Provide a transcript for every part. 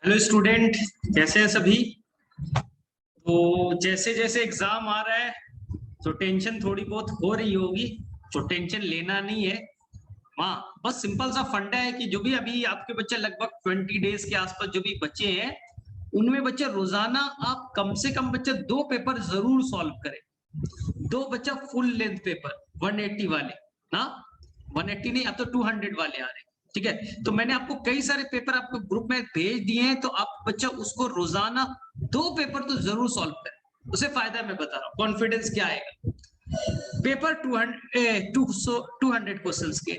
Hello student, कैसे हैं सभी। तो जैसे जैसे एग्जाम आ रहा है तो टेंशन थोड़ी बहुत हो रही होगी। तो टेंशन लेना नहीं है। हाँ, बस सिंपल सा फंडा है कि जो भी अभी आपके बच्चे लगभग 20 डेज के आसपास जो भी बच्चे हैं, उनमें बच्चे रोजाना आप कम से कम बच्चे 2 पेपर जरूर सॉल्व करें। 2 बच्चा फुल लेंथ पेपर 180 वाले ना, 180 नहीं, अब तो 200 वाले आ रहे हैं। ठीक है, तो मैंने आपको कई सारे पेपर आपको ग्रुप में भेज दिए हैं, तो आप बच्चा उसको रोजाना 2 पेपर तो जरूर सॉल्व करें। उसे फायदा मैं बता रहा हूँ, कॉन्फिडेंस क्या आएगा। पेपर 200 क्वेश्चन के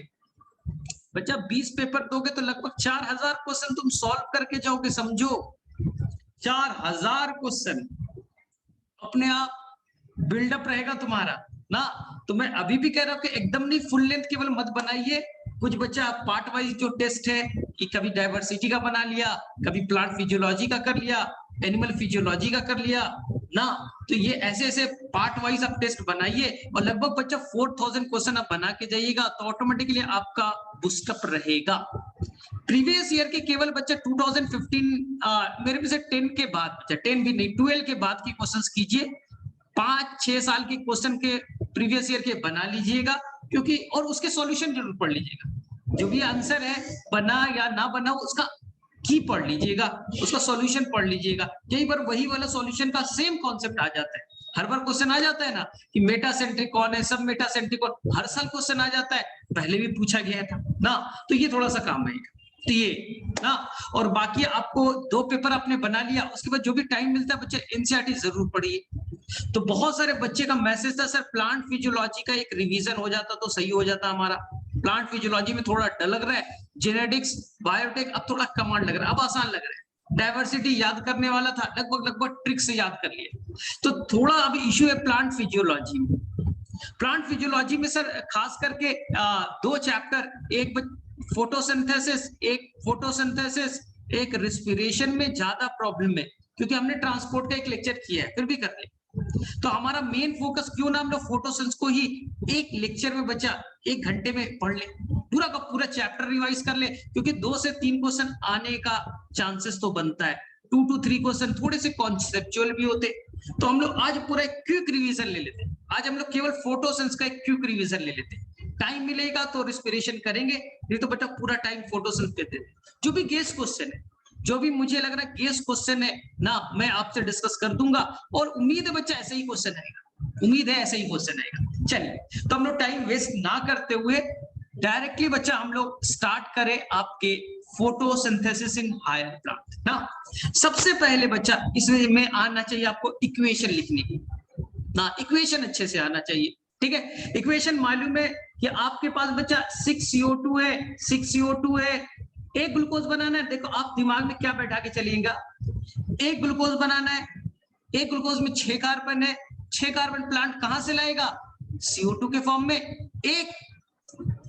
बच्चा 20 पेपर दोगे तो लगभग 4000 क्वेश्चन तुम सॉल्व करके जाओगे, समझो। 4000 क्वेश्चन अपने आप बिल्डअप रहेगा तुम्हारा ना। तो मैं अभी भी कह रहा हूं कि एकदम नहीं, फुल लेंथ केवल मत बनाइए। कुछ बच्चा पार्ट वाइज जो टेस्ट है कि कभी डाइवर्सिटी का बना लिया, कभी प्लांट फिजियोलॉजी का कर लिया, एनिमल फिजियोलॉजी का कर लिया ना। तो ये ऐसे ऐसे पार्ट वाइज आप टेस्ट बनाइए और लगभग बच्चा 4000 क्वेश्चन आप बना के जाइएगा, तो ऑटोमेटिकली आपका बूस्टअप रहेगा। प्रीवियस ईयर के केवल बच्चा 2015 मेरे भी से 10 के बाद, बच्चा 10 भी नहीं 12 के बाद के क्वेश्चंस कीजिए। 5-6 साल के क्वेश्चन के प्रीवियस ईयर के बना लीजिएगा, क्योंकि और उसके सॉल्यूशन जरूर पढ़ लीजिएगा। जो भी आंसर है बना या ना बना उसका की पढ़ लीजिएगा, उसका सॉल्यूशन पढ़ लीजिएगा। कई बार वही वाला सॉल्यूशन का सेम कॉन्सेप्ट आ जाता है। हर बार क्वेश्चन आ जाता है ना कि मेटा सेंट्रिक कौन है, सब मेटा सेंट्रिक कौन, हर साल क्वेश्चन आ जाता है, पहले भी पूछा गया था ना। तो ये थोड़ा सा काम आएगा, तो ये ना। और बाकी आपको 2 पेपर आपने बना लिया, उसके बाद जो भी टाइम मिलता है बच्चे एनसीईआरटी जरूर पढ़िए। तो बहुत सारे बच्चे का मैसेज था, सर प्लांट फिजियोलॉजी का एक रिवीजन हो जाता तो सही हो जाता हमारा। प्लांट फिजियोलॉजी में थोड़ा डर लग रहा है, जेनेटिक्स बायोटेक अब थोड़ा कमांड लग रहा है, अब आसान लग रहा है। डाइवर्सिटी याद करने वाला था, लगभग लगभग ट्रिक से याद कर लिया। तो थोड़ा अभी इश्यू है प्लांट फिजियोलॉजी में। प्लांट फिजियोलॉजी में सर खास करके 2 चैप्टर, एक फोटोसिंथेसिस, एक रिस्पिरेशन में ज्यादा प्रॉब्लम है, क्योंकि हमने ट्रांसपोर्ट का एक लेक्चर किया है, फिर भी कर ले। तो हमारा मेन फोकस क्यों ना हम लोग फोटोसिंथेसिस को ही एक लेक्चर में बचा 1 घंटे में पढ़ ले, पूरा का पूरा चैप्टर रिवाइज कर ले, क्योंकि 2 से 3 क्वेश्चन आने का चांसेस तो बनता है। 2 to 3 क्वेश्चन थोड़े से कॉन्सेप्चुअल भी होते। तो हम लोग आज पूरा एक क्विक रिवीजन ले लेते हैं। आज हम लोग केवल फोटोसिंथेसिस का एक क्विक रिवीजन ले लेते हैं। टाइम मिलेगा तो रिस्पिरेशन करेंगे, नहीं तो बेटा पूरा टाइम फोटोसिंथेसिस पे देते हैं। जो भी गेस क्वेश्चन है, जो भी मुझे लग रहा है गेस क्वेश्चन है ना, मैं आपसे डिस्कस कर दूंगा, और उम्मीद है बच्चा ऐसे ही क्वेश्चन आएगा, उम्मीद है ऐसे ही क्वेश्चन आएगा। चलिए, तो हम लोग टाइम वेस्ट ना करते हुए डायरेक्टली बच्चा हम लोग स्टार्ट करें आपके फोटोसिंथेसिस इन हायर प्लांट ना। सबसे पहले बच्चा इसमें आना चाहिए आपको इक्वेशन लिखने की ना, इक्वेशन अच्छे से आना चाहिए। ठीक है, इक्वेशन मालूम है कि आपके पास बच्चा 6CO2 है, 6CO2 है, एक ग्लूकोज बनाना है। देखो आप दिमाग में क्या बैठा के चलिएगा, एक ग्लूकोज बनाना है, एक ग्लूकोज में 6 कार्बन है, 6 कार्बन प्लांट कहां से लाएगा, CO2 के फॉर्म में। एक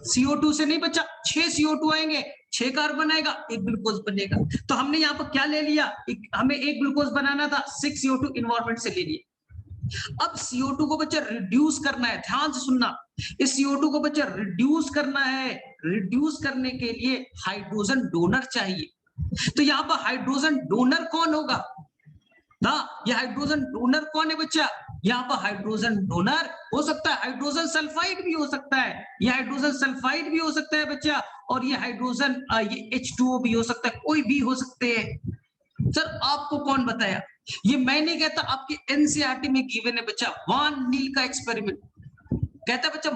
CO2 से नहीं बच्चा, 6 CO2 आएंगे, 6 कार्बन आएगा, एक ग्लूकोज बनेगा। तो हमने यहाँ पर क्या ले लिया, हमें एक ग्लूकोज बनाना था, 6 CO2 इन्वायरमेंट से ले लिया। अब CO2 को बच्चा रिड्यूस करना है, ध्यान से सुनना। इस CO2 को बच्चा रिड्यूस करना है, रिड्यूस करने के लिए हाइड्रोजन डोनर चाहिए। तो यहाँ पर हाइड्रोजन डोनर कौन होगा ना, ये हाइड्रोजन डोनर कौन है बच्चा, यहाँ पर हाइड्रोजन डोनर हो सकता है हाइड्रोजन सल्फाइड भी हो सकता है, ये हाइड्रोजन सल्फाइड भी हो सकता है बच्चा, और ये हाइड्रोजन ये H2O भी हो सकता है, कोई भी हो सकते हैं। सर आपको कौन बताया, ये मैं नहीं कहता, आपकी एनसीईआरटी में गिवन है बच्चा। वान नील का एक्सपेरिमेंट कहता है बच्चा,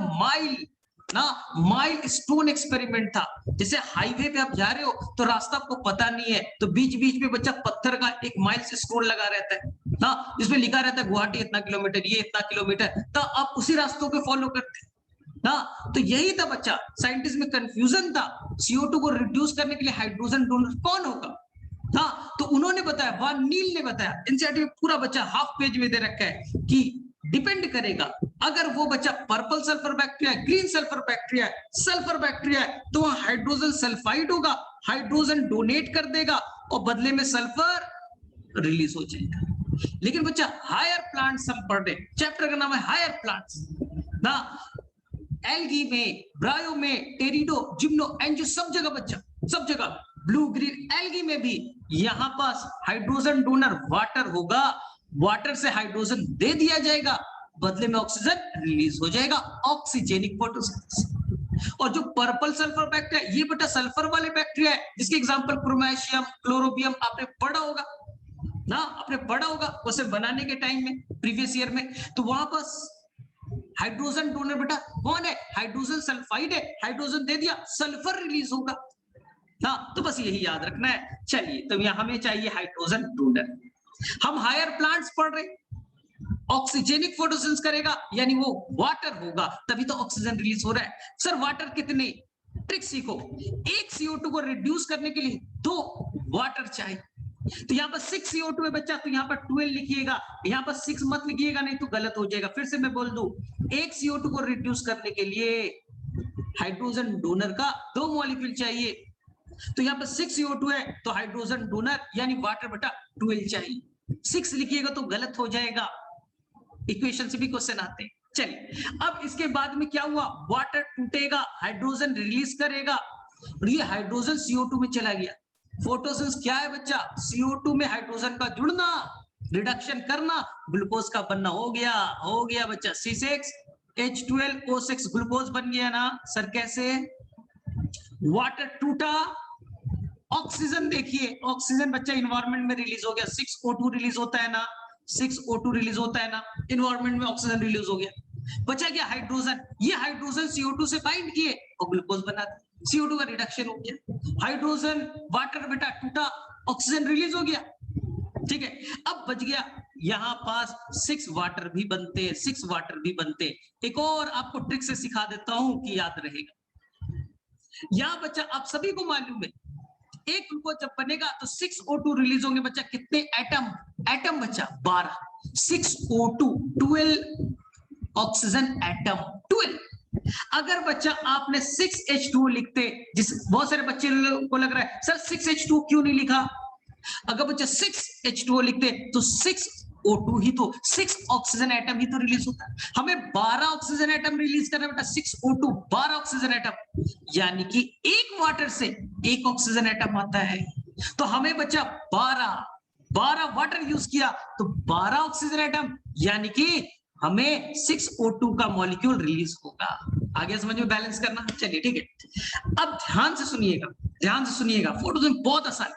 माइल स्टोन एक्सपेरिमेंट था। जैसे हाईवे पे आप जा रहे हो तो रास्ता आपको पता नहीं है, तो बीच बीच में बच्चा पत्थर का एक माइल से स्टोन लगा रहता है ना, जिसमें लिखा रहता है गुवाहाटी इतना किलोमीटर, ये इतना किलोमीटर, तो आप उसी रास्तों को फॉलो करते ना। तो यही था बच्चा, साइंटिस्ट में कंफ्यूजन था, CO2 को रिड्यूस करने के लिए हाइड्रोजन डोनर कौन होगा। हाँ, तो उन्होंने बताया, वान नील ने बताया। एनसीईआरटी में पूरा बच्चा हाफ पेज में दे रखा है कि डिपेंड करेगा, अगर वो बच्चा purple sulphur bacteria, green sulphur bacteria, sulphur bacteria है, तो वहां हाइड्रोजन सल्फाइड होगा, हाइड्रोजन डोनेट कर देगा और बदले में सल्फर रिलीज हो जाएगा। लेकिन बच्चा हायर प्लांट्स हम पढ़ रहे, चैप्टर का नाम है हायर प्लांट्स ना। एल्गी में, ब्रायो में, टेरिडो, जिम्नो, एंजियो, सब जगह बच्चा, सब जगह ब्लू ग्रीन एल्गी में भी यहाँ पास हाइड्रोजन डोनर वाटर होगा, वाटर से हाइड्रोजन दे दिया जाएगा, बदले में ऑक्सीजन रिलीज हो जाएगा, ऑक्सीजेनिक फोटोसिंथेसिस। और जो पर्पल सल्फर बैक्टीरिया, ये बेटा सल्फर वाले बैक्टीरिया है, जिसके एग्जांपल प्रोमेशियम, क्लोरोबियम आपने पढ़ा होगा ना, आपने पढ़ा होगा उसे बनाने के टाइम में, प्रीवियस ईयर में। तो वहां पर हाइड्रोजन डोनर बेटा कौन है, हाइड्रोजन सल्फाइड है, हाइड्रोजन दे दिया, सल्फर रिलीज होगा ना। तो बस यही याद रखना है। चलिए, तो यहाँ हमें चाहिए हाइड्रोजन डोनर। हम हायर प्लांट्स पढ़ रहे, ऑक्सीजेनिक फोटोसिंथेसिस करेगा यानी वो वाटर होगा, तभी तो ऑक्सीजन रिलीज हो रहा है। सर वाटर कितने, ट्रिक सीखो, एक CO2 को रिड्यूस करने के लिए 2 वाटर चाहिए। तो यहाँ पर 6 CO2 है बच्चा, तो यहाँ पर 12 लिखिएगा, यहाँ पर 6 मत लिखिएगा, नहीं तो गलत हो जाएगा। फिर से मैं बोल दूं, एक CO2 को रिड्यूस करने के लिए हाइड्रोजन डोनर का 2 मॉलिक्यूल चाहिए। तो यहाँ पर 6 CO2 है, तो हाइड्रोजन डोनर यानी वाटर बेटा 12 चाहिए। 6 लिखिएगा तो गलत हो जाएगा, इक्वेशन से भी क्वेश्चन आते हैं। चलिए, अब इसके बाद में क्या हुआ, वाटर टूटेगा, हाइड्रोजन रिलीज करेगा, और ये हाइड्रोजन CO2 में चला गया। फोटोसिंथेसिस क्या है बच्चा, CO2 में हाइड्रोजन का जुड़ना, रिडक्शन करना, ग्लूकोज का बनना। हो गया बच्चा, C6H12O6 ग्लूकोज बन गया ना। सर कैसे, वाटर टूटा, ऑक्सीजन देखिए, ऑक्सीजन बच्चा इन्वायरमेंट में रिलीज हो गया, 6O2 रिलीज होता है ना, 6O2 रिलीज होता है ना, इन्वायरमेंट में ऑक्सीजन रिलीज हो गया, बचा क्या हाइड्रोजन। ये हाइड्रोजन CO2 से बाइंड किए और ग्लूकोज बना दिया, CO2 का रिडक्शन हो गया, हाइड्रोजन वाटर बेटा टूटा, ऑक्सीजन रिलीज हो गया। ठीक है, अब बच गया यहाँ पास 6 वाटर भी बनते हैं, 6 वाटर भी बनते हैं। एक और आपको ट्रिक से सिखा देता हूं कि याद रहेगा। यहाँ बच्चा आप सभी को मालूम है, एक ग्लूकोज जब बनेगा तो 6O2 रिलीज होंगे बच्चा, कितने एटम, एटम बच्चा 12, 6O2 12 ऑक्सीजन एटम 12। अगर बच्चा आपने 6H2O लिखते, जिस बहुत सारे बच्चे को लग रहा है सर 6H2 क्यों नहीं लिखा, अगर बच्चा 6H2O लिखते तो 6O2 ही तो, 6 ऑक्सीजन एटम ही तो रिलीज होता है। हमें 12 ऑक्सीजन एटम रिलीज करना बेटा, 6O2 12 ऑक्सीजन एटम, यानी कि एक वाटर से 1 ऑक्सीजन एटम आता है। तो हमें बच्चा 12 वाटर यूज किया तो 12 ऑक्सीजन एटम, यानी कि हमें 6O2 का मॉलिक्यूल रिलीज होगा। आगे समझ में बैलेंस करना। चलिए ठीक है, अब ध्यान से सुनिएगा, फोटोसिंथेसिस बहुत आसान।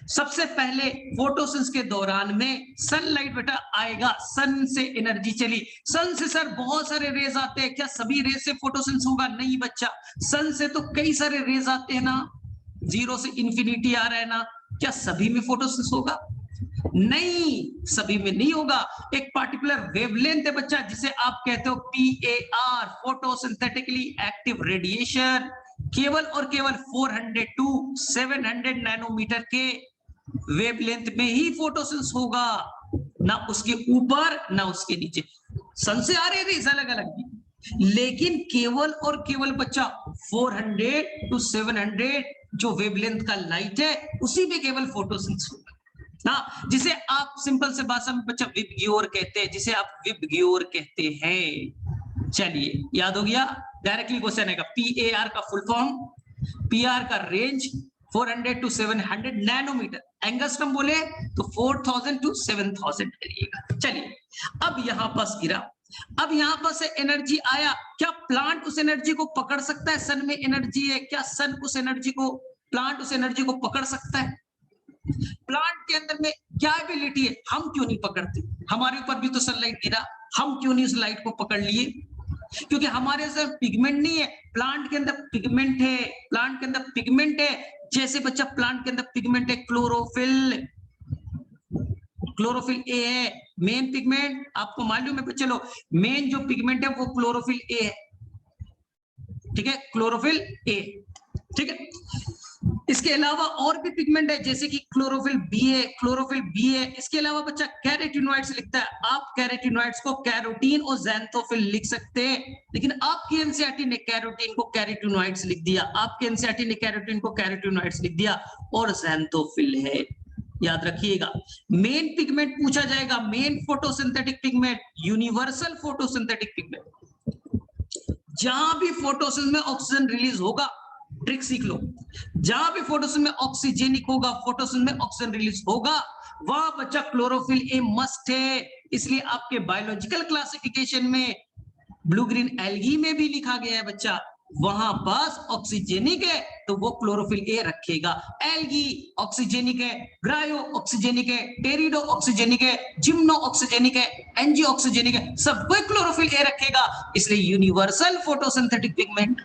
सबसे पहले फोटोसिंथेसिस के दौरान में सनलाइट बेटा आएगा, सन से एनर्जी चली, सन से सर बहुत सारे रेज आते हैं, क्या सभी रेज से फोटोसिंथेसिस होगा, नहीं बच्चा, सन से तो कई सारे रेज आते हैं ना, 0 से इंफिनिटी आ रहा है ना, क्या सभी में फोटोसिंथेसिस होगा, नहीं, सभी में नहीं होगा। एक पार्टिकुलर वेवलेंथ है बच्चा, जिसे आप कहते हो PAR, फोटोसिंथेटिकली एक्टिव रेडिएशन, केवल और केवल 400 to 700 नैनोमीटर के वेवलेंथ में ही फोटोसिंथेसिस होगा, ना उसके ऊपर ना उसके नीचे। सन से आ रहे रेज अलग अलग, लेकिन केवल और केवल बच्चा 400 to 700 जो वेवलेंथ का लाइट है उसी में केवल फोटोसिंथेसिस होगा ना, जिसे आप सिंपल से भाषा में बच्चा विबग्योर कहते हैं, जिसे आप विबग्योर कहते हैं। चलिए याद हो गया, डायरेक्टली क्वेश्चन आएगा, PAR का फुल फॉर्म, PR का रेंज 400 to 700 नैनोमीटर, एंगस्ट्रॉम बोले तो 4000 to 7000 करिएगा। चलिए, अब यहां पास गिरा, अब यहां पर से एनर्जी आया, क्या प्लांट उस एनर्जी को पकड़ सकता है, सन में एनर्जी है, क्या सन उस एनर्जी को, प्लांट उस एनर्जी को पकड़ सकता है, प्लांट के अंदर में क्या एबिलिटी है, हम क्यों नहीं पकड़ते, हमारे ऊपर भी तो सनलाइट गिरा, हम क्यों नहीं उस लाइट को पकड़ लिए, क्योंकि हमारे अंदर पिगमेंट नहीं है, प्लांट के अंदर पिगमेंट है, प्लांट के अंदर पिगमेंट है, जैसे बच्चा प्लांट के अंदर पिगमेंट है क्लोरोफिल, क्लोरोफिल ए है मेन पिगमेंट, आपको मालूम है बच्चे लोग, मेन जो पिगमेंट है वो क्लोरोफिल ए है, ठीक है, क्लोरोफिल ए, ठीक है। इसके अलावा और भी पिगमेंट है, जैसे कि क्लोरोफिल बी है, क्लोरोफिल बी है। इसके अलावा बच्चा कैरोटीनॉइड्स लिखता है, आप कैरोटीनॉइड्स को कैरोटीन और ज़ैंथोफिल लिख सकते हैं, लेकिन आपकी एनसीईआरटी ने कैरोटीन को कैरोटीनॉइड्स लिख दिया, आपके एनसीईआरटी ने कैरोटीन को कैरोटीनॉइड्स लिख दिया, और ज़ैंथोफिल है, याद रखिएगा। मेन पिगमेंट पूछा जाएगा, main photosynthetic pigment, universal photosynthetic pigment, जहां भी फोटोसिंथेसिस में ऑक्सीजन रिलीज होगा ट्रिक सीख लो, जहां भी फोटोसिंथेसिस में ऑक्सीजेनिक होगा, फोटोसिंथेसिस में ऑक्सीजन रिलीज होगा, वह बच्चा क्लोरोफिल ए मस्ट है। इसलिए आपके बायोलॉजिकल क्लासिफिकेशन में ब्लू ग्रीन एल्गी में भी लिखा गया है बच्चा, वहां पास ऑक्सीजेनिक है तो वो क्लोरोफिल ए रखेगा। एल्गी ऑक्सीजेनिक है, ग्रायो ऑक्सीजेनिक है, टेरिडो ऑक्सीजेनिक है, जिम्नो ऑक्सीजेनिक है, एनजी ऑक्सीजेनिक है, सब कोई क्लोरोफिल ए रखेगा। इसलिए universal photosynthetic pigment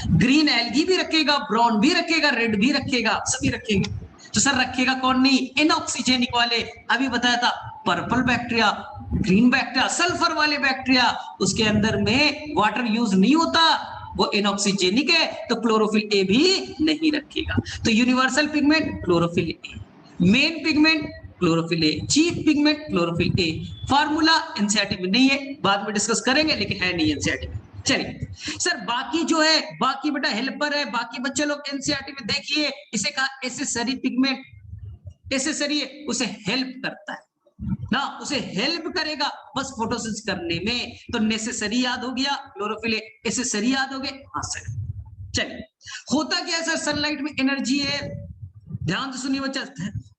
green algae भी रखेगा, ब्राउन भी रखेगा, रेड भी रखेगा, सभी रखेगा। तो सर रखेगा कौन नहीं? इनऑक्सीजेनिक वाले, अभी बताया था, purple bacteria, green bacteria, sulphur वाले बैक्टीरिया, उसके अंदर में वाटर यूज नहीं होता, वो इनऑक्सीजेनिक है, तो क्लोरोफिल ए भी नहीं रखेगा। तो universal pigment chlorophyll A, main pigment chlorophyll A, chief pigment chlorophyll A. Formula NCERT में नहीं है, बाद में डिस्कस करेंगे, लेकिन है नहीं एनसीईआरटी में। चलिए सर, बाकी जो है, बाकी बेटा हेल्पर है, बाकी बच्चे लोग एनसीईआरटी में देखिए, इसे कहा एसेसरी पिगमेंट। एसेसरी है, उसे हेल्प करता है ना, उसे हेल्प करेगा बस फोटोसिंथेसिस करने में। तो नेसेसरी याद हो गया, क्लोरोफिल ए, एसेसरी याद हो गए। हाँ सर, चलिए होता क्या है सर, सनलाइट में एनर्जी है, ध्यान से सुनिए बच्चा,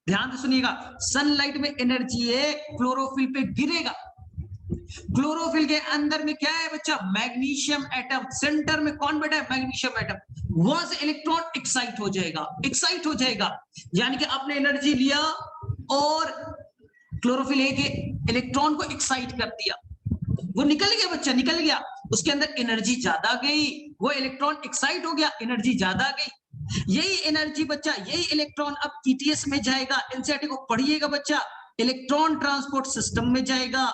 ध्यान से सुनिएगा, सनलाइट में एनर्जी है, क्लोरोफिल पे गिरेगा। क्लोरोफिल के अंदर में क्या है बच्चा? मैग्नीशियम एटम, सेंटर में कौन बैठा है? Magnesium atom. वहां से इलेक्ट्रॉन एक्साइट हो जाएगा, एक्साइट हो जाएगा, यानी कि आपने एनर्जी लिया और क्लोरोफिल ए के इलेक्ट्रॉन को एक्साइट कर दिया, वो निकल गया बच्चा, निकल गया, उसके अंदर एनर्जी ज्यादा गई, वो इलेक्ट्रॉन एक्साइट हो गया, एनर्जी ज्यादा गई। यही एनर्जी बच्चा, यही इलेक्ट्रॉन अब ईटीएस में जाएगा, एनसीईआरटी को पढ़िएगा बच्चा, इलेक्ट्रॉन ट्रांसपोर्ट सिस्टम में जाएगा,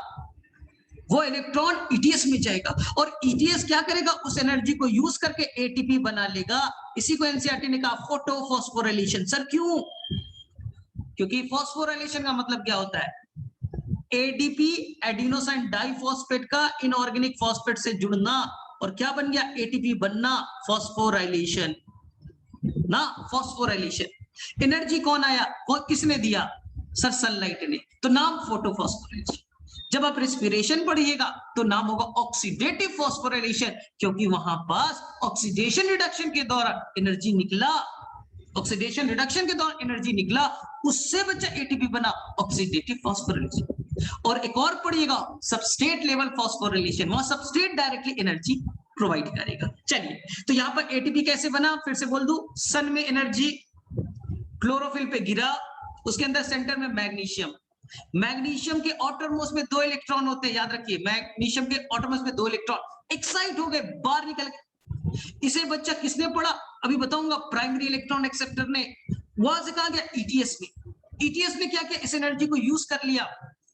वो इलेक्ट्रॉन ईटीएस में जाएगा, और ईटीएस क्या करेगा? उस एनर्जी को यूज करके एटीपी बना लेगा। इसी को एनसीईआरटी ने कहा फोटोफॉस्फोराइलेशन। सर क्यों? क्योंकि फॉस्फोराइलेशन का मतलब क्या होता है? एडीपी, एडिनोसाइन डाइफॉस्फेट का इनऑर्गेनिक फॉस्फेट से जुड़ना, और क्या बन गया? एटीपी बनना, फॉस्फोराइलेशन ना, फॉस्फोराइलेशन। एनर्जी कौन आया? किसने दिया? सर सनलाइट ने, तो नाम फोटोफॉस्फोराइलेशन। जब आप रेस्पिरेशन पढ़िएगा तो नाम होगा ऑक्सीडेटिव फॉस्फोराइलेशन, क्योंकि वहां पास ऑक्सीडेशन रिडक्शन के दौरान एनर्जी निकला, ऑक्सीडेशन रिडक्शन के दौरान एनर्जी निकला, उससे बच्चा एटीपी बना, ऑक्सीडेटिव फॉस्फोराइलेशन। और एक और पढ़िएगा, सबस्ट्रेट लेवल फॉस्फोराइलेशन, वहां सबस्ट्रेट डायरेक्टली एनर्जी प्रोवाइड करेगा। चलिए, तो यहां पर एटीपी कैसे बना, फिर से बोल दूं, सन में एनर्जी, क्लोरोफिल पे गिरा, उसके अंदर सेंटर में मैग्नीशियम, मैग्नीशियम के ऑटरमोस्ट में 2 इलेक्ट्रॉन होते हैं, याद रखिए, मैग्नीशियम के ऑटरमोस्ट में 2 इलेक्ट्रॉन एक्साइट हो गए, बाहर निकल गए। इसे बच्चा किसने पढ़ा? अभी बताऊंगा, प्राइमरी इलेक्ट्रॉन एक्सेप्टर ने। वहां से कहा गया ईटीएस में, ईटीएस में क्या किया? इस एनर्जी को यूज कर लिया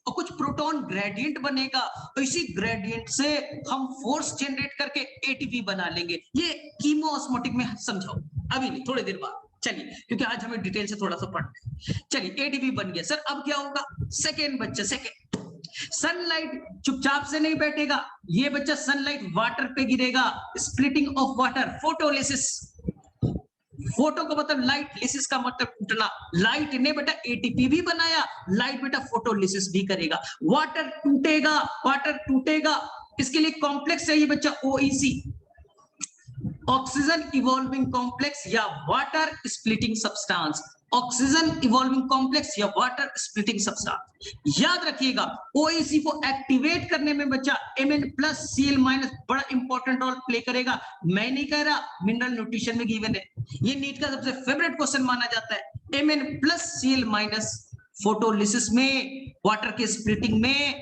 और कुछ प्रोटॉन ग्रेडियंट बनेगा, तो इसी ग्रेडियंट से हम फोर्स जनरेट करके एटीपी बना लेंगे। ये कीमोऑस्मोटिक में समझाओ, अभी नहीं, थोड़ी देर बाद। चलिए, क्योंकि आज हमें डिटेल से थोड़ा सा पढ़ना है। चलिए, एटीपी बन गया। सर अब क्या होगा? सेकेंड बच्चा, सेकेंड, सनलाइट चुपचाप से नहीं बैठेगा, ये बच्चा सनलाइट वाटर पे गिरेगा, splitting of water, photolysis. Photo का मतलब लाइट, लिसिस का मतलब टूटना। लाइट ने बेटा एटीपी भी बनाया, लाइट बेटा फोटोलिसिस भी करेगा। वाटर टूटेगा, वाटर टूटेगा, इसके लिए कॉम्प्लेक्स चाहिए बच्चा, ओईसी, ऑक्सीजन इवॉल्विंग कॉम्प्लेक्स या water splitting substance, oxygen evolving complex या वाटर स्प्लिटिंग सब्सटेंस। याद रखिएगा, ओईसी को एक्टिवेट करने में बच्चा Mn+ Cl- बड़ा इंपॉर्टेंट रोल प्ले करेगा। मैं नहीं कह रहा, मिनरल न्यूट्रिशन में गिवन है, ये नीट का सबसे फेवरेट क्वेश्चन माना जाता है। Mn+ Cl- फोटोलिसिस में, वाटर के स्प्लिटिंग में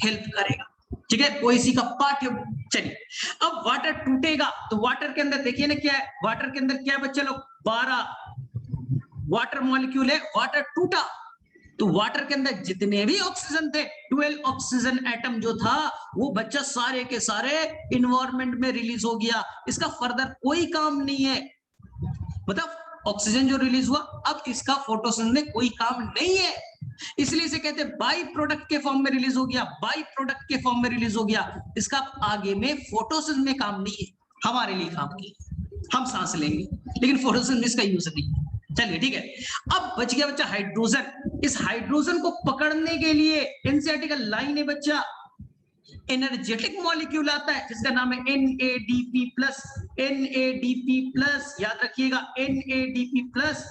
हेल्प करेगा, ठीक है, ओईसी का पार्ट है। चलिए, अब वाटर टूटेगा तो वाटर के अंदर देखिए ना क्या है, वाटर के अंदर क्या है बच्चे लोग? 12 वाटर मॉलिक्यूल है। वाटर टूटा तो वाटर के अंदर जितने भी ऑक्सीजन थे, 12 ऑक्सीजन एटम जो था, वो बच्चा सारे के सारे इन्वायरमेंट में रिलीज हो गया। इसका फर्दर कोई काम नहीं है, मतलब ऑक्सीजन जो रिलीज हुआ, अब इसका फोटोसिंथेसिस में कोई काम नहीं है, इसलिए इसे कहते हैं बाई प्रोडक्ट के फॉर्म में रिलीज हो गया, बाई प्रोडक्ट के फॉर्म में रिलीज हो गया। इसका आगे में फोटोसिंथेसिस में काम नहीं है, हमारे लिए काम की, हम सांस लेंगे, लेकिन फोटोसिंथेसिस का यूज नहीं। चलिए ठीक है, अब बच गया बच्चा हाइड्रोजन। इस हाइड्रोजन को पकड़ने के लिए एनसीईआरटी का लाइन है बच्चा, एनर्जेटिक मॉलिक्यूल आता है जिसका नाम है NADP प्लस। NADP प्लस याद रखिएगा, NADP प्लस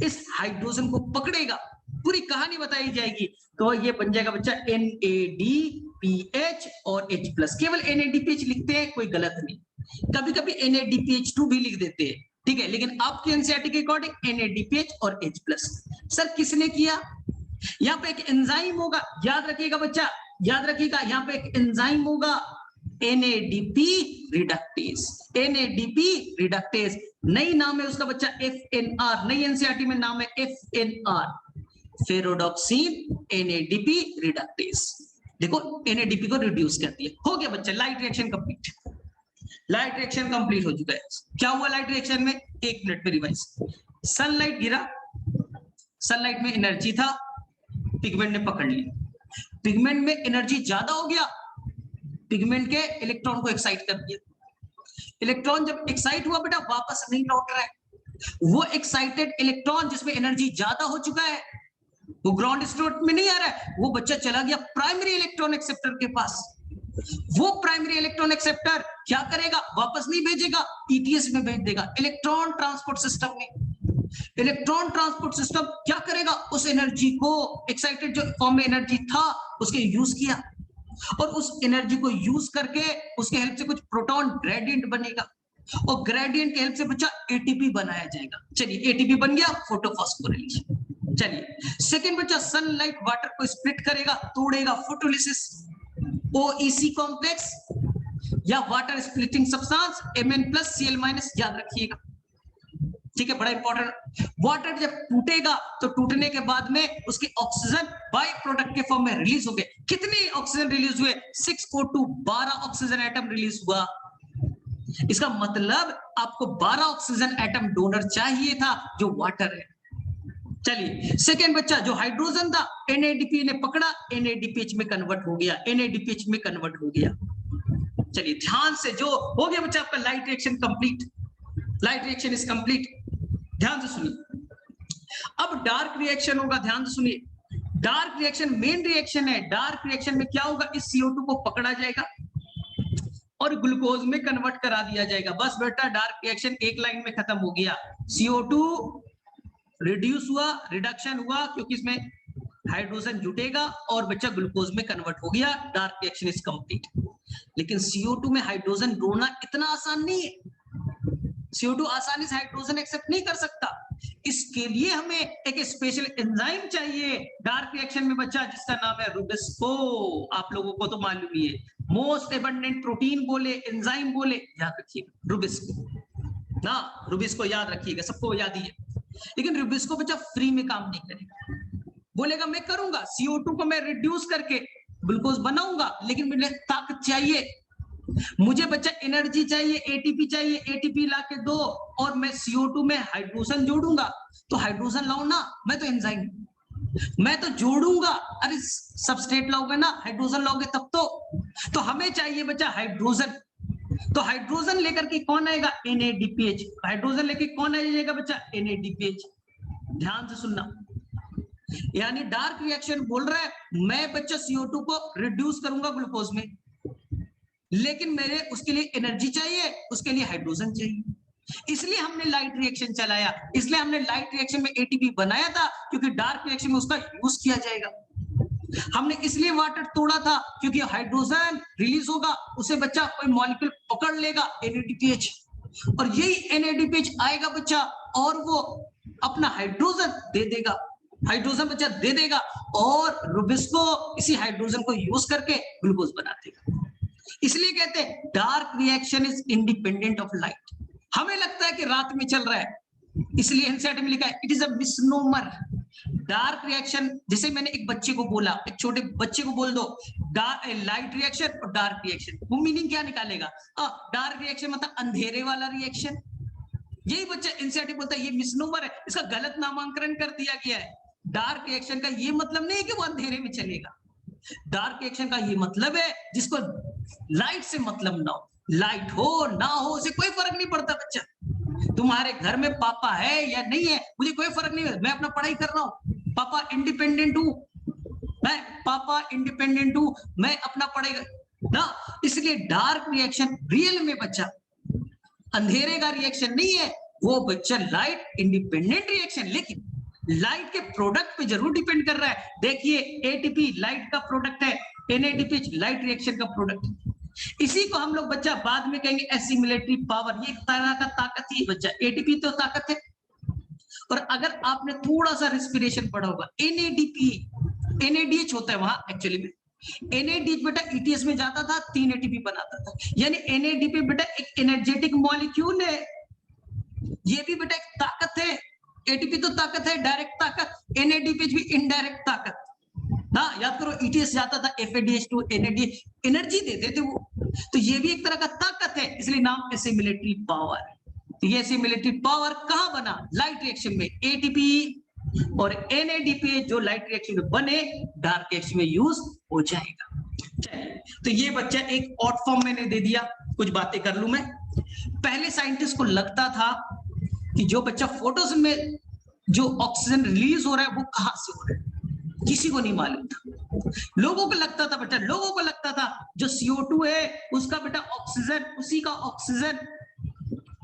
इस हाइड्रोजन को पकड़ेगा, पूरी कहानी बताई जाएगी, तो ये बन जाएगा बच्चा NADPH और H प्लस। केवल NADPH लिखते हैं, कोई गलत नहीं, कभी कभी NADPH2 भी लिख देते हैं, ठीक है, लेकिन आपके एनसीईआरटी के अकॉर्डिंग NADPH और H प्लस। सर किसने किया? यहाँ पे एक एंजाइम होगा, याद रखिएगा बच्चा, याद रखिएगा, यहाँ पे एक एंजाइम होगा NADP रिडक्टेज। NADP रिडक्टेज नई नाम है उसका बच्चा FNR, नई एनसीईआरटी में नाम है FNR, फेरोडॉक्सिन NADP रिडक्टेज। देखो NADP को रिड्यूस करती है। हो गया बच्चा, light reaction complete. Light reaction complete हो चुका है। क्या हुआ लाइट रिएक्शन में? एक मिनट में रिवाइज। सनलाइट गिरा, सनलाइट में एनर्जी था, पिगमेंट ने पकड़ लिया, पिगमेंट में एनर्जी ज्यादा हो गया, पिगमेंट के इलेक्ट्रॉन को एक्साइट कर दिया। इलेक्ट्रॉन जब एक्साइट हुआ बेटा वापस नहीं लौट रहा है, वो एक्साइटेड इलेक्ट्रॉन जिसमें एनर्जी ज्यादा हो चुका है वो ग्राउंड स्टेट में नहीं आ रहा है, वो बच्चा चला गया प्राइमरी इलेक्ट्रॉन एक्सेप्टर के पास। वो प्राइमरी इलेक्ट्रॉन एक्सेप्टर क्या करेगा? वापस नहीं भेजेगा, ETS में भेज देगा, इलेक्ट्रॉन ट्रांसपोर्ट सिस्टम में। इलेक्ट्रॉन ट्रांसपोर्ट सिस्टम क्या करेगा? उस एनर्जी को, एक्साइटेड जो फॉर्म में एनर्जी था उसके यूज किया, और उस एनर्जी को यूज करके उसके हेल्प से कुछ प्रोटॉन ग्रेडियंट बनेगा, और ग्रेडियंट के हेल्प से बच्चा ATP बनाया जाएगा। चलिए ATP बन गया, फोटोफॉस्फोरिलेशन। चलिए सेकंड बच्चा, सनलाइट वाटर को स्प्लिट करेगा, तोड़ेगा, फोटोलिसिस, OEC कॉम्प्लेक्स या वाटर स्प्लिटिंग सब्सटेंस Mn+Cl- याद रखिएगा, ठीक है, बड़ा इंपॉर्टेंट। वाटर जब टूटेगा तो टूटने के बाद में उसके ऑक्सीजन बाय प्रोडक्ट के फॉर्म में रिलीज हो गए। कितने ऑक्सीजन रिलीज हुए? 642, 12 ऑक्सीजन एटम रिलीज हुआ। इसका मतलब आपको 12 ऑक्सीजन एटम डोनर चाहिए था जो वाटर है। चलिए सेकेंड बच्चा, जो हाइड्रोजन था NADP ने पकड़ा, NADPH में कन्वर्ट हो गया, NADPH में कन्वर्ट हो गया। चलिए ध्यान से, जो हो गया बच्चा आपका light reaction complete. Light reaction is complete, ध्यान से सुनिए। अब डार्क रिएक्शन होगा, ध्यान से सुनिए। डार्क रिएक्शन मेन रिएक्शन है। डार्क रिएक्शन में क्या होगा? इस CO2 को पकड़ा जाएगा और ग्लूकोज में कन्वर्ट करा दिया जाएगा। बस बेटा डार्क रिएक्शन एक लाइन में खत्म हो गया। CO2 रिड्यूस हुआ, रिडक्शन हुआ, क्योंकि इसमें हाइड्रोजन जुटेगा और बच्चा ग्लूकोज में कन्वर्ट हो गया। Dark reaction is complete. लेकिन CO2 में हाइड्रोजन जोड़ना इतना आसान नहीं है। CO2 आसानी से हाइड्रोजन एक्सेप्ट नहीं कर सकता। इसके लिए हमें एक स्पेशल एंजाइम चाहिए डार्क रिएक्शन में बच्चा, जिसका नाम है रुबिस्को। आप लोगों को तो मालूम ही है, मोस्ट एबंडेंट प्रोटीन बोले, एंजाइम बोले, याद रखिएगा रुबिस्को ना, रुबिस्को याद रखिएगा, सबको याद ही है। लेकिन रुबिस्को बच्चा फ्री में काम नहीं करेगा, बोलेगा मैं करूंगा, CO2 को मैं रिड्यूस करके ग्लूकोज बनाऊंगा, लेकिन मुझे ताकत चाहिए, मुझे बच्चा एनर्जी चाहिए, ATP चाहिए, ATP लाके दो, और मैं CO2 में हाइड्रोजन जोड़ूंगा। तो हाइड्रोजन लाओ ना, मैं तो एंजाइम, मैं तो जोड़ूंगा। अरे सबस्ट्रेट लाओगे ना, हाइड्रोजन लाओगे तब तो हमें चाहिए बच्चा हाइड्रोजन। तो हाइड्रोजन लेकर के कौन आएगा? NADPH। हाइड्रोजन लेके कौन आ जाएगा बच्चा? NADPH। ध्यान से सुनना, यानी डार्क रिएक्शन बोल रहा है मैं बच्चा CO2 को रिड्यूस करूंगा ग्लूकोज में, लेकिन मेरे उसके लिए एनर्जी चाहिए, उसके लिए हाइड्रोजन चाहिए। इसलिए हमने लाइट रिएक्शन चलाया, इसलिए हमने लाइट रिएक्शन में ATP बनाया था, क्योंकि डार्क रिएक्शन में उसका यूज किया जाएगा। हमने इसलिए वाटर तोड़ा था क्योंकि हाइड्रोजन रिलीज होगा, उसे बच्चा कोई मॉलिक्यूल पकड़ लेगा NADPH, और यही NADPH आएगा बच्चा और वो अपना हाइड्रोजन दे देगा, हाइड्रोजन बच्चा दे देगा, और रुबिस्को इसी हाइड्रोजन को यूज करके ग्लूकोज बना देगा। इसलिए कहते हैं dark reaction is independent of light. हमें लगता है कि रात में चल रहा है, इसलिए एनसीईआरटी में लिखा है it is a misnomer. Dark reaction, जैसे मैंने एक बच्चे को बोला, एक छोटे बच्चे को बोल दो लाइट रिएक्शन और डार्क रिएक्शन, वो मीनिंग क्या निकालेगा? डार्क रिएक्शन मतलब अंधेरे वाला रिएक्शन। यही बच्चा एनसीईआरटी बोलता है ये मिसनोमर है, इसका गलत नामांकन कर दिया गया है। डार्क रिएक्शन का ये मतलब नहीं है कि वो अंधेरे में चलेगा। डार्क रिएक्शन का ये मतलब है जिसको लाइट से मतलब ना हो, लाइट हो ना हो उसे कोई फर्क नहीं पड़ता बच्चा। तुम्हारे घर में पापा है या नहीं है मुझे कोई फर्क नहीं है, मैं अपना पढ़ाई कर रहा हूँ, पापा इंडिपेंडेंट हूँ, मैं पापा इंडिपेंडेंट हूँ, मैं अपना पढ़ाई, ना, इसलिए डार्क रिएक्शन रियल में बच्चा अंधेरे का रिएक्शन नहीं है, वो बच्चा लाइट इंडिपेंडेंट रिएक्शन, लेकिन लाइट के प्रोडक्ट पे जरूर डिपेंड कर रहा है। देखिए एटीपी लाइट का प्रोडक्ट है, एनएडीपी लाइट रिएक्शन का प्रोडक्ट है। इसी को हम लोग बच्चा बाद में कहेंगे एसिमिलेटरी पावर, ये एक तरह का ताकत ही बच्चा, एटीपी तो ताकत है। और अगर आपने थोड़ा सा रेस्पिरेशन पढ़ा होगा, एनएडीपी, एनएडीएच होता है वहां एक्चुअली में, एनएडीएच बेटा ईटीएस में जाता था, 3 एटीपी बनाता था, यानी एनएडीपी बेटा एक एनर्जेटिक मॉलिक्यूल है, ये भी बेटा एक ताकत है। एटीपी तो ताकत है, डायरेक्ट ताकत, एनएडीपी भी इनडायरेक्ट ताकत ना, याद करो ईटीएस जाता था, एफएडीएच2 एनएडीएच एनर्जी देते थे वो, तो ये भी एक तरह का ताकत है, इसलिए नाम एसिमिलेटरी पावर। तो ये एसिमिलेटरी पावर कहां बना, लाइट रिएक्शन में, एटीपी और एनएडीपी जो लाइट रिएक्शन में बने डार्क रिएक्शन में यूज हो जाएगा। चलिए, तो ये बच्चा एक ऑड फॉर्म मैंने दे दिया, कुछ बातें कर लूं मैं। पहले साइंटिस्ट को लगता था कि जो बच्चा फोटोसिंथेसिस में जो ऑक्सीजन रिलीज हो रहा है वो कहां से हो रहा है, किसी को नहीं मालूम था। लोगों को लगता था बेटा, लोगों को लगता था जो CO2 है उसका बेटा ऑक्सीजन, उसी का ऑक्सीजन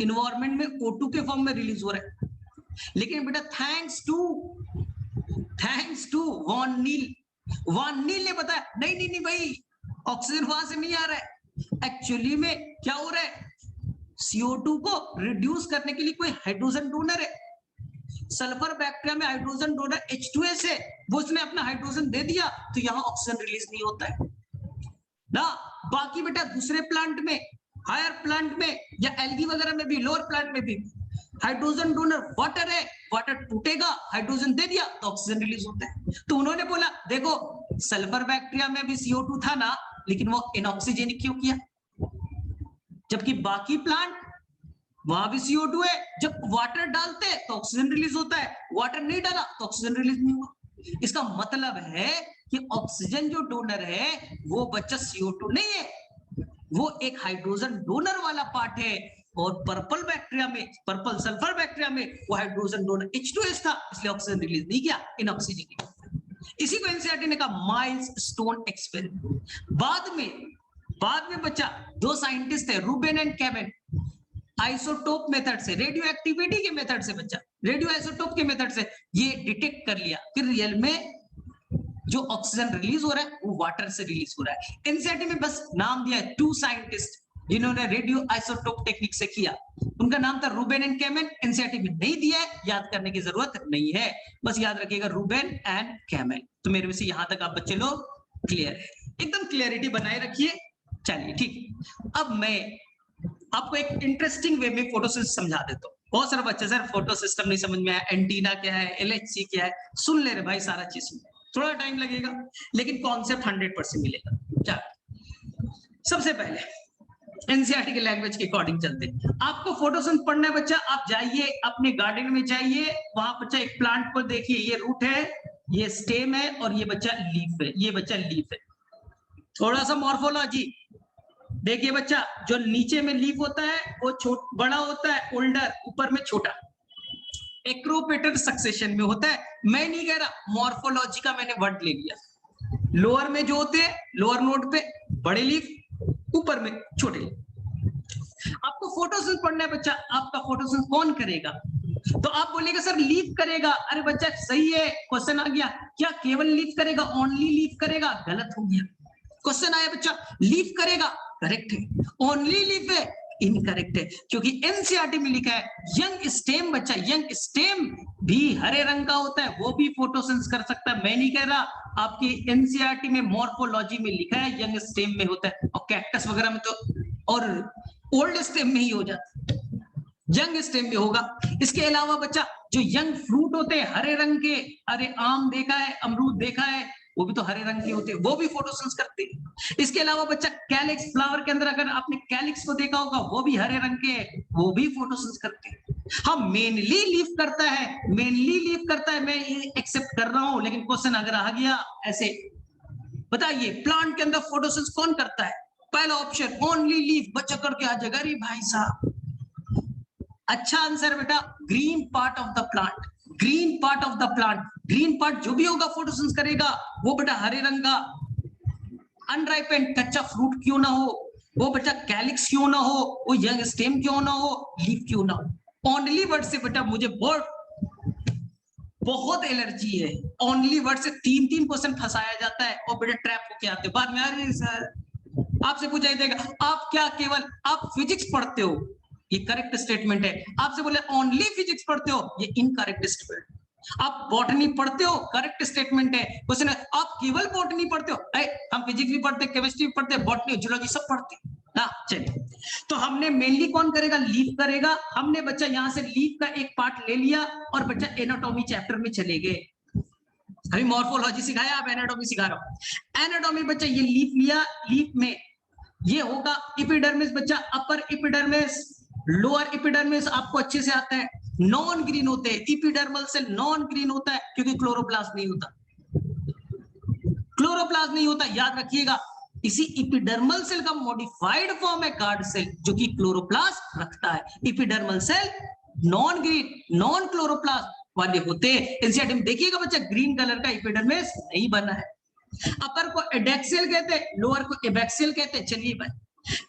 इन्वायरमेंट में O2 के फॉर्म में रिलीज हो रहा है। लेकिन बेटा थैंक्स टू वॉन नील ने बताया नहीं नहीं नहीं भाई, ऑक्सीजन वहां से नहीं आ रहा है, एक्चुअली में क्या हो रहा है, CO2 को रिड्यूस करने के लिए कोई हाइड्रोजन डोनर है, सल्फर बैक्टीरिया में हाइड्रोजन डोनर H2S है, वो उसने अपना हाइड्रोजन दे दिया तो यहाँ ऑक्सीजन रिलीज नहीं होता है ना। बाकी बेटा दूसरे प्लांट में, हायर प्लांट में या एल्गी वगैरह में भी, लोअर प्लांट में भी हाइड्रोजन डोनर वाटर है, वाटर टूटेगा, हाइड्रोजन दे दिया तो ऑक्सीजन रिलीज होता है। तो उन्होंने बोला देखो सल्फर बैक्टीरिया में भी CO2 था ना, लेकिन वो इनऑक्सीजनिक क्यों किया, जबकि बाकी प्लांट वहां भी CO2 है, जब वाटर डालते हैं तो ऑक्सीजन रिलीज होता है, वाटर नहीं डाला तो ऑक्सीजन रिलीज नहीं हुआ। इसका मतलब है कि ऑक्सीजन जो डोनर है वो बच्चा CO2 नहीं है, वो एक हाइड्रोजन डोनर वाला पार्ट है। और पर्पल बैक्टीरिया में, पर्पल सल्फर बैक्टीरिया में वो हाइड्रोजन डोनर H2S था, इसलिए ऑक्सीजन रिलीज नहीं किया, इनऑक्सीजन। इसी को एनसीईआरटी ने कहा माइल्स स्टोन एक्सपेरिमेंट। बाद में बच्चा दो साइंटिस्ट थे, रूबेन एंड कैमेन, आइसोटोप मेथड से, रेडियो एक्टिविटी के मेथड से बच्चा, रेडियो आइसोटोप के मेथड से ये डिटेक्ट कर लिया कि रियल में जो ऑक्सीजन रिलीज हो रहा है वो वाटर से रिलीज हो रहा है। एनसीईआरटी में बस नाम दिया है 2 साइंटिस्ट जिन्होंने रेडियो आइसोटोप टेक्निक से किया, उनका नाम था रूबेन एंड कैमेन। एनसीईआरटी में नहीं दिया है, याद करने की जरूरत नहीं है, बस याद रखिएगा रूबेन एंड कैमेन। तो मेरे से यहां तक आप बच्चे लोग क्लियर है, एकदम क्लियरिटी बनाए रखिए। चलिए ठीक, अब मैं आपको एक इंटरेस्टिंग वे में फोटोसिंथेसिस समझा देता हूँ। बहुत सारे बच्चे सर फोटो सिस्टम नहीं समझ में आया, एंटीना क्या है, LHC क्या है, सुन ले रहे भाई, सारा चीज थोड़ा टाइम लगेगा लेकिन कॉन्सेप्ट 100% मिलेगा। चलो सबसे पहले एनसीईआरटी के लैंग्वेज के अकॉर्डिंग चलते हैं। आपको फोटोसिंथेसिस पढ़ना है बच्चा, आप जाइए अपने गार्डन में जाइए, वहां बच्चा एक प्लांट को देखिए, ये रूट है, ये स्टेम है और ये बच्चा लीफ है, ये बच्चा लीफ है। थोड़ा सा मॉर्फोलॉजी देखिए बच्चा, जो नीचे में लीफ होता है वो बड़ा होता है, ओल्डर, ऊपर में छोटा, एक्रोपेटर सक्सेशन में होता है। मैं नहीं कह रहा, मॉर्फोलॉजी का मैंने वर्ड ले लिया। लोअर में जो होते हैं, लोअर नोड पे बड़े लीफ, ऊपर में छोटे लीफ। आपको फोटोसिंथेसिस पढ़ना है बच्चा, आपका फोटोसिंथेसिस कौन करेगा? तो आप बोलेगा सर लीफ करेगा। अरे बच्चा सही है, क्वेश्चन आ गया, क्या केवल लीफ करेगा, ओनली लीफ करेगा? गलत हो गया। क्वेश्चन आया बच्चा लीफ करेगा, करेक्ट है, ओनली लीफ है, इनकरेक्ट है, क्योंकि एनसीईआरटी में लिखा है यंग स्टेम। बच्चा यंग स्टेम भी हरे रंग का होता है, वो भी फोटोसिंथेसिस कर सकता है। मैं नहीं कह रहा, आपकी एनसीईआरटी में मॉर्फोलॉजी में लिखा है यंग स्टेम में होता है, और कैक्टस वगैरह में तो और ओल्ड स्टेम में ही हो जाता है, यंग स्टेम में होगा। इसके अलावा बच्चा जो यंग फ्रूट होते हैं हरे रंग के, अरे आम देखा है, अमरूद देखा है, वो भी तो हरे रंग के होते हैं, वो भी फोटोसिंथेसिस करते हैं। इसके अलावा बच्चा कैलिक्स, फ्लावर के अंदर अगर आपने कैलिक्स को देखा होगा, वो भी हरे रंग के, वो भी फोटोसिंथेसिस करते हैं। हम मेनली लीफ करता है, मेनली लीफ करता है, मैं ये एक्सेप्ट कर रहा हूं, लेकिन क्वेश्चन अगर आ गया ऐसे, बताइए प्लांट के अंदर फोटोसिंथेसिस कौन करता है? पहला ऑप्शन ओनली लीफ, बच्चा करके आ जाएगा। अरे भाई साहब, अच्छा आंसर बेटा, green part of the plant, green part of the plant, green part जो भी होगा फोटोसिंथेसिस करेगा, वो बेटा हरे रंग का अनराइपेंड कच्चा फ्रूट क्यों ना हो, वो बच्चा कैलिक्स क्यों ना हो, वो यंग स्टेम क्यों ना हो, लीफ क्यों ना हो। ओनली वर्ड से बेटा मुझे बहुत एलर्जी है। ओनली वर्ड से 3-3 क्वेश्चन फंसाया जाता है और बेटा ट्रैप होके आते हैं बाद में। अरे सर आपसे पूछा जाएगा आप क्या केवल आप फिजिक्स पढ़ते हो, ये करेक्ट स्टेटमेंट है। आपसे बोले ओनली फिजिक्स पढ़ते हो, ये इनकरेक्ट स्टेटमेंट। आप बॉटनी पढ़ते हो, करेक्ट स्टेटमेंट है। क्वेश्चन है आप केवल बॉटनी पढ़ते हो, हम फिजिक्स भी पढ़ते, केमिस्ट्री भी पढ़ते, बॉटनी जूलॉजी सब पढ़ते हैं ना। चलिए तो हमने मेनली कौन करेगा, लीफ करेगा। हमने बच्चा यहां से लीफ का एक पार्ट ले लिया और बच्चा एनाटॉमी चैप्टर में चले गए। अभी मॉर्फोलॉजी सिखाया, आप एनाटॉमी सिखा रहा हूं। एनाटॉमी बच्चा ये लीफ लिया, लीफ में ये होगा एपिडर्मिस बच्चा, अपर एपिडर्मिस, लोअर एपिडर्मिस आपको अच्छे से आता है। नॉन ग्रीन होते हैं एपिडर्मल सेल, नॉन ग्रीन होता है क्योंकि क्लोरोप्लास्ट नहीं होता, क्लोरोप्लास्ट नहीं होता, याद रखिएगा। इसी एपिडर्मल सेल का मॉडिफाइड फॉर्म है गार्ड सेल जो कि क्लोरोप्लास्ट रखता है। Epidermal cell non green, non chloroplast वाले होते हैं। एनसीईआरटी में देखिएगा बच्चा ग्रीन कलर का एपिडर्मिस नहीं बना है। अपर को एडेक्सियल कहते हैं, लोअर को एबैक्सियल कहते हैं। चलिए भाई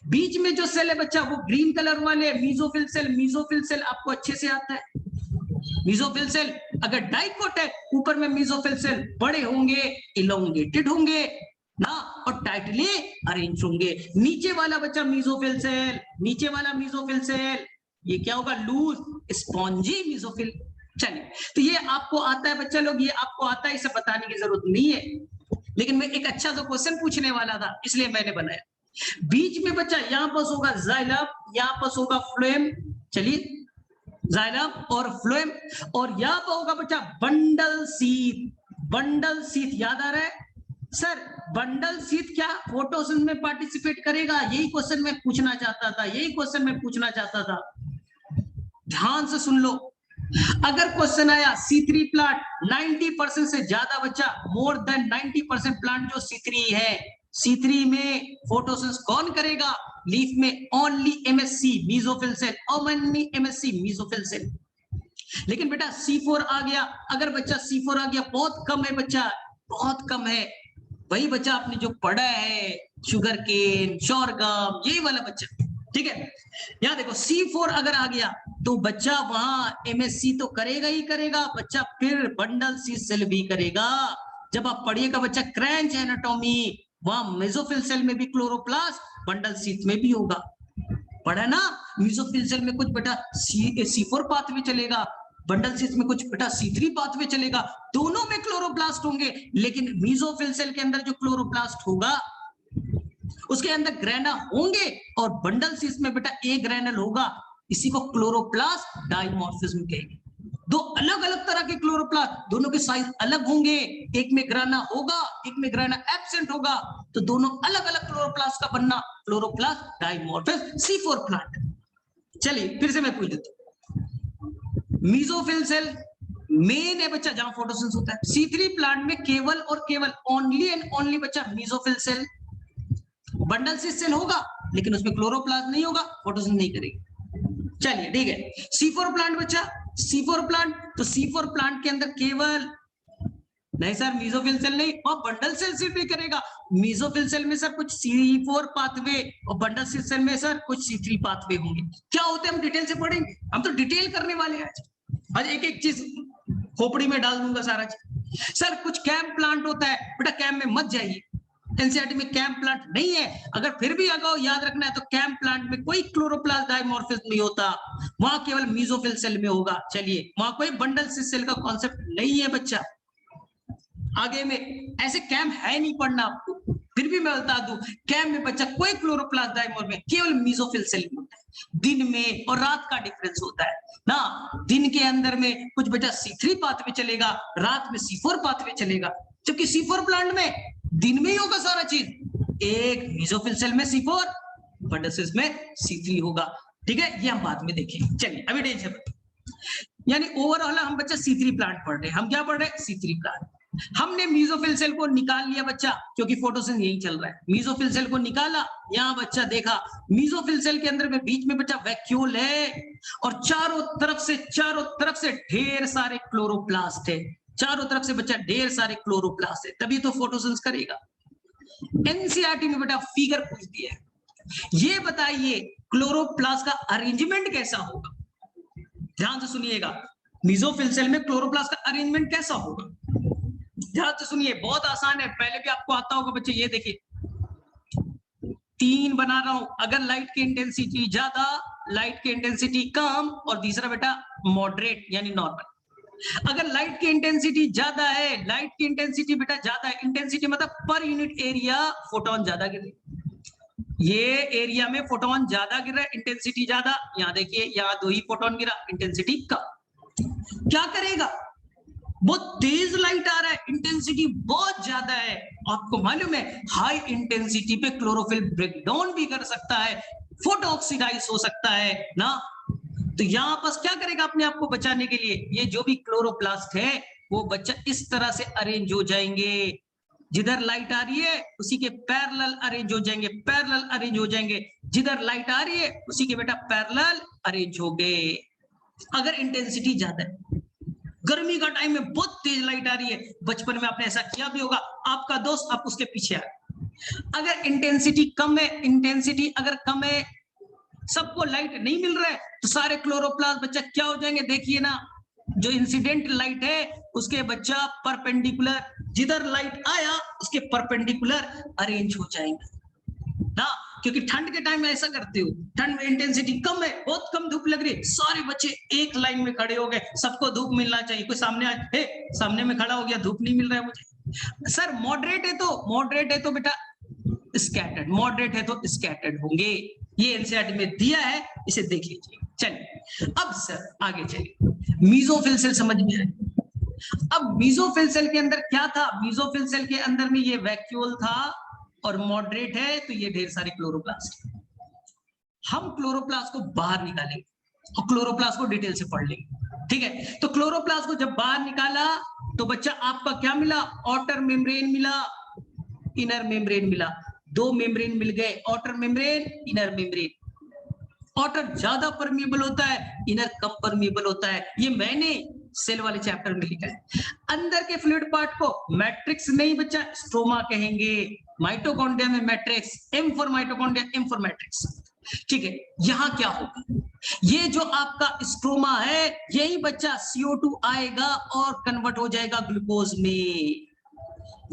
बीच में जो सेल है बच्चा वो ग्रीन कलर वाले मीजोफिल सेल, मीजोफिल सेल आपको अच्छे से आता है। मीजोफिल सेल अगर डाइकोट है, ऊपर में मीजोफिल सेल बड़े होंगे, इलोंगेटेड होंगे ना और टाइटली अरेंज होंगे। नीचे वाला बच्चा मीजोफिल सेल, नीचे वाला मीजोफिल सेल ये क्या होगा, लूज स्पॉन्जी मीजोफिल। चलिए तो ये आपको आता है बच्चा लोग, ये आपको आता है, इसे बताने की जरूरत नहीं है। लेकिन मैं एक अच्छा सा क्वेश्चन पूछने वाला था इसलिए मैंने बनाया। बीच में बच्चा यहाँ पास होगा जाइलम, यहाँ पास होगा फ्लोएम। चलिए जाइलम और फ्लोएम, और यहाँ पर होगा बच्चा बंडल सीथ। बंडल सीथ याद आ रहा है सर, बंडल सीथ क्या फोटोसिंथेसिस में पार्टिसिपेट करेगा? यही क्वेश्चन मैं पूछना चाहता था, यही क्वेश्चन मैं पूछना चाहता था। ध्यान से सुन लो, अगर क्वेश्चन आया C3 प्लांट 90% से ज्यादा बच्चा, मोर देन 90% प्लांट जो C3 है, C3 में फोटोसिंथेसिस कौन करेगा? लीफ में only MSC mesophyll cell, only MSC mesophyll cell. लेकिन बेटा C4 आ गया, अगर बच्चा C4 आ गया, बहुत कम है बच्चा, बहुत कम है। वही बच्चा आपने जो पढ़ा है शुगर केन, शोरगम, यही वाला बच्चा, ठीक है। यहाँ देखो C4 अगर आ गया तो बच्चा वहां MSC तो करेगा ही करेगा बच्चा, फिर बंडल सी सेल भी करेगा। जब आप पढ़िएगा बच्चा क्रैंच एनाटॉमी, वहां मेसोफिल सेल में भी क्लोरोप्लास्ट, बंडल सीथ में भी होगा। पढ़ा ना, मेसोफिल सेल में कुछ बेटा C4 पाथवे चलेगा, बंडल सीथ में कुछ बेटा C3 पाथवे चलेगा, दोनों में क्लोरोप्लास्ट होंगे। लेकिन मेसोफिल सेल के अंदर जो क्लोरोप्लास्ट होगा उसके अंदर ग्रैना होंगे और बंडल सीथ में बेटा ए ग्रैनल होगा। इसी को क्लोरोप्लास्ट डाइमॉर्फिज्म कहेंगे। दो अलग अलग तरह के क्लोरोप्लास्ट, दोनों के साइज अलग होंगे, एक में ग्राना होगा, एक में ग्राना एब्सेंट होगा, तो दोनों अलग अलग क्लोरोप्लास्ट का बनना क्लोरोप्लास्ट डाइमॉर्फिज्म C4 प्लांट। चलिए फिर से मैं पूछ देता हूं, मेसोफिल सेल मेन है बच्चा जहां फोटोसिंथेसिस होता है। C3 प्लांट में केवल और केवल ओनली एंड ओनली बच्चा mesophyll cell, bundle sheath cell होगा लेकिन उसमें क्लोरोप्लास्ट नहीं होगा, फोटोसिंथेसिस नहीं करेगी। चलिए ठीक है, C4 प्लांट बच्चा, C4 प्लांट, तो C4 प्लांट के अंदर केवल नहीं सर मेसोफिल सेल नहीं, और बंडल सेल से भी करेगा। मेसोफिल सेल में सर कुछ C4 पाथवे और बंडल सेल में सर कुछ C3 पाथवे होंगे। क्या होते हैं हम डिटेल से पढ़ेंगे, हम तो डिटेल करने वाले हैं आज एक एक चीज खोपड़ी में डाल दूंगा सारा चीज। सर कुछ कैंप प्लांट होता है, बेटा कैंप में मत जाइए, एनसीईआरटी में कैंप प्लांट नहीं है। अगर फिर भी अगर याद रखना है तो कैंप प्लांट में कोई क्लोरोप्लास्ट डाइमॉर्फिज्म नहीं होता, वहां केवल मेसोफिल सेल में होगा। चलिए वहां कोई बंडल सेल का कॉन्सेप्ट नहीं है बच्चा। आगे में ऐसे कैंप है नहीं पढ़ना आपको, फिर भी मैं बता दूं कैंप में बच्चा कोई क्लोरोप्लास्ट डाइमॉर्फ में केवल मेसोफिल सेल में होता है। दिन में और रात का डिफरेंस होता है ना, दिन के अंदर में कुछ बच्चा C3 पाथवे चलेगा, रात में C4 पाथवे चलेगा। जबकि C4 प्लांट में दिन में ही होगा सारा चीज, एक मेसोफिल सेल में C4, बंडल सेल में C3 होगा। ठीक है, ये हम बाद में देखेंगे। चलिए अभी टेंशन, यानी ओवरऑल हम बच्चा C3 प्लांट पढ़ रहे हैं। हम क्या पढ़ रहे हैं? C3 plant. हमने मेसोफिल सेल को निकाल लिया बच्चा, क्योंकि फोटोसिंथेसिस यही चल रहा है। मेसोफिल सेल को निकाला, यहाँ बच्चा देखा मेसोफिल सेल के अंदर में बीच में बच्चा वैक्यूल है और चारों तरफ से ढेर सारे क्लोरोप्लास्ट है, चारों तरफ से बच्चा ढेर सारे क्लोरोप्लास्ट है, तभी तो फोटोसिंथेसिस करेगा। एनसीईआरटी में बेटा फिगर पूछ दिया है, ये बताइए क्लोरोप्लास्ट का अरेंजमेंट कैसा होगा। ध्यान से सुनिएगा, मेसोफिल सेल में क्लोरोप्लास्ट का अरेंजमेंट कैसा होगा, ध्यान से सुनिए, बहुत आसान है, पहले भी आपको आता होगा बच्चे। ये देखिए 3 बना रहा हूं, अगर लाइट की इंटेंसिटी ज्यादा, लाइट की इंटेंसिटी कम, और तीसरा बेटा मॉडरेट यानी नॉर्मल। अगर लाइट की इंटेंसिटी ज्यादा है, लाइट की इंटेंसिटी बेटा ज्यादा है, इंटेंसिटी मतलब पर यूनिट एरिया फोटोन ज्यादा गिर रहे, ये एरिया में फोटोन ज्यादा गिर रहा है, इंटेंसिटी ज्यादा। यहां देखिए, यहां 2 ही फोटोन गिरा, इंटेंसिटी कम। क्या करेगा, बहुत तेज लाइट आ रहा है, इंटेंसिटी बहुत ज्यादा है, आपको मालूम है हाई इंटेंसिटी पे क्लोरोफिल ब्रेकडाउन भी कर सकता है, फोटो ऑक्सीडाइज हो सकता है ना। तो यहां पर क्या करेगा अपने आप को बचाने के लिए, ये जो भी क्लोरोप्लास्ट है वो बच्चा इस तरह से अरेंज हो जाएंगे, जिधर लाइट आ रही है उसी के पैरेलल अरेंज हो जाएंगे, पैरेलल अरेंज हो जाएंगे, जिधर लाइट आ रही है उसी के बेटा पैरेलल अरेंज हो गए। अगर इंटेंसिटी ज्यादा है, गर्मी का टाइम में बहुत तेज लाइट आ रही है, बचपन में आपने ऐसा किया भी होगा, आपका दोस्त आप उसके पीछे आ, अगर इंटेंसिटी कम है, इंटेंसिटी अगर कम है, सबको लाइट नहीं मिल रहा है, तो सारे क्लोरोप्लास्ट बच्चा क्या हो जाएंगे, देखिए ना, जो इंसिडेंट लाइट है उसके बच्चा परपेंडिकुलर, जिधर लाइट आया उसके परपेंडिकुलर अरेंज हो जाएंगे ना। क्योंकि ठंड के टाइम में ऐसा करते हो, ठंड में इंटेंसिटी कम है, बहुत कम धूप लग रही है, सारे बच्चे एक लाइन में खड़े हो गए, सबको धूप मिलना चाहिए, कोई सामने आए, हे सामने में खड़ा हो गया, धूप नहीं मिल रहा है मुझे। सर मॉडरेट है तो बेटा स्कैटर्ड, मॉडरेट है तो स्कैटर्ड होंगे, ये एनसीईआरटी में दिया है, इसे देख लीजिए। चलिए अब सर आगे चलिए, मेसोफिल सेल समझ में आए। अब मेसोफिल सेल के अंदर क्या था, मेसोफिल सेल के अंदर में ये वैक्यूल था और मॉडरेट है, तो ये ढेर सारे क्लोरोप्लास्ट। हम क्लोरोप्लास्ट को बाहर निकालेंगे और क्लोरोप्लास्ट को डिटेल से पढ़ लेंगे, ठीक है। तो क्लोरोप्लास्ट को जब बाहर निकाला तो बच्चा आपका क्या मिला, आउटर मेम्ब्रेन मिला, इनर मेम्ब्रेन मिला, 2 मेम्ब्रेन मिल गए, outer membrane, inner membrane. Outer ज्यादा परमिएबल होता है, इनर कम परमिएबल होता है, ये मैंने सेल वाले चैप्टर में लिखा है। अंदर के फ्लूइड पार्ट को मैट्रिक्स नहीं बच्चा स्ट्रोमा कहेंगे, माइटोकॉन्ड्रिया में matrix, M for mitochondria, M for matrix, ठीक है। यहां क्या होगा, ये जो आपका स्ट्रोमा है यही बच्चा CO2 आएगा और कन्वर्ट हो जाएगा ग्लूकोज में,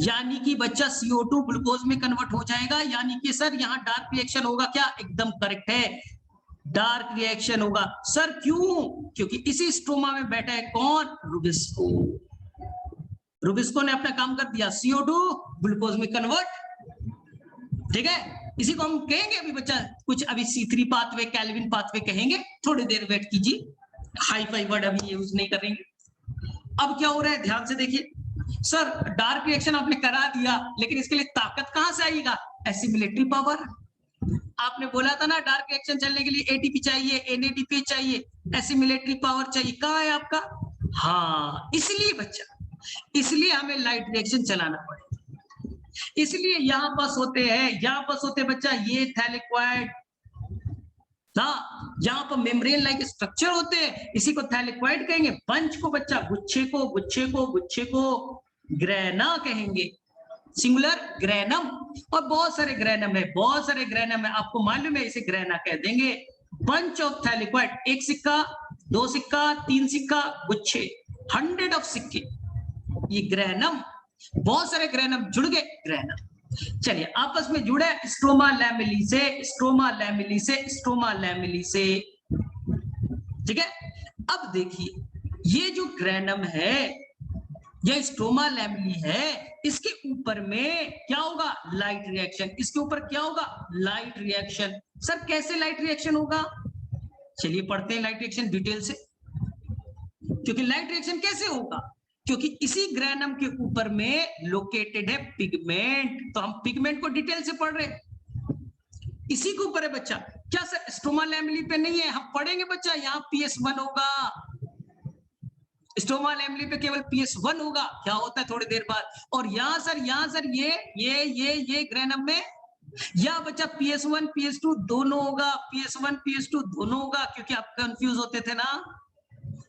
यानी कि बच्चा CO2 ग्लूकोज में कन्वर्ट हो जाएगा, यानी कि सर यहां डार्क रिएक्शन होगा क्या, एकदम करेक्ट है, डार्क रिएक्शन होगा। सर क्यों, क्योंकि इसी स्ट्रोमा में बैठा है कौन, रुबिस्को, रुबिस्को ने अपना काम कर दिया, CO2 ग्लूकोज में कन्वर्ट, ठीक है। इसी को हम कहेंगे अभी बच्चा कुछ, अभी C3 पाथवे, कैल्विन पाथवे कहेंगे, थोड़ी देर वेट कीजिए, हाई फाई वर्ड अभी यूज नहीं करेंगे। अब क्या हो रहा है ध्यान से देखिए, सर डार्क रिएक्शन आपने करा दिया, लेकिन इसके लिए ताकत कहां से आएगा, एसिमिलेटरी पावर। आपने बोला था ना डार्क रिएक्शन चलने के लिए एटीपी चाहिए, NADP चाहिए, एसिमिलेटरी पावर चाहिए, कहां है आपका, हाँ इसलिए बच्चा, इसलिए हमें लाइट रिएक्शन चलाना पड़ेगा, इसलिए यहां पास होते हैं, यहां पास होते बच्चा ये थैलेक्वाइड ना, यहाँ पर मेम्ब्रेन लाइक स्ट्रक्चर होते हैं, इसी को थैलेक्वाइड कहेंगे। बंच को बच्चा, गुच्छे को, गुच्छे को, गुच्छे को ग्रेना कहेंगे, सिंगुलर ग्रेनम, और बहुत सारे ग्रेनम है, बहुत सारे ग्रेनम है, आपको मालूम है, इसे ग्रेना कह देंगे। बंच ऑफ थैलेक्वाइड, 1 सिक्का, 2 सिक्का, 3 सिक्का, गुच्छे, 100 ऑफ सिक्के, ये ग्रेनम, बहुत सारे ग्रेनम जुड़ गए, ग्रेनम। चलिए आपस में जुड़े स्ट्रोमा लैमेली से, स्ट्रोमा लैमेली से, स्ट्रोमा लैमेली से, ठीक है। अब देखिए ये जो ग्रेनम है, यह स्ट्रोमा लैमेली है, इसके ऊपर में क्या होगा, लाइट रिएक्शन, इसके ऊपर क्या होगा, लाइट रिएक्शन। सर कैसे लाइट रिएक्शन होगा, चलिए पढ़ते हैं लाइट रिएक्शन डिटेल से, क्योंकि लाइट रिएक्शन कैसे होगा, क्योंकि इसी ग्रेनम के ऊपर में लोकेटेड है पिगमेंट, तो हम पिगमेंट को डिटेल से पढ़ रहे हैं, इसी के ऊपर है बच्चा। क्या सर स्ट्रोमा लैमेली पे नहीं है, हम पढ़ेंगे बच्चा, यहाँ PS1 होगा, स्ट्रोमा लैमेली पे केवल PS1 होगा, क्या होता है थोड़ी देर बाद। और यहाँ सर ये ग्रेनम में या बच्चा PS1 PS2 दोनों होगा, PS1 PS2 दोनों होगा, क्योंकि आप कंफ्यूज होते थे ना,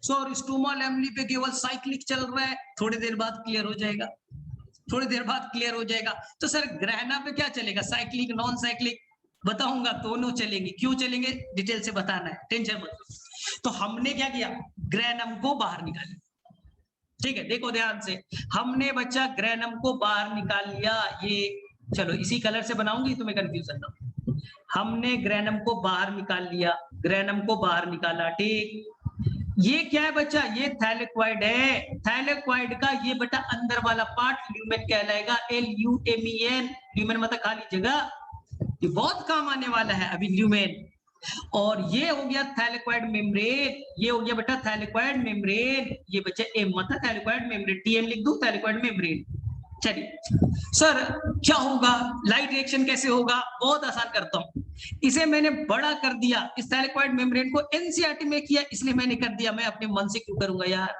सर स्ट्रोमा लैमेली पे केवल साइक्लिक चल रहा है, थोड़ी देर बाद क्लियर हो जाएगा। थोड़ी देर बाद क्लियर हो जाएगा। तो सर ग्रहणा पे क्या चलेगा, साइक्लिक नॉन साइक्लिक बताऊंगा, दोनों चलेंगे। क्यों चलेंगे डिटेल से बताना है, टेंशन मत लो। तो हमने क्या किया, ग्रहणम को बाहर निकाल, ठीक है, देखो ध्यान से, हमने बच्चा ग्रहणम को बाहर निकाल लिया। ये चलो इसी कलर से बनाऊंगी, तुम्हें कंफ्यूजन ना हो। हमने ग्रहणम को बाहर निकाल लिया, ग्रहणम को बाहर निकाला, ठीक। ये क्या है बच्चा, ये थैलेक्वाइड है। थैलेक्वाइड का ये बेटा अंदर वाला पार्ट ल्यूमेन कहलाएगा, LUMEN। ल्यूमेन मतलब खाली जगह, ये बहुत काम आने वाला है अभी ल्यूमेन। और ये हो गया थैलेक्वाइड मेम्ब्रेन, ये हो गया बेटा थैलेक्वाइड मेम्ब्रेन। ये बच्चा एम मतलब थैलेक्वाइड मेम्ब्रेन, TM लिख दूं, थैलेक्वाइड मेम्ब्रेन। चलिए सर क्या होगा, लाइट रिएक्शन कैसे होगा, बहुत आसान करता हूं। इसे मैंने बड़ा कर दिया, इस थैलेक्वाइड मेम्ब्रेन को NCERT में किया, इसलिए मैंने कर दिया, मैं अपने मन से क्यों करूंगा यार।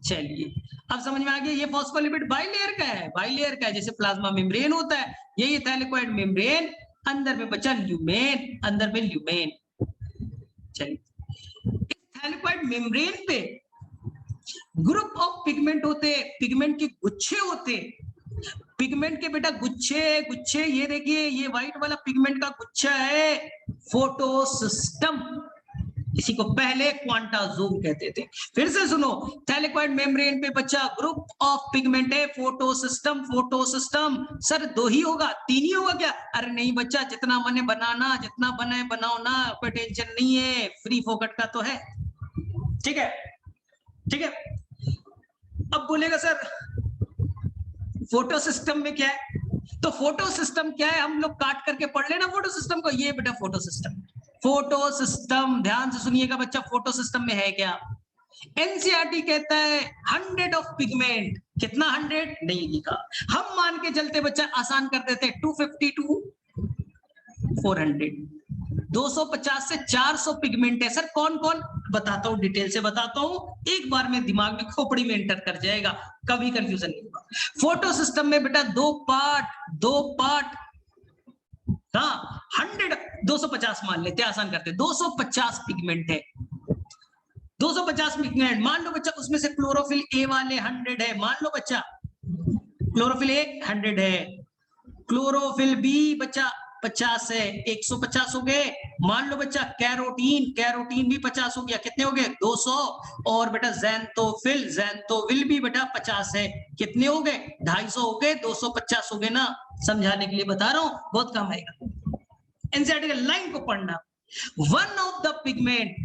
चलिए अब समझ में आ गया, ये फॉस्फोलिपिड बाइलेयर का है, बाइलेयर का है, जैसे प्लाज्मा मेम्ब्रेन होता है, ये थैलेक्वाइड मेम्ब्रेन, अंदर में बचा ल्यूमेन, अंदर में ल्यूमेन। चलिए इस थैलेक्वाइड मेम्ब्रेन पे ग्रुप ऑफ पिगमेंट होते, पिगमेंट के गुच्छे होते, पिगमेंट के बेटा गुच्छे गुच्छे, ये देखिए ये व्हाइट वाला पिगमेंट का गुच्छा है फोटोसिस्टम, इसी को पहले क्वांटाजोम कहते थे। फिर से सुनो, थैलेक्वाइड मेम्ब्रेन पे बच्चा ग्रुप ऑफ पिगमेंट है फोटोसिस्टम, फोटोसिस्टम। सर दो ही होगा, तीन ही होगा क्या, अरे नहीं बच्चा, जितना बने बनाना, जितना बने बनाओ ना, कोई टेंशन नहीं है, फ्री फोकट का तो है, ठीक है, ठीक है। अब बोलेगा सर फोटो सिस्टम में क्या है, तो फोटो सिस्टम क्या है, हम लोग काट करके पढ़ लेना फोटो सिस्टम को। ये बेटा फोटो सिस्टम, फोटो सिस्टम ध्यान से सुनिएगा बच्चा, फोटो सिस्टम में है क्या। NCERT कहता है 100 ऑफ पिगमेंट, कितना 100 नहीं लिखा, हम मान के चलते बच्चा, आसान कर देते 250 टू 400, 250 से 400 पिगमेंट है। सर कौन कौन, बताता हूं, डिटेल से बताता हूं, एक बार में दिमाग में खोपड़ी में एंटर कर जाएगा, कभी कंफ्यूजन नहीं होगा। फोटो सिस्टम में बेटा दो पार्ट, हाँ 100, 250 मान लेते, आसान करते, 250 पिगमेंट है, 250 पिगमेंट। मान लो बच्चा उसमें से क्लोरोफिल ए वाले 100 है, मान लो बच्चा क्लोरोफिल ए 100 है, क्लोरोफिल बी बच्चा 50 है, 150 हो गए। मान लो बच्चा कैरोटीन भी 50 हो गया, कितने हो गए 200। और बेटा जैंथोविल भी बेटा 50 है, कितने हो गए 250 हो गए, 250 हो गए ना। समझाने के लिए बता रहा हूं, बहुत काम आएगा। NCERT लाइन को पढ़ना, वन ऑफ द पिगमेंट,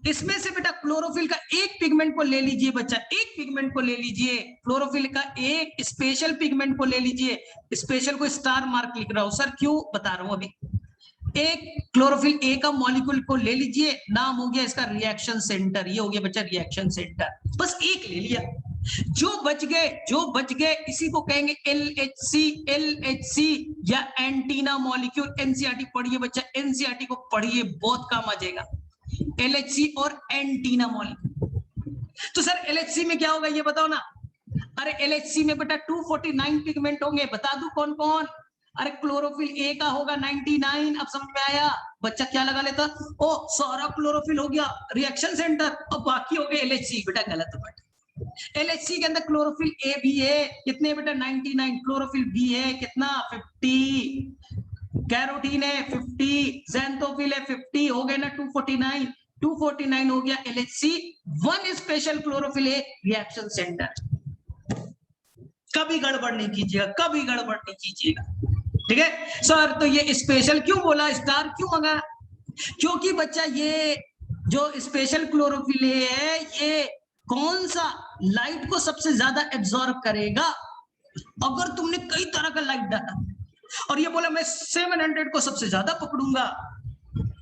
इसमें से बेटा क्लोरोफिल का एक पिगमेंट को ले लीजिए बच्चा, एक पिगमेंट को ले लीजिए, क्लोरोफिल का एक स्पेशल पिगमेंट को ले लीजिए, स्पेशल को स्टार मार्क लिख रहा हूं सर, क्यों बता रहा हूं अभी। एक क्लोरोफिल ए का मॉलिक्यूल को ले लीजिए, नाम हो गया इसका रिएक्शन सेंटर, ये हो गया बच्चा रिएक्शन सेंटर, बस एक ले लिया। जो बच गए इसी को कहेंगे LHC या एंटीना मॉलिक्यूल। NCERT पढ़िए बच्चा, NCERT को पढ़िए, बहुत काम आ जाएगा, LHC और एंटीना मॉलिक्यूल। तो सर LHC में क्या होगा ये बताओ ना। अरे LHC में बेटा 249 पिगमेंट होंगे, बता दूं कौन कौन। अरे क्लोरोफिल ए का होगा 99, अब समझ में आया बच्चा, क्या लगा लेता, ओ सारा क्लोरोफिल हो गया रिएक्शन सेंटर, और बाकी हो गए LHC, बेटा गलत बेटा। LHC के अंदर क्लोरोफिल ए भी है, कितने बेटा 99, क्लोरोफिल बी है कितना 50, कैरोटीन है 50, जैंथोफिल है 50, हो गए ना 249, 249 हो गया LHC, one special chlorophyll A reaction centre. कभी गड़बड़ नहीं कीजिएगा, कभी गड़बड़ नहीं कीजिएगा, ठीक है सर। तो ये स्पेशल क्यों बोला, स्टार क्यों मंगा, क्योंकि बच्चा ये जो स्पेशल क्लोरोफिल है, ये कौन सा लाइट को सबसे ज्यादा एब्जॉर्ब करेगा। अगर तुमने कई तरह का लाइट डाला और ये बोला मैं 700 को सबसे ज्यादा पकड़ूंगा,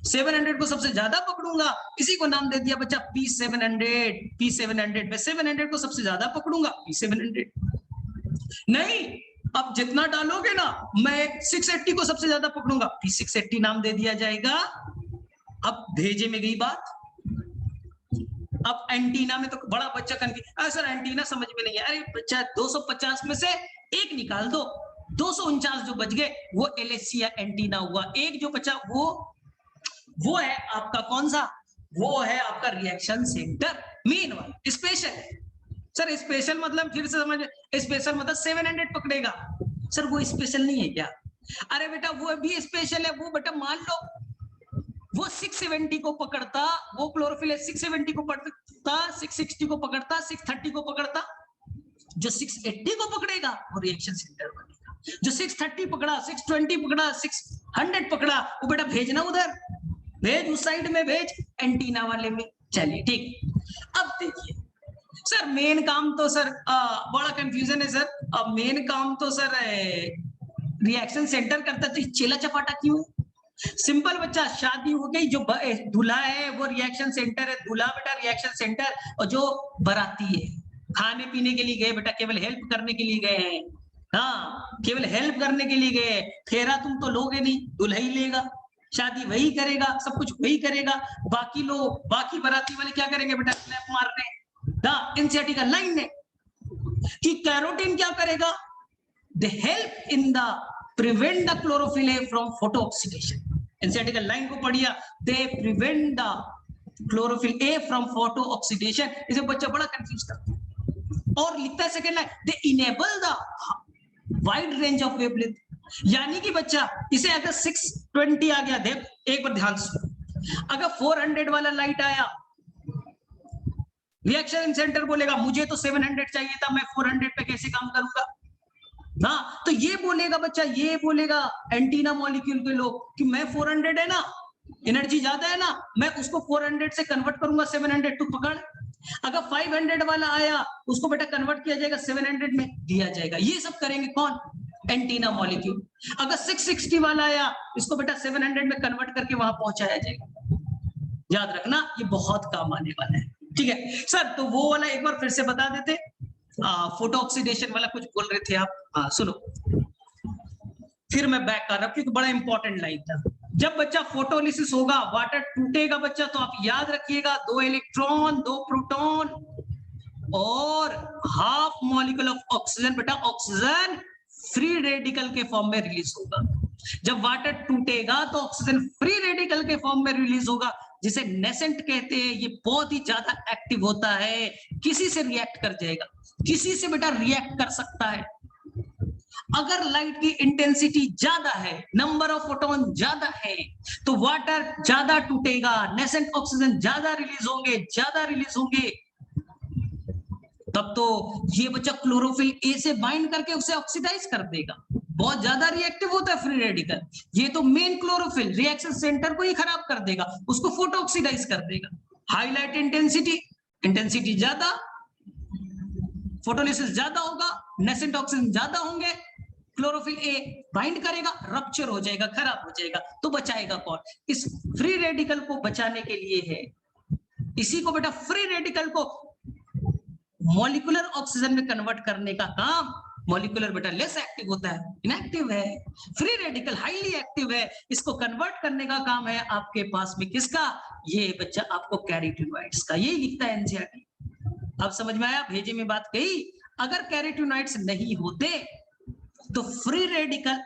700 को सबसे ज्यादा पकड़ूंगा, इसी को नाम दे दिया बच्चा P700 में 700 को सबसे ज्यादा पकड़ूंगा, P700। नहीं, अब जितना डालोगे ना, मैं 680 को सबसे ज्यादा पकड़ूंगा, P680 नाम दे दिया जाएगा। अब भेजे में गई बात। अब एंटीना में तो बड़ा बच्चा कंफ्यूज, सर एंटीना समझ में नहीं है। अरे बच्चा 250 में से एक निकाल दो, 249 जो बच गए वो LHC या एंटीना हुआ, एक जो बचा वो है आपका कौन सा, वो है आपका रिएक्शन सेंटर, मेन वाला स्पेशल है। सर स्पेशल मतलब फिर से समझ, स्पेशल मतलब 700 पकड़ेगा। सर वो स्पेशल नहीं है क्या? अरे बेटा वो भी स्पेशल है। वो बेटा मान लो वो 670 को पकड़ता, वो क्लोरोफिल 670 को पकड़ता, 660 को पकड़ता, 630 को पकड़ता। जो 680 को पकड़ेगा वो रिएक्शन सेंटर बनेगा। जो 630 पकड़ा, 620 पकड़ा, 600 पकड़ा, वो बेटा भेजना उधर, भेज उस साइड में, भेज एंटीना वाले में। चलिए ठीक। अब देखिए सर मेन काम तो सर बड़ा कंफ्यूजन है सर। मेन काम तो सर रिएक्शन सेंटर करता, तो चेला चपाटा क्यों? सिंपल बच्चा, शादी हो गई, जो दूल्हा है वो रिएक्शन सेंटर है, दूल्हा बेटा रिएक्शन सेंटर, और जो बाराती है खाने पीने के लिए गए बेटा, केवल हेल्प करने के लिए गए हैं। हाँ केवल हेल्प करने के लिए गए। फेरा तुम तो लोगे नहीं, दूल्हा ही लेगा, शादी वही करेगा, सब कुछ वही करेगा। बाकी लोग, बाकी बाराती वाले क्या करेंगे बेटा? स्नैप मारने। एनसीईआरटी का लाइन है कि कैरोटीन क्या करेगा? They help in the prevent the chlorophyll A from photo oxidation. NCERT का लाइन को पढ़िया, they prevent the chlorophyll A from photo oxidation. इसे बच्चा बड़ा कंफ्यूज करता है और लिखता है second line, they enable the wide range of wavelength. यानी कि बच्चा इसे अगर 620 आ गया, देख एक बार ध्यान से, अगर 400 वाला लाइट आया, रिएक्शन सेंटर बोलेगा मुझे तो 700 चाहिए था, मैं 400 पे कैसे काम करूंगा? हाँ तो ये बोलेगा बच्चा, ये बोलेगा एंटीना मॉलिक्यूल के लोग कि मैं 400 है ना, एनर्जी ज्यादा है ना, मैं उसको 400 से कन्वर्ट करूंगा 700, तू पकड़। अगर 500 वाला आया, उसको बेटा कन्वर्ट किया जाएगा 700 में, दिया जाएगा। ये सब करेंगे कौन? Antenna molecule. अगर 660 वाला आया, इसको बेटा 700 में कन्वर्ट करके वहां पहुंचाया जाएगा। याद रखना ये बहुत काम आने वाला है। ठीक है सर, तो वो वाला एक बार फिर से बता देते। फोटो ऑक्सीडेशन वाला कुछ बोल रहे थे आप। सुनो, फिर मैं बैक कर रहा हूं क्योंकि बड़ा इंपॉर्टेंट लाइन था। जब बच्चा फोटोलिसिस होगा, वाटर टूटेगा बच्चा, तो आप याद रखिएगा 2 इलेक्ट्रॉन 2 प्रोटॉन और हाफ मॉलिक्यूल ऑफ ऑक्सीजन बेटा ऑक्सीजन फ्री रेडिकल के फॉर्म में रिलीज होगा। जब वाटर टूटेगा तो ऑक्सीजन फ्री रेडिकल के फॉर्म में रिलीज होगा, जिसे नेसेंट कहते हैं। ये बहुत ही ज्यादा एक्टिव होता है, किसी से रिएक्ट कर जाएगा, किसी से बेटा रिएक्ट कर सकता है। अगर लाइट की इंटेंसिटी ज्यादा है, नंबर ऑफ फोटोन ज्यादा है, तो वाटर ज्यादा टूटेगा, नेसेंट ऑक्सीजन ज्यादा रिलीज होंगे। तब तो ये बच्चा क्लोरोफिल ए से बाइंड करके उसे ऑक्सीडाइज कर देगा। बहुत ज्यादा रिएक्टिव होता है फ्री रेडिकल। ये तो मेन क्लोरोफिल रिएक्शन सेंटर को ही खराब कर देगा, उसको फोटो ऑक्सीडाइज कर देगा। हाईलाइट इंटेंसिटी ज्यादा, फोटोलिसिस ज्यादा होगा, नेसेंट ऑक्सीजन ज्यादा होंगे, क्लोरोफिल ए बाइंड करेगा, रप्चर हो जाएगा, खराब हो जाएगा। तो बचाएगा कौन? इस फ्री रेडिकल को बचाने के लिए है। इसी को बेटा फ्री रेडिकल को मॉलिक्यूलर ऑक्सीजन में कन्वर्ट करने का काम। मॉलिक्यूलर बेटा लेस एक्टिव होता है, इनएक्टिव है। फ्री रेडिकल हाईली एक्टिव है, इसको कन्वर्ट करने का काम है आपके पास में किसका? ये बच्चा आपको कैरोटीनॉइड्स का। ये लिखता है एनसीईआरटी। अब समझ में आया? भेजे में बात कही। अगर कैरोटीनॉइड्स नहीं होते तो फ्री रेडिकल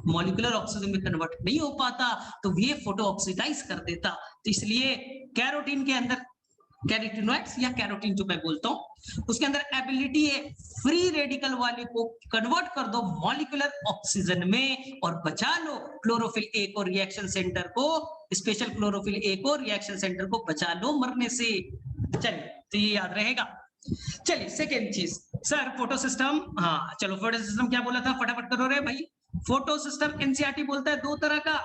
मॉलिक्यूलर ऑक्सीजन में कन्वर्ट नहीं हो पाता, तो ये फोटो ऑक्सीडाइज कर देता। तो इसलिए कैरोटीन के अंदर, कैरोटीनॉइड्स या कैरोटीन जो मैं बोलता हूं, उसके अंदर एबिलिटी है फ्री रेडिकल वाले को कन्वर्ट कर दो मॉलिक्यूलर ऑक्सीजन में और बचा लो क्लोरोफिल ए को, रिएक्शन सेंटर को, स्पेशल क्लोरोफिल ए को, रिएक्शन सेंटर को बचा लो मरने से। चलिए तो ये याद रहेगा। चलिए सेकेंड चीज सर, फोटो सिस्टम। हाँ चलो, फोटो सिस्टम क्या बोला था, फटाफट करो रे भाई। फोटो सिस्टम एनसीईआरटी बोलता है 2 तरह का,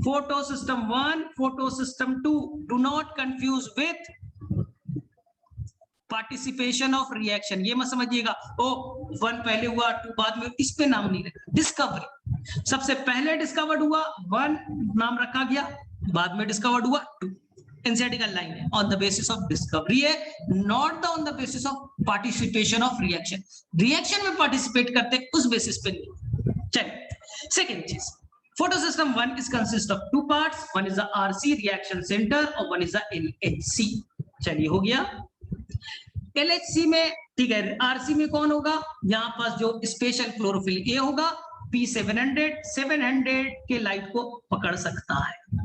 photo system 1, photo system 2। Do not confuse with participation of reaction. ये मत समझिएगा ओ 1 पहले हुआ 2 बाद में, इस पे नाम नहीं रखा। डिस्कवरी सबसे पहले डिस्कवर्ड हुआ, 1 नाम रखा गया, बाद में डिस्कवर्ड हुआ 2। एनसीईआरटी का लाइन है on the basis of discovery है, not on the basis of participation of reaction. Reaction में पार्टिसिपेट करते उस बेसिस पे नहीं। चलिए सेकेंड चीज, photo system 1 is consist of 2 parts, one is the RC reaction center और one is the LHC। चलिए हो गया। LHC में ठीक है, RC में कौन होगा? यहाँ पास जो स्पेशल क्लोरोफिल ए होगा, P700 700 के लाइट को पकड़ सकता है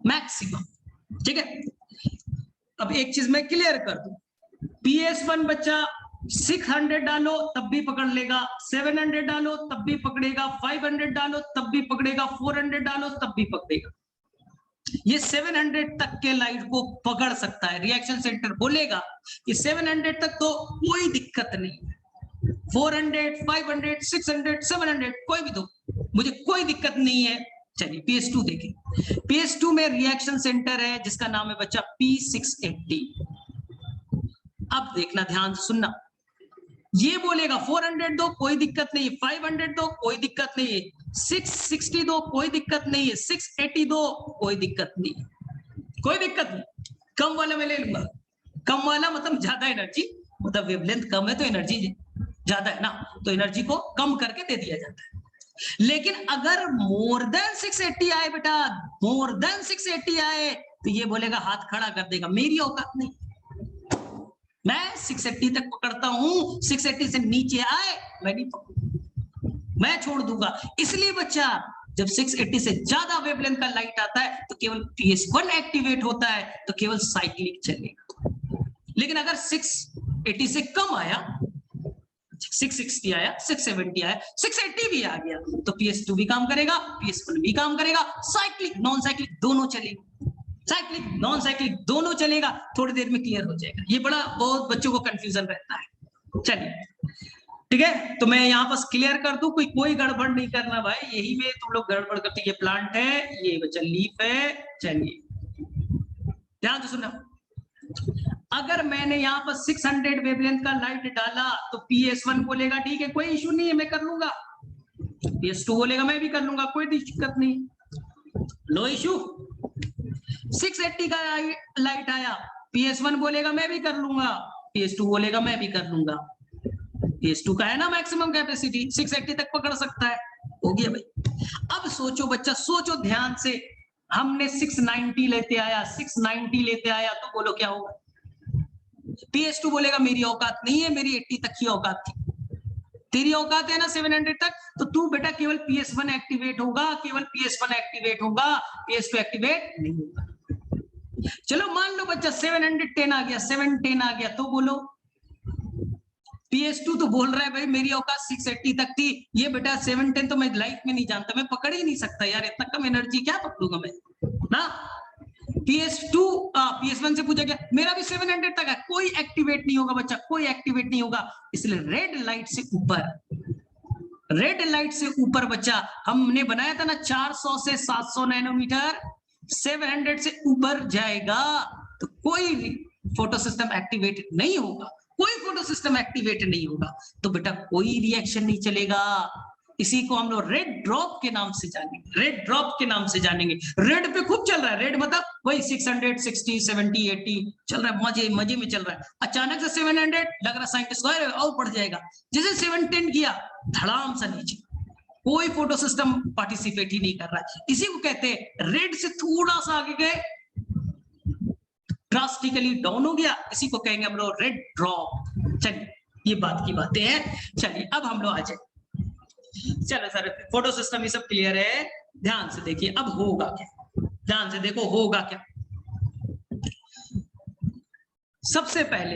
मैक्सिमम। ठीक है, अब एक चीज मैं क्लियर कर दूं, PS1 बच्चा 600 डालो तब भी पकड़ लेगा, 700 डालो तब भी पकड़ेगा, 500 डालो तब भी पकड़ेगा, 400 डालो तब भी पकड़ेगा। ये 700 तक के लाइट को पकड़ सकता है। रिएक्शन सेंटर बोलेगा कि 700 तक तो कोई दिक्कत नहीं, 400, 500, 600, 700 कोई भी दो, मुझे कोई दिक्कत नहीं है। चलिए PS2 देखें। PS2 में रिएक्शन सेंटर है जिसका नाम है बच्चा P680। अब देखना, ध्यान से सुनना, ये बोलेगा 400 दो कोई दिक्कत नहीं, 500 दो कोई दिक्कत नहीं है, 660 दो कोई दिक्कत नहीं है, 680 दो कोई दिक्कत नहीं है, कोई दिक्कत नहीं। कम वाला मैं ले लूंगा। कम वाला मतलब ज्यादा एनर्जी, मतलब वेवलेंथ कम है तो एनर्जी ज्यादा है ना, तो एनर्जी को कम करके दे दिया जाता है। लेकिन अगर मोर देन 680 आए बेटा, मोर देन 680 आए तो ये बोलेगा, हाथ खड़ा कर देगा, मेरी औकात नहीं, मैं 680 तक पकड़ता हूं, 680 से नीचे आए मैं नहीं पकड़ूंगा, मैं छोड़ दूंगा। इसलिए बच्चा जब 680 से ज्यादा वेवलेंथ का लाइट आता है तो केवल PS1 एक्टिवेट होता है, तो केवल साइक्लिक चलेगा। लेकिन अगर 680 से कम आया, 660 आया, 670 आया, 680 भी आ गया, तो PS2 भी काम करेगा, PS1 भी काम करेगा, साइक्लिक नॉन साइक्लिक दोनों चलेगा, साइक्लिक नॉन साइक्लिक दोनों चलेगा। थोड़ी देर में क्लियर हो जाएगा। ये बड़ा बहुत बच्चों को कंफ्यूजन रहता है। चलिए ठीक है, तो मैं यहाँ पर क्लियर कर दूं, कोई गड़बड़ नहीं करना भाई, यही में तुम लोग गड़बड़ करते। ये प्लांट है, ये बच्चा लीफ है। चलिए ध्यान से सुनना, अगर मैंने यहाँ पर 600 वेवलेंथ का लाइट डाला तो PS1 बोलेगा ठीक है, कोई इशू नहीं है, मैं कर लूंगा। PS2 बोलेगा मैं भी कर लूंगा, कोई दिक्कत नहीं, नो इशू। 680 का लाइट आया, PS1 बोलेगा मैं भी कर लूंगा, PS2 बोलेगा मैं भी कर लूंगा। PS2 का है ना मैक्सिमम कैपेसिटी, 680 तक पकड़ सकता है। हो गया भाई। अब सोचो बच्चा, सोचो ध्यान से, हमने 690 लेते आया, 690 लेते आया तो बोलो क्या होगा? PS2 बोलेगा मेरी औकात नहीं है, मेरी 80 तक की औकात थी, तेरी औकात है ना 700 तक, तो तू बेटा केवल PS1 एक्टिवेट होगा, केवल PS1 एक्टिवेट होगा, PS2 एक्टिवेट नहीं होगा। चलो मान लो बच्चा 710 आ गया, 710 आ गया, तो बोलो PS2 तो बोल रहा है भाई मेरी औकात 680 तक थी, ये बेटा 710 तो मैं लाइफ में नहीं जानता, मैं पकड़ ही नहीं सकता यार, इतना कम एनर्जी क्या पकड़ूंगा मैं ना। PS1 से पूछा गया, मेरा भी 700 तक है, कोई एक्टिवेट नहीं होगा बच्चा, कोई एक्टिवेट नहीं होगा। इसलिए रेड लाइट से ऊपर, रेड लाइट से ऊपर बच्चा हमने बनाया था ना 400 से 700 नैनोमीटर, 700 से ऊपर जाएगा तो कोई फोटो सिस्टम एक्टिवेट नहीं होगा, कोई फोटो सिस्टम एक्टिवेट नहीं होगा, तो बेटा कोई रिएक्शन नहीं चलेगा। इसी को हम लोग रेड ड्रॉप के नाम से जानेंगे, रेड ड्रॉप के नाम से जानेंगे। रेड पे खूब चल रहा है, रेड मतलब वही 600, 60, 70, 80 चल रहा है, मजे मजे में चल रहा है। अचानक से 700 लग रहा साइंटिस्ट को और बढ़ जाएगा, जैसे 710 किया धड़ाम सा नीचे, कोई फोटो सिस्टम पार्टिसिपेट ही नहीं कर रहा है। इसी को कहते हैं रेड से थोड़ा सा आगे गए ड्रास्टिकली डाउन हो गया, इसी को कहेंगे हम लोग रेड ड्रॉप। चलिए ये बात की बातें हैं। चलिए अब हम लोग आ जाए, चलो सर फोटो सिस्टम ये सब क्लियर है, ध्यान से देखिए अब होगा क्या, ध्यान से देखो होगा क्या। सबसे पहले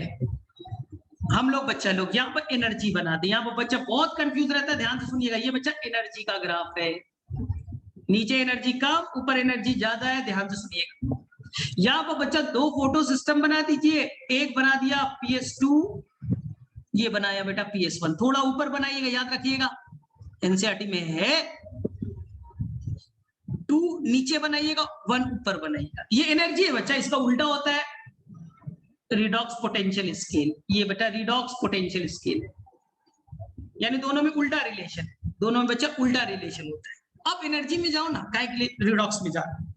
हम लोग बच्चा लोग यहाँ पर एनर्जी बना दे, यहाँ पर बच्चा बहुत कंफ्यूज रहता है, ध्यान से सुनिएगा। ये बच्चा एनर्जी का ग्राफ है, नीचे एनर्जी कम ऊपर एनर्जी ज्यादा है, ध्यान से सुनिएगा। यहाँ पर बच्चा दो फोटो सिस्टम बना दीजिए, एक बना दिया PS2, ये बनाया बेटा PS1, थोड़ा ऊपर बनाइएगा, याद रखिएगा एनसीईआरटी में है 2 नीचे बनाइएगा 1 ऊपर बनाइएगा। ये एनर्जी है बच्चा, इसका उल्टा होता है रिडॉक्स पोटेंशियल स्केल, ये बेटा रिडॉक्स पोटेंशियल स्केल, यानी दोनों में उल्टा रिलेशन, दोनों में बच्चा उल्टा रिलेशन होता है। अब एनर्जी में जाओ ना, काय के लिए रिडॉक्स में जाओ,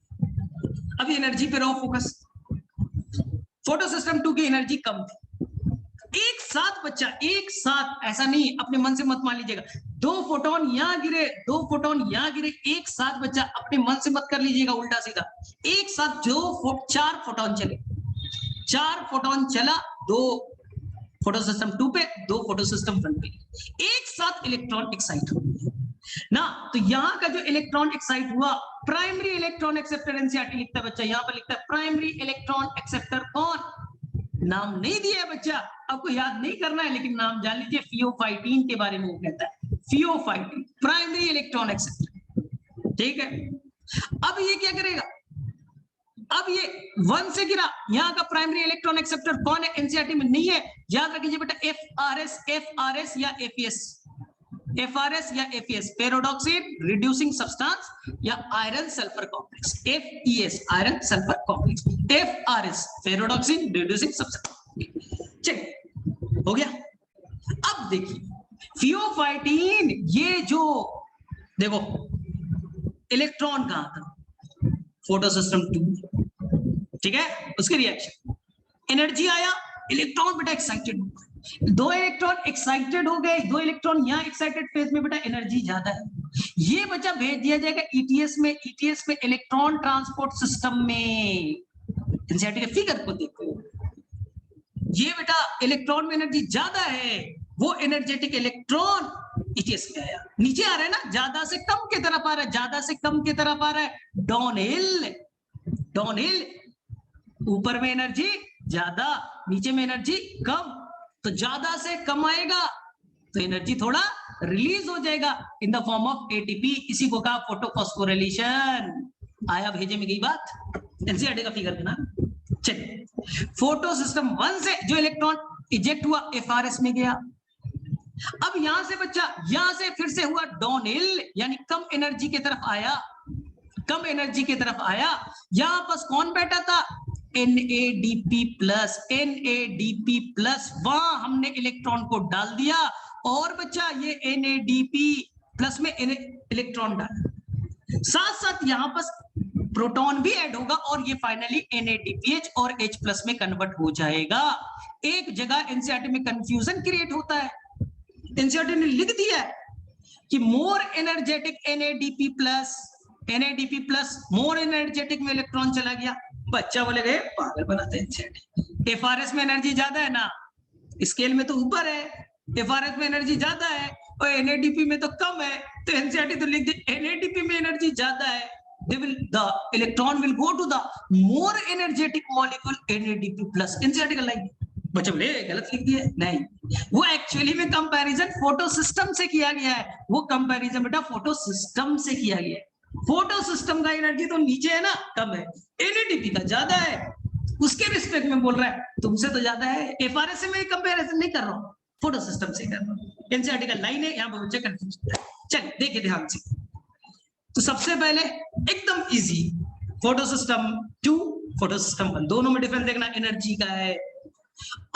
अभी एनर्जी पे रहो फोकस। फोटो सिस्टम 2 की एनर्जी कम थी, एक साथ बच्चा, एक साथ, ऐसा नहीं अपने मन से मत मान लीजिएगा, 2 फोटोन यहां गिरे 2 फोटोन यहां गिरे, एक साथ बच्चा, अपने मन से मत कर लीजिएगा उल्टा सीधा, एक साथ जो 4 फोटोन चले, 4 फोटोन चला, 2 फोटो सिस्टम 2 पे, 2 फोटो सिस्टम 1 पे, एक साथ इलेक्ट्रॉन एक्साइट हुए ना। तो यहाँ का जो इलेक्ट्रॉन एक्साइट हुआ, प्राइमरी इलेक्ट्रॉन एक्सेप्टर, एनसीईआरटी लिखता है बच्चा, यहाँ पर लिखता है प्राइमरी इलेक्ट्रॉन एक्सेप्टर कौन, नाम नहीं दिया है बच्चा, आपको याद नहीं करना है, लेकिन नाम जान लीजिए, फियोफाइटीन के बारे में वो कहता है, फियोफाइटीन प्राइमरी इलेक्ट्रॉन एक्सेप्टर। ठीक है, अब ये क्या करेगा, अब ये 1 से गिरा, यहाँ का प्राइमरी इलेक्ट्रॉन एक्सेप्टर कौन है, एनसीईआरटी में नहीं है, याद रखिए बेटा, एफआरएस या एफईएस, एफआरएस या एफईएस, फेरोडॉक्सिन रिड्यूसिंग सब्सटेंस या iron sulphur complex, FES iron sulphur complex, FRS ferredoxin reducing substance. चलिए हो गया। अब देखिए फियोफाइटीन, ये जो देखो इलेक्ट्रॉन कहां था, फोटो सिस्टम 2, ठीक है, उसके रिएक्शन एनर्जी आया, इलेक्ट्रॉन बेटा एक्साइटेड हो गए, 2 इलेक्ट्रॉन एक्साइटेड हो गए, 2 इलेक्ट्रॉन यहाँ एक्साइटेड फेज में बेटा एनर्जी ज्यादा है, ये बच्चा भेज दिया जाएगा ईटीएस में, ईटीएस में इलेक्ट्रॉन ट्रांसपोर्ट सिस्टम में। एनसीईआरटी के फिगर को देखो, ये बेटा इलेक्ट्रॉन में एनर्जी ज्यादा है, वो एनर्जेटिक इलेक्ट्रॉन ईटीएस में आया, नीचे आ रहा है ना, ज्यादा से कम की तरफ आ रहा है, ज्यादा से कम की तरफ आ रहा है, डाउनहिल, डाउनहिल, ऊपर में एनर्जी ज्यादा, नीचे में एनर्जी कम, तो ज्यादा से कम आएगा तो एनर्जी थोड़ा रिलीज हो जाएगा in the form of ATP, इसी को कहा फोटोफॉस्फोरिलेशन। आया भेजे में गई बात, एनसीईआरटी का फिगर देना। चलिए फोटो सिस्टम 1 से जो इलेक्ट्रॉन इजेक्ट हुआ एफआरएस में गया, अब यहां से बच्चा, यहां से फिर से हुआ डाउनहिल, यानी कम एनर्जी की तरफ आया, कम एनर्जी की तरफ आया, यहां पास कौन बैठा था, NADP प्लस, NADP प्लस, वहां हमने इलेक्ट्रॉन को डाल दिया, और बच्चा ये NADP प्लस में इलेक्ट्रॉन डाला, साथ साथ यहां पर प्रोटॉन भी ऐड होगा, और ये फाइनली NADPH और H प्लस में कन्वर्ट हो जाएगा। एक जगह एनसीईआरटी में कंफ्यूजन क्रिएट होता है, एनसीईआरटी ने लिख दिया है कि more energetic NADP plus more energetic में इलेक्ट्रॉन चला गया, बच्चा बोले गए पागल बनाते हैं एनसीईआरटी, एफआरएस में एनर्जी ज्यादा है ना, स्केल में तो ऊपर है, एफआरएस में एनर्जी ज्यादा है और NADP में तो कम है, तो एनसीईआरटी तो लिख दे NADP में एनर्जी ज्यादा है, the electron will go to the more energetic molecule NADP plus, NCERT का लाइन। बच्चा बोले गलत लिख दिया, नहीं, वो एक्चुअली में कंपैरिजन फोटो सिस्टम से किया गया है, वो कंपैरिजन बेटा फोटो सिस्टम से किया गया है, फोटो सिस्टम का एनर्जी तो नीचे है ना, कम है, NADP का ज्यादा है, उसके रिस्पेक्ट में बोल रहा है तुमसे तो ज्यादा है, एफआरएस से मैं कंपैरिजन नहीं कर रहा हूं, फोटो सिस्टम से कर रहा हूं, एनसीईआरटी का लाइन है, यहां पर बच्चे कंफ्यूज होता है। चलिए देखिए ध्यान से, तो सबसे पहले एकदम easy, photo system 2, photo system 1, दोनों में डिफरेंस देखना, एनर्जी का है।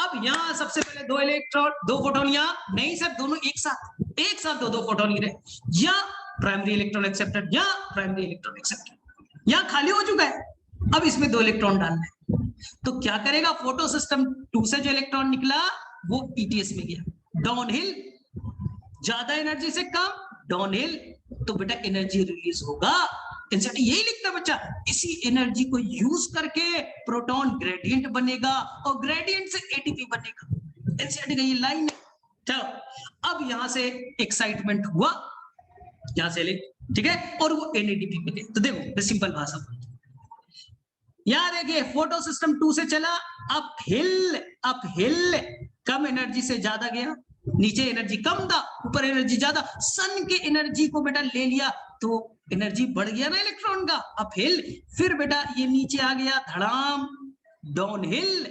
अब यहां सबसे पहले 2 इलेक्ट्रॉन 2 फोटोन, यहां नहीं सर, दोनों एक साथ 2 फोटोन गिरे, या प्राइमरी इलेक्ट्रॉन एक्सेप्टेड या प्राइमरी इलेक्ट्रॉन एक्सेप्टेड, यहां खाली हो चुका है, अब इसमें 2 इलेक्ट्रॉन डालना है, तो क्या करेगा, फोटो सिस्टम 2 से जो इलेक्ट्रॉन निकला वो ईटीएस में गया, डाउनहिल, ज्यादा एनर्जी से कम, डाउनहिल, तो बेटा एनर्जी रिलीज होगा, एनसीईआरटी यही लिखता है बच्चा, इसी एनर्जी को यूज करके प्रोटॉन ग्रेडियंट बनेगा और ग्रेडियंट से एटीपी बनेगा, एनसीईआरटी का ये लाइन है। चलो अब यहां से एक्साइटमेंट हुआ, यहां से ले, ठीक है, और वो NADP पे गए, तो देखो सिंपल भाषा, यहां देखिए फोटो सिस्टम 2 से चला, अप हिल, कम एनर्जी से ज्यादा गया, नीचे एनर्जी कम था, ऊपर एनर्जी ज्यादा, सन के एनर्जी को बेटा ले लिया तो एनर्जी बढ़ गया ना इलेक्ट्रॉन का, अपहिल, फिर बेटा ये नीचे आ गया धड़ाम, डाउनहिल,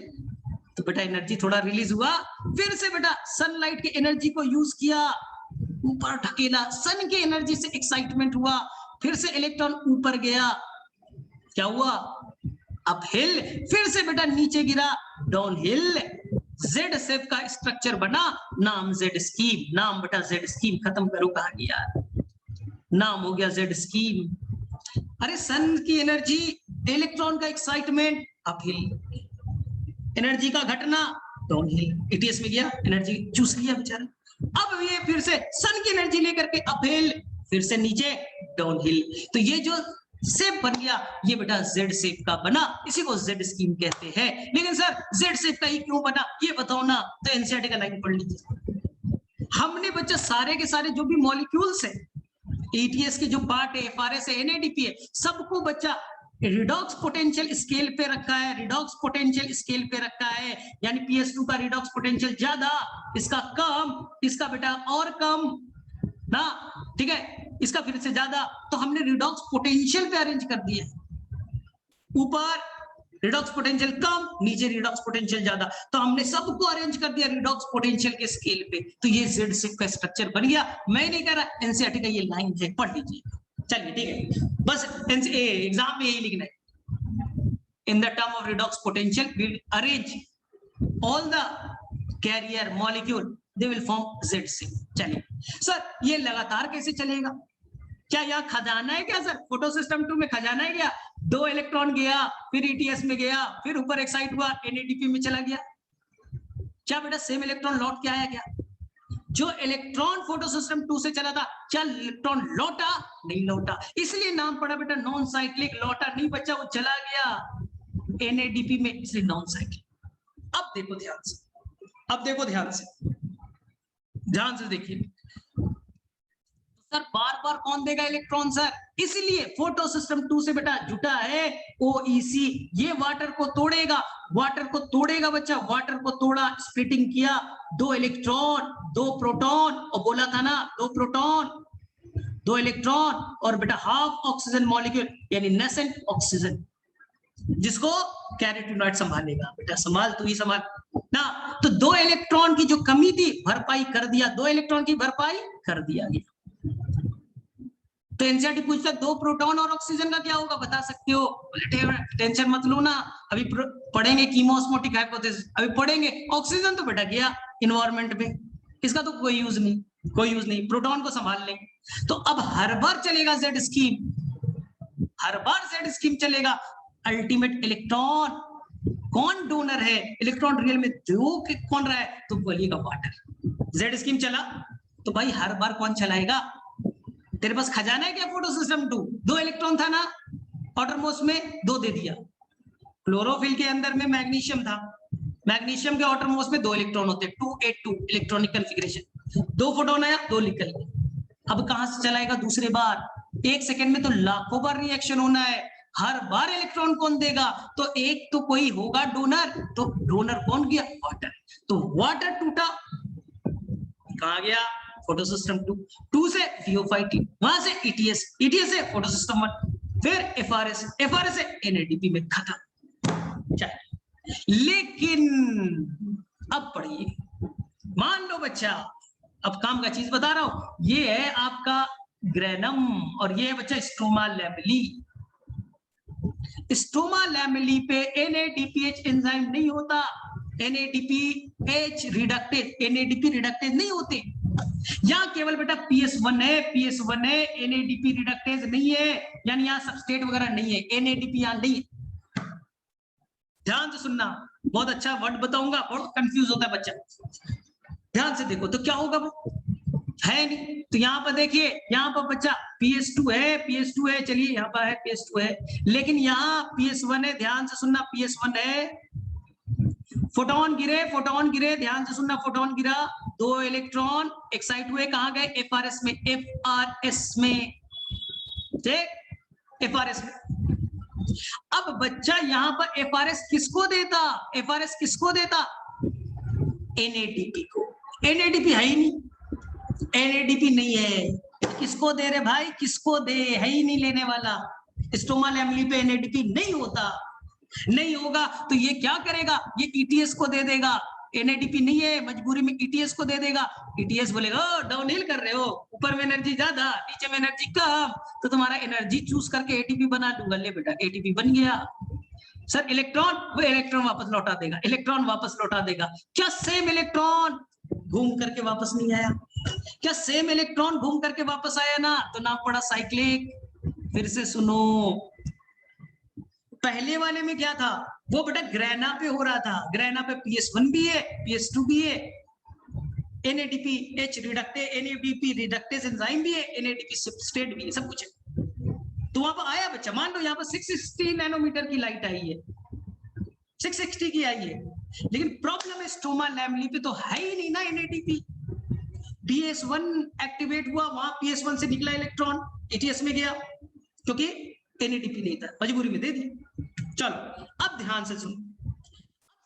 तो बेटा एनर्जी थोड़ा रिलीज हुआ, फिर से बेटा सनलाइट की एनर्जी को यूज किया, ऊपर ढकेला, सन की एनर्जी से एक्साइटमेंट हुआ, फिर से इलेक्ट्रॉन ऊपर गया, क्या हुआ, अपहिल, फिर से बेटा नीचे गिरा, डाउनहिल, जेड शेप का स्ट्रक्चर बना, नाम जेड स्कीम, नाम बेटा जेड स्कीम, खत्म करो कहानी यार, नाम हो गया जेड स्कीम। अरे सन की एनर्जी, इलेक्ट्रॉन का एक्साइटमेंट, अपहिल, एनर्जी का घटना, डाउनहिल, ईटीएस में गया, एनर्जी चूस लिया बेचारा, अब ये फिर से सन की एनर्जी लेकर के अपहिल, फिर से नीचे, डाउनहिल, तो ये जो शेप बन गया ये बेटा जेड शेप का बना, इसी को जेड स्कीम कहते हैं। लेकिन सर जेड शेप का ही क्यों बना ये बताओ ना, तो एनसीईआरटी का लाइन पढ़ लीजिए। हमने बच्चा सारे के सारे जो भी मॉलिक्यूल्स है, ईटीएस के जो पार्ट है, एफआरएस है, NADP है, सबको बच्चा रिडॉक्स पोटेंशियल स्केल पे रखा है, रिडॉक्स पोटेंशियल स्केल पे रखा है, यानी PS2 का रिडॉक्स पोटेंशियल ज्यादा, इसका कम, इसका बेटा और कम ना, ठीक है, इसका फिर से ज्यादा, तो हमने रिडॉक्स पोटेंशियल पे अरेंज कर दिया, ऊपर रिडॉक्स पोटेंशियल कम, नीचे रिडॉक्स पोटेंशियल ज्यादा, तो हमने सबको अरेंज कर दिया रिडॉक्स पोटेंशियल के स्केल पे, तो ये जेड सिक का स्ट्रक्चर बन गया। मैं नहीं कह रहा, एनसीईआरटी का ये लाइन है, पढ़ लीजिए। चलिए ठीक है, बस एग्जाम में यही लिखना है, in the term of redox potential we arrange all the carrier molecule, they will form Z scheme. चलिए सर, ये लगातार कैसे चलेगा? क्या यहाँ खजाना है क्या सर? फोटो सिस्टम 2 में खजाना है क्या? 2 इलेक्ट्रॉन गया, फिर ईटीएस में गया, फिर ऊपर एक्साइट हुआ, एनएडीपी में चला गया, क्या बेटा सेम इलेक्ट्रॉन लौट के आया क्या? जो इलेक्ट्रॉन फोटो सिस्टम 2 से चला था, क्या इलेक्ट्रॉन लौटा? नहीं लौटा, इसलिए नाम पड़ा बेटा नॉन साइक्लिक, लौटा नहीं बच्चा, वो चला गया एनएडीपी में, इसलिए नॉन साइक्लिक। अब देखो ध्यान से, अब देखो ध्यान से, ध्यान से देखिए सर, बार बार कौन देगा इलेक्ट्रॉन सर? इसलिए फोटो सिस्टम 2 से बेटा जुटा है OEC, ये वाटर को तोड़ेगा, वाटर को तोड़ेगा बच्चा, वाटर को तोड़ा, स्प्लिटिंग किया, 2 इलेक्ट्रॉन 2 प्रोटॉन, और बोला था ना 2 प्रोटॉन 2 इलेक्ट्रॉन, और बेटा हाफ ऑक्सीजन मॉलिक्यूल, यानी नेसेंट ऑक्सीजन, जिसको कैरोटीनॉइड संभालेगा। बेटा संभाल, तू ही संभाल ना। तो 2 इलेक्ट्रॉन की जो कमी थी भरपाई कर दिया, 2 इलेक्ट्रॉन की भरपाई कर दिया गया। तो एनसीईआरटी पूछता है 2 प्रोटॉन और ऑक्सीजन का क्या होगा, बता सकते हो? टेंशन मत लो ना, अभी पढ़ेंगे कीमोस्मोटिक हाइपोथेसिस, अभी पढ़ेंगे। ऑक्सीजन तो बेटा गया इन्वायरमेंट में, इसका तो कोई यूज नहीं, कोई यूज नहीं, प्रोटॉन को संभाल लेंगे। तो अब हर बार चलेगा जेड स्कीम, हर बार जेड स्कीम चलेगा। अल्टीमेट इलेक्ट्रॉन कौन डोनर है? इलेक्ट्रॉन रियल में दो कौन रहा है? तो बोलिएगा वाटर। जेड स्कीम चला तो भाई हर बार कौन चलाएगा? तेरे पास खजाना है क्या फोटो सिस्टम 2? 2 इलेक्ट्रॉन था ना आउटरमोस्ट में, 2 दे दिया। क्लोरोफिल के अंदर में मैग्नीशियम था, मैग्नीशियम के आउटरमोस्ट में 2 इलेक्ट्रॉन होते, 2a2 इलेक्ट्रॉनिक कॉन्फ़िगरेशन, 2 फोटोन आया, 2 निकल गए। अब कहां से चलाएगा दूसरे बार? 1 सेकंड में तो लाखों बार रिएक्शन होना है, हर बार इलेक्ट्रॉन कौन देगा? तो एक तो कोई होगा डोनर, तो डोनर कौन गया? वाटर। तो वाटर टूटा, कहां गया? फोटो सिस्टम 2 से VO5T, वहां से ETS, ETS से फोटो सिस्टम 1, फिर FRS, FRS से NADP में खत्म। लेकिन अब पढ़िए, मान लो बच्चा, अब काम का चीज बता रहा हूं, ये है आपका ग्रेनम और ये है बच्चा स्ट्रोमा लैमेली। स्ट्रोमा लैमेली पे NADPH एंजाइम नहीं होता, NADPH रिडक्टेज, NADP रिडक्टेज नहीं होते। यहाँ केवल बेटा PS1 है, PS1 है, NADP रिडक्टेज नहीं है, यानी यहाँ सबस्ट्रेट वगैरह नहीं है, NADP यहाँ नहीं है। ध्यान से सुनना, बहुत अच्छा वर्ड बताऊंगा, बहुत कंफ्यूज होता है बच्चा, ध्यान से देखो। तो क्या होगा वो है नहीं, तो यहाँ पर देखिए, यहाँ पर बच्चा PS2 है, PS2 है, चलिए यहाँ पर है PS2 है, लेकिन यहाँ PS1 है, ध्यान से सुनना, PS1 है, फोटोन गिरे, फोटोन गिरे, ध्यान से सुनना, फोटोन गिरा, 2 इलेक्ट्रॉन एक्साइट हुए, कहां गए? FRS में, FRS में, ठीक, FRS में। अब बच्चा यहाँ पर FRS किसको देता? FRS किसको देता? NADP को। NADP है ही नहीं, NADP नहीं है, किसको दे रहे भाई? किसको दे? है ही नहीं लेने वाला। स्ट्रोमा लैमेली पे NADP नहीं होता, नहीं होगा तो ये क्या करेगा? ये ETS को दे देगा। NADP नहीं है, मजबूरी में ETS को दे देगा। ETS बोलेगा डाउनहिल कर रहे हो, ऊपर में एनर्जी ज्यादा, नीचे में एनर्जी कम, तो तुम्हारा एनर्जी चूज करके ATP बना दूंगा। ले बेटा ATP बन गया। सर इलेक्ट्रॉन, वो इलेक्ट्रॉन वापस लौटा देगा, इलेक्ट्रॉन वापस लौटा देगा। क्या सेम इलेक्ट्रॉन घूम करके वापस नहीं आया? क्या सेम इलेक्ट्रॉन घूम करके वापस आया ना? तो नाम पड़ा साइक्लिक। फिर से सुनो, पहले वाले में क्या था? वो बेटा ग्रेना पे हो रहा था, ग्रेना पे PS1 भी है, PS2 भी है, NADPH reductase, NADP reductase enzyme भी है, NADP सबस्ट्रेट भी है, सब कुछ है। तो वहां पर आया बच्चा, मान लो यहाँ पर 660 नैनोमीटर की लाइट आई है, 660 की आई है, लेकिन प्रॉब्लम है स्ट्रोमा लैमेली पे तो है ही नहीं ना NADP। PS1 एक्टिवेट हुआ, वहां PS1 से निकला इलेक्ट्रॉन, ETS में गया, क्योंकि एनएडीपी नहीं था, मजबूरी में दे दिया। चलो अब ध्यान से सुनो,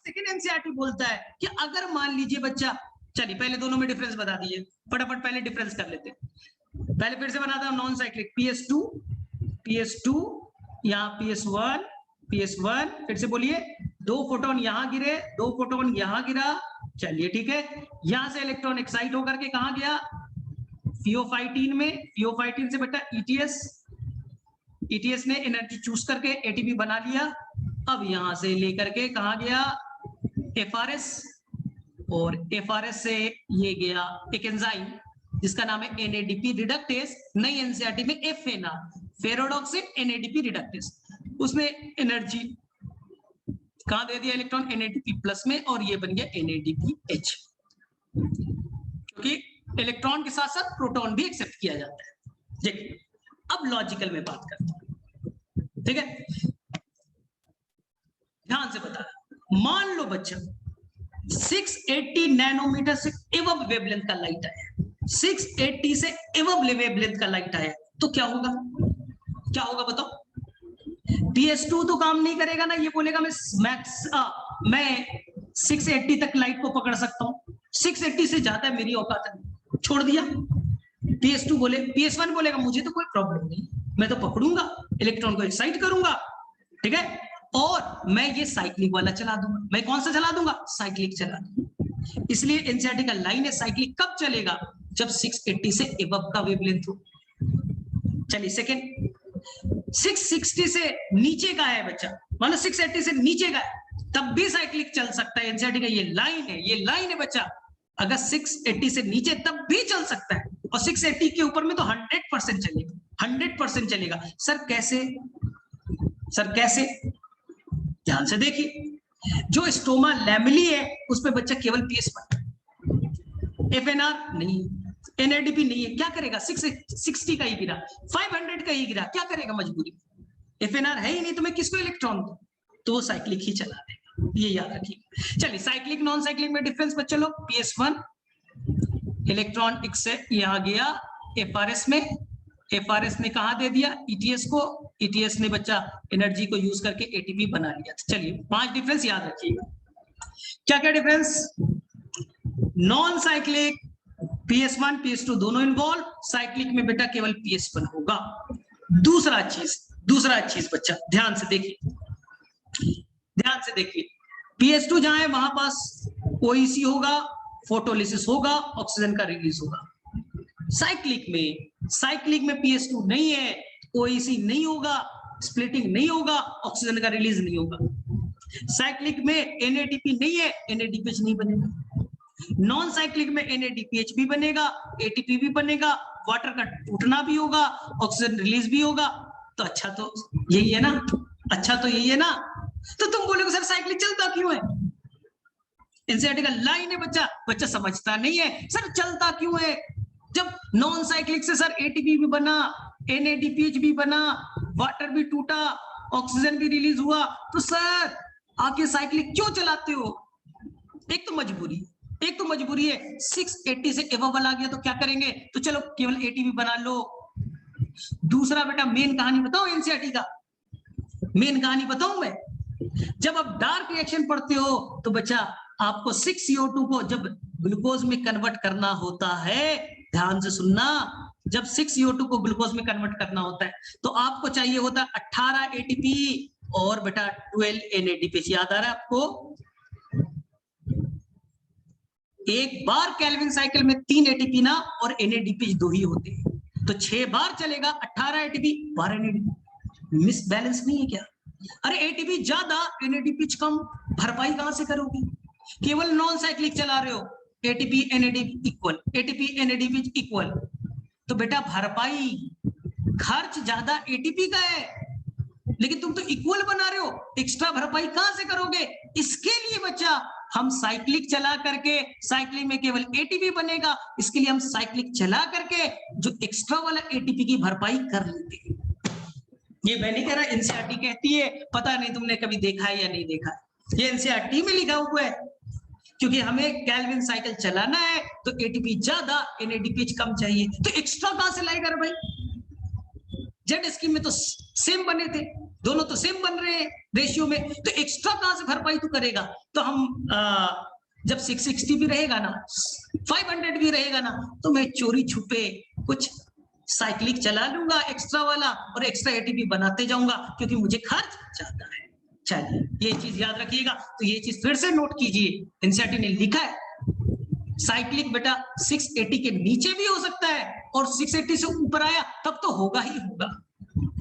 सेकंड एनसीईआरटी बोलता है कि अगर मान लीजिए बच्चा, चलिए पहले दोनों में डिफरेंस बता दीजिए, फटाफट पहले डिफरेंस कर लेते हैं। पहले फिर से बनाता हूं, नॉन साइक्लिक PS2 यहाँ PS1, फिर से बोलिए, 2 फोटोन यहां गिरे, 2 फोटोन यहां गिरा, चलिए ठीक है, यहां से इलेक्ट्रॉन एक्साइट होकर के कहां गया, फियोफाइटीन में, फियोफाइटीन से बेटा ETS ने एनर्जी चूज करके ATP बना लिया, अब यहां से लेकर के कहां गया, FRS, और FRS से ये गया एक एंजाइम जिसका नाम है NADP रिडक्टेस, नई एनसीईआरटी में FNR, फेरोडॉक्सिन NADP रिडक्टेस, उसने एनर्जी कहां दे दिया, इलेक्ट्रॉन NADP प्लस में, और ये बन गया NADPH, क्योंकि इलेक्ट्रॉन के साथ साथ प्रोटॉन भी एक्सेप्ट किया जाता है। देखिए अब लॉजिकल में बात करते हैं, ठीक है, ध्यान से बता, मान लो बच्चा 680 नैनोमीटर से एवब वेवलेंथ का लाइट आया, 680 से एवब वेवलेंथ का लाइट आया, तो क्या होगा, क्या होगा बताओ। PS2 तो काम नहीं करेगा ना, ये बोलेगा मैं 680 तक लाइट को पकड़ सकता हूं, 680 से ज्यादा मेरी औकात है, छोड़ दिया। PS2 बोले, PS1 बोलेगा मुझे तो कोई प्रॉब्लम नहीं, मैं तो पकड़ूंगा, इलेक्ट्रॉन को एक्साइट करूंगा, ठीक है, और मैं ये साइक्लिक वाला चला दूंगा। मैं कौन सा चला दूंगा, साइक्लिक चला दूंगा। इसलिए एनसीईआरटी का लाइन है, साइक्लिक कब चलेगा, जब 680 से एबव का वेवलेंथ हो। चलिए सेकंड, 660 से नीचे का है बच्चा, मानो 680 से नीचे का है, तब भी साइक्लिक चल सकता है। एनसीईआरटी का ये लाइन है, ये लाइन है बच्चा, अगर 680 से नीचे तब भी चल सकता है, और 680 के ऊपर में तो 100% चलेगा, 100% चलेगा। सर कैसे, सर कैसे, ध्यान से देखिए, जो स्टोमा लैमेली है उस पे बच्चा केवल PS1, FNR नहीं, NADP नहीं है, क्या करेगा, 660 का ही गिरा, 500 का ही गिरा, क्या करेगा, मजबूरी, FNR है ही नहीं तो मैं किसको इलेक्ट्रॉन दूं, तो वो साइक्लिक ही चला देगा, ये याद रखिए। चलिए साइक्लिक नॉन साइक्लिक में डिफरेंस बच्चा लोग, PS1 इलेक्ट्रॉन से यहां गया FRS में, FRS ने कहा दे दिया ETS को, ETS ने बच्चा एनर्जी को यूज करके ATP बना लिया। चलिए 5 डिफरेंस याद रखिएगा। क्या क्या difference, non cyclic PS1 PS2 दोनों इन्वॉल्व, साइक्लिक में बेटा केवल PS1 होगा। दूसरा चीज बच्चा ध्यान से देखिए, ध्यान से देखिए, PS2 जहां है वहां पास OEC होगा, फोटोलिसिस होगा, ऑक्सीजन का रिलीज होगा। साइक्लिक में PS2 नहीं है, OEC नहीं होगा, स्प्लिटिंग नहीं होगा, ऑक्सीजन का रिलीज नहीं होगा। साइक्लिक में NADP नहीं है, NADPH नहीं बनेगा। नॉन साइक्लिक में NADPH भी बनेगा, ATP भी बनेगा, वाटर का टूटना भी होगा, ऑक्सीजन रिलीज भी होगा। तो अच्छा तो यही है ना, अच्छा तो यही है ना। तो तुम बोलोगे सर साइक्लिक चलता क्यों है, एनसीईआरटी का लाइन है बच्चा, बच्चा समझता नहीं है सर चलता क्यों है। जब नॉन साइक्लिक से सर ATP भी बना, NADPH भी बना, वाटर भी टूटा, ऑक्सीजन भी रिलीज हुआ, तो सर आके साइक्लिक क्यों चलाते हो। एक तो मजबूरी है, 680 से एबव आ गया तो क्या करेंगे, तो चलो केवल ATP बना लो। दूसरा बेटा मेन कहानी बताओ, एनसीईआरटी का मेन कहानी बताऊं मैं, जब आप डार्क रिएक्शन पढ़ते हो तो बच्चा आपको 6CO2 को जब ग्लूकोज में कन्वर्ट करना होता है, ध्यान से सुनना, जब 6CO2 को ग्लूकोज में कन्वर्ट करना होता है तो आपको चाहिए होता है 18 ATP और बेटा 12 NADPH। याद आ रहा है आपको, एक बार केल्विन साइकिल में 3 ATP ना और NADPH 2 ही होते हैं, तो 6 बार चलेगा 18 ATP 12 NADPH। मिस बैलेंस नहीं है क्या, अरे ATP ज्यादा NADPH कम, भरपाई कहां से करोगे, केवल नॉन साइक्लिक चला रहे हो, ATP NADPH equal, ATP NADPH equal, तो बेटा भरपाई खर्च ज्यादा ATP का है, लेकिन तुम तो इक्वल बना रहे हो, एक्स्ट्रा भरपाई कहां से करोगे। इसके लिए बच्चा हम साइक्लिक चला करके, साइक्लिक में केवल ATP बनेगा, इसके लिए हम साइक्लिक चला करके जो एक्स्ट्रा वाला ATP की भरपाई कर लेते हैं। ये मैं नहीं कह रहा, एनसीईआरटी कहती है, पता नहीं तुमने कभी देखा है या नहीं देखा है, ये एनसीईआरटी में लिखा हुआ है, क्योंकि हमें केल्विन साइकिल चलाना है तो ATP ज्यादा NADPH कम चाहिए, तो एक्स्ट्रा कहां से लाएगा भाई, जेड स्कीम में तो सेम बने थे, दोनों तो सेम बन रहे हैं रेशियो में, तो एक्स्ट्रा कहां से भरपाई तू करेगा? तो हम जब 660 भी रहेगा ना, 500 भी रहेगा ना, तो मैं चोरी छुपे कुछ साइक्लिक चला लूंगा एक्स्ट्रा वाला और एक्स्ट्रा एटीपी बनाते जाऊंगा, क्योंकि मुझे खर्च ज्यादा है। चलिए ये चीज याद रखिएगा। तो ये चीज फिर से नोट कीजिए, एनसीईआरटी ने लिखा है साइक्लिक बेटा 680 के नीचे भी हो सकता है, और 680 से ऊपर आया तब तो होगा ही होगा,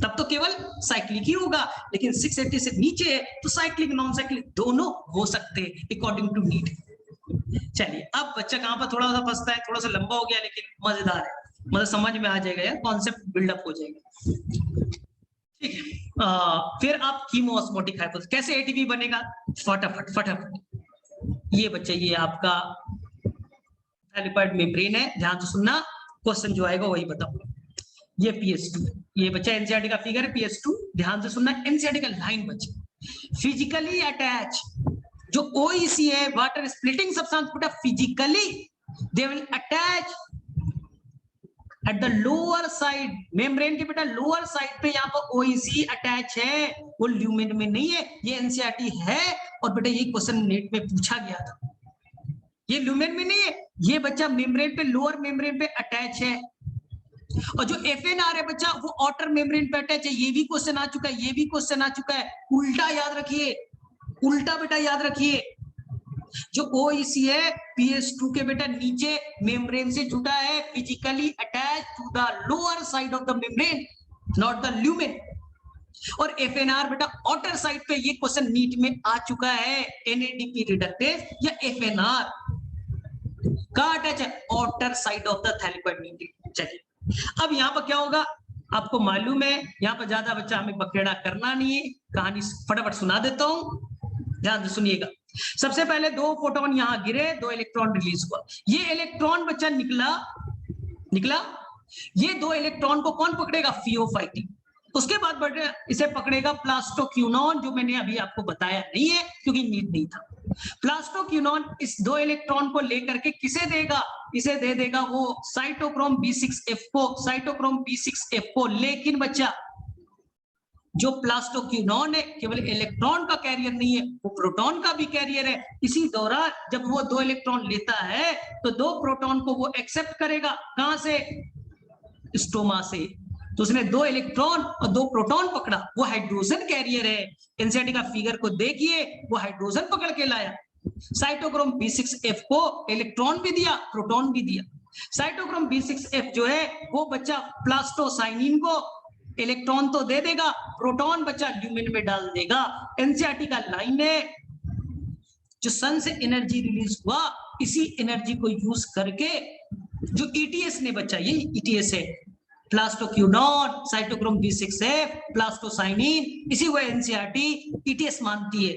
तब तो केवल साइक्लिक ही होगा। लेकिन 680 से नीचे है तो साइक्लिक नॉन साइक्लिक दोनों हो सकते हैं अकॉर्डिंग टू नीड। चलिए अब बच्चा कहां पर थोड़ा सा फंसता है, थोड़ा सा लंबा हो गया लेकिन मजेदार है, मतलब समझ में आ जाएगा यार, कॉन्सेप्ट बिल्डअप हो जाएगा। ठीक है, फिर आप कीमोऑस्मोटिक हाइपोथेसिस, कैसे एटीपी बनेगा? फटाफट फटाफट। ये बच्चा ये आपका थैलेपॉइड मेम्ब्रेन है, ध्यान से सुनना, क्वेश्चन जो आएगा वही बताऊंगा। ये PS2 है, ये बच्चा एनसीईआरटी का फिगर है PS2, ध्यान से सुनना, एनसीईआरटी का लाइन बच्चा फिजिकली अटैच, जो ओईसी है वाटर स्प्लिटिंग सब्सटेंस बेटा physically they will attach at the lower side, membrane के बेटा लोअर साइड पे यहाँ पर ओईसी अटैच है, वो ल्यूमेन में नहीं है, ये एनसीईआरटी है। और बेटा ये क्वेश्चन नेट में पूछा गया था, ये ल्यूमेन में नहीं है, ये बच्चा मेम्ब्रेन पे लोअर मेम्ब्रेन पे अटैच है। और जो एफएनआर है बच्चा वो आउटर मेम्ब्रेन पे अटैच है, ये भी क्वेश्चन आ चुका है, ये भी क्वेश्चन आ चुका है। उल्टा याद रखिए, उल्टा बेटा याद रखिए, जो ओईसी है PS2 के बेटा नीचे मेम्ब्रेन से जुड़ा है, physically attach to the lower side of the membrane, not the lumen. और एफएनआर बेटा आउटर साइड पे, ये क्वेश्चन नीट में आ चुका है, एनएडीपी रिडक्टेज या एफएनआर का अटैच है outer side of the thylakoid membrane. चलिए अब यहाँ पर क्या होगा आपको मालूम है, यहाँ पर ज्यादा बच्चा हमें बखेड़ा करना नहीं है, कहानी फटाफट सुना देता हूं, ध्यान से सुनिएगा। सबसे पहले 2 फोटोन यहां गिरे, 2 इलेक्ट्रॉन रिलीज हुआ, ये इलेक्ट्रॉन बच्चा निकला, ये 2 इलेक्ट्रॉन को कौन पकड़ेगा? फियोफाइटिन। उसके बाद इसे पकड़ेगा प्लास्टोक्यूनॉन, जो मैंने अभी आपको बताया नहीं है क्योंकि नीड नहीं था। प्लास्टोक्यूनॉन इस 2 इलेक्ट्रॉन को लेकर के किसे देगा? इसे दे देगा वो साइटोक्रोम B6F को, साइटोक्रोम B6F को। लेकिन बच्चा जो प्लास्टोक्यूनॉन है केवल इलेक्ट्रॉन का कैरियर नहीं है, वो प्रोटॉन का भी कैरियर है। इसी दौरान जब वो 2 इलेक्ट्रॉन लेता है तो 2 प्रोटॉन को वो एक्सेप्ट करेगा, कहां से? स्टोमा से। तो उसने 2 इलेक्ट्रॉन और 2 प्रोटॉन पकड़ा, वो हाइड्रोजन कैरियर है। एनसीईआरटी का फिगर को देखिए, वो हाइड्रोजन पकड़ के लाया। साइटोक्रोम B6F को इलेक्ट्रॉन भी दिया, प्रोटॉन भी दिया। साइटोक्रोम B6F जो है वो बच्चा प्लास्टोसाइनिन को इलेक्ट्रॉन तो दे देगा, प्रोटॉन बच्चा ल्यूमेन में डाल देगा। एनसीईआरटी का लाइन है, जो सन से एनर्जी रिलीज हुआ, इसी एनर्जी को यूज करके जो ईटीएस ने बच्चा, ये ईटीएस है, प्लास्टोक्यूनॉन, साइटोक्रोम B6F, प्लास्टोसाइनिन, इसी को एनसीईआरटी ईटीएस मानती है।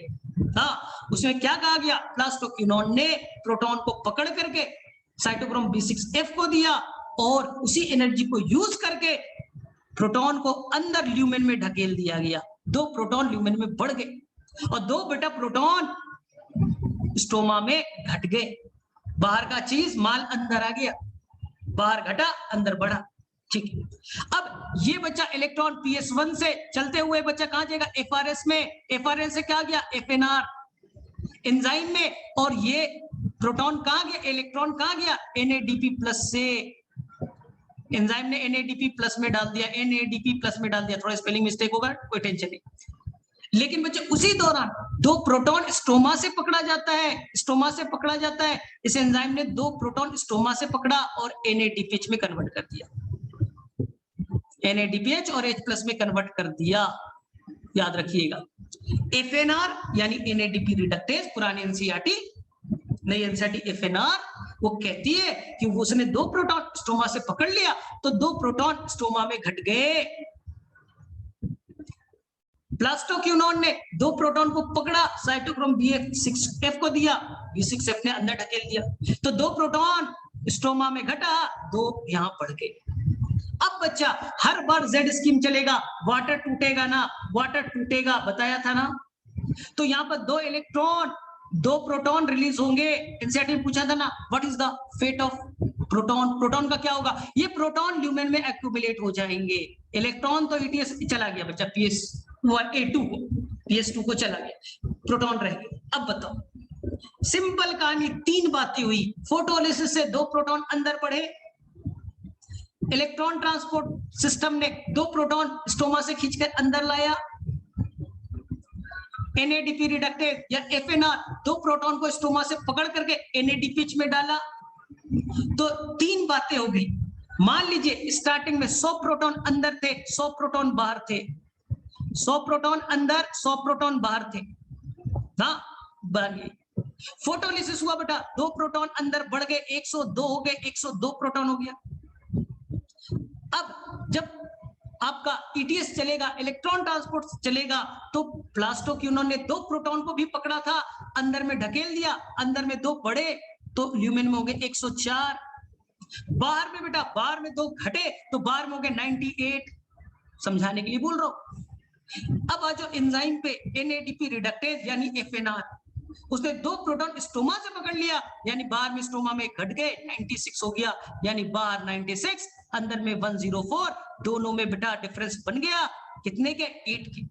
हाँ, उसमें क्या कहा गया? प्लास्टोक्यूनॉन ने प्रोटॉन को पकड़ करके साइटोक्रोम B6F को दिया, और उसी एनर्जी को यूज करके प्रोटॉन को अंदर ल्यूमेन में ढकेल दिया गया। 2 प्रोटॉन ल्यूमेन में बढ़ गए और 2 बेटा प्रोटॉन स्टोमा में घट गए। बाहर का चीज माल अंदर आ गया, बाहर घटा अंदर बढ़ा। ठीक है, अब ये बच्चा इलेक्ट्रॉन PS1 से चलते हुए बच्चा कहां जाएगा? FRS में। FRS से क्या गया? FNR एंजाइम में। और ये प्रोटॉन कहां गया? इलेक्ट्रॉन कहां गया? NADP+ से। एंजाइम ने NADP+ में डाल दिया, NADP+ में डाल दिया। थोड़ा स्पेलिंग मिस्टेक होगा, कोई टेंशन नहीं। लेकिन बच्चे उसी दौरान 2 प्रोटॉन स्टोमा से पकड़ा जाता है, स्टोमा से पकड़ा जाता है। इस एंजाइम ने 2 प्रोटॉन स्टोमा से पकड़ा और NADPH में कन्वर्ट कर दिया, NADPH और H+ में कन्वर्ट कर दिया। याद रखिएगा, FNR यानी NADP रिडक्टेज, पुरानी एनसीईआरटी, नई एनसीईआरटी FNR वो कहती है कि उसने 2 प्रोटॉन स्टोमा से पकड़ लिया तो 2 प्रोटॉन स्टोमा में घट गए। प्लास्टोक्यूनॉन ने 2 प्रोटॉन को पकड़ा, साइटोक्रोम B6F को दिया, B6F ने अंदर ढकेल दिया, तो 2 प्रोटॉन स्टोमा में घटा, 2 यहां बढ़ गए। अब बच्चा हर बार Z स्कीम चलेगा, वाटर टूटेगा ना, वाटर टूटेगा, बताया था ना। तो यहां पर 2 इलेक्ट्रॉन 2 प्रोटॉन रिलीज होंगे। एनसीईआरटी ने पूछा था ना, what is the fate of proton? Proton का क्या होगा? ये प्रोटॉन ल्यूमेन में एक्यूमुलेट हो जाएंगे। इलेक्ट्रॉन तो ईटीएस चला गया बच्चा, PS1A2 को, PS2 को चला गया, प्रोटॉन रह गया। अब बताओ, सिंपल कहानी, 3 बातें हुई। फोटोलिसिस से 2 प्रोटॉन अंदर बढ़े, इलेक्ट्रॉन ट्रांसपोर्ट सिस्टम ने 2 प्रोटॉन स्टोमा से खींचकर अंदर लाया, NADP रिडक्टेज या FNR 2 प्रोटॉन को स्टोमा से पकड़ करके NADPH में डाला। तो 3 बातें हो गई। मान लीजिए स्टार्टिंग में 100 प्रोटॉन अंदर थे, 100 प्रोटॉन बाहर थे, 100 प्रोटॉन अंदर, 100 प्रोटॉन बाहर थे ना, बन फोटोलिसिस हुआ बेटा, 2 प्रोटॉन अंदर बढ़ गए, 102 हो गए, 102 प्रोटॉन हो गया। अब जब आपका ETS चलेगा, इलेक्ट्रॉन ट्रांसपोर्ट चलेगा, तो प्लास्टोक्यूनोन ने 2 प्रोटॉन को भी पकड़ा था, अंदर में ढकेल दिया, अंदर में 2 बढ़े तो ल्यूमेन में हो गए 104, बाहर में बेटा, बाहर में 2 घटे तो बाहर में हो गए 98, समझाने के लिए बोल रहा हूं। अब आ जाओ एंजाइम पे, NADP रिडक्टेज यानी FNR, उसने 2 प्रोटॉन स्टोमा से पकड़ लिया, यानी बाहर में स्टोमा में घट गए, 96 हो गया, यानी बाहर 96, अंदर में 104, दोनों में बेटा डिफरेंस बन गया कितने के, 8 के।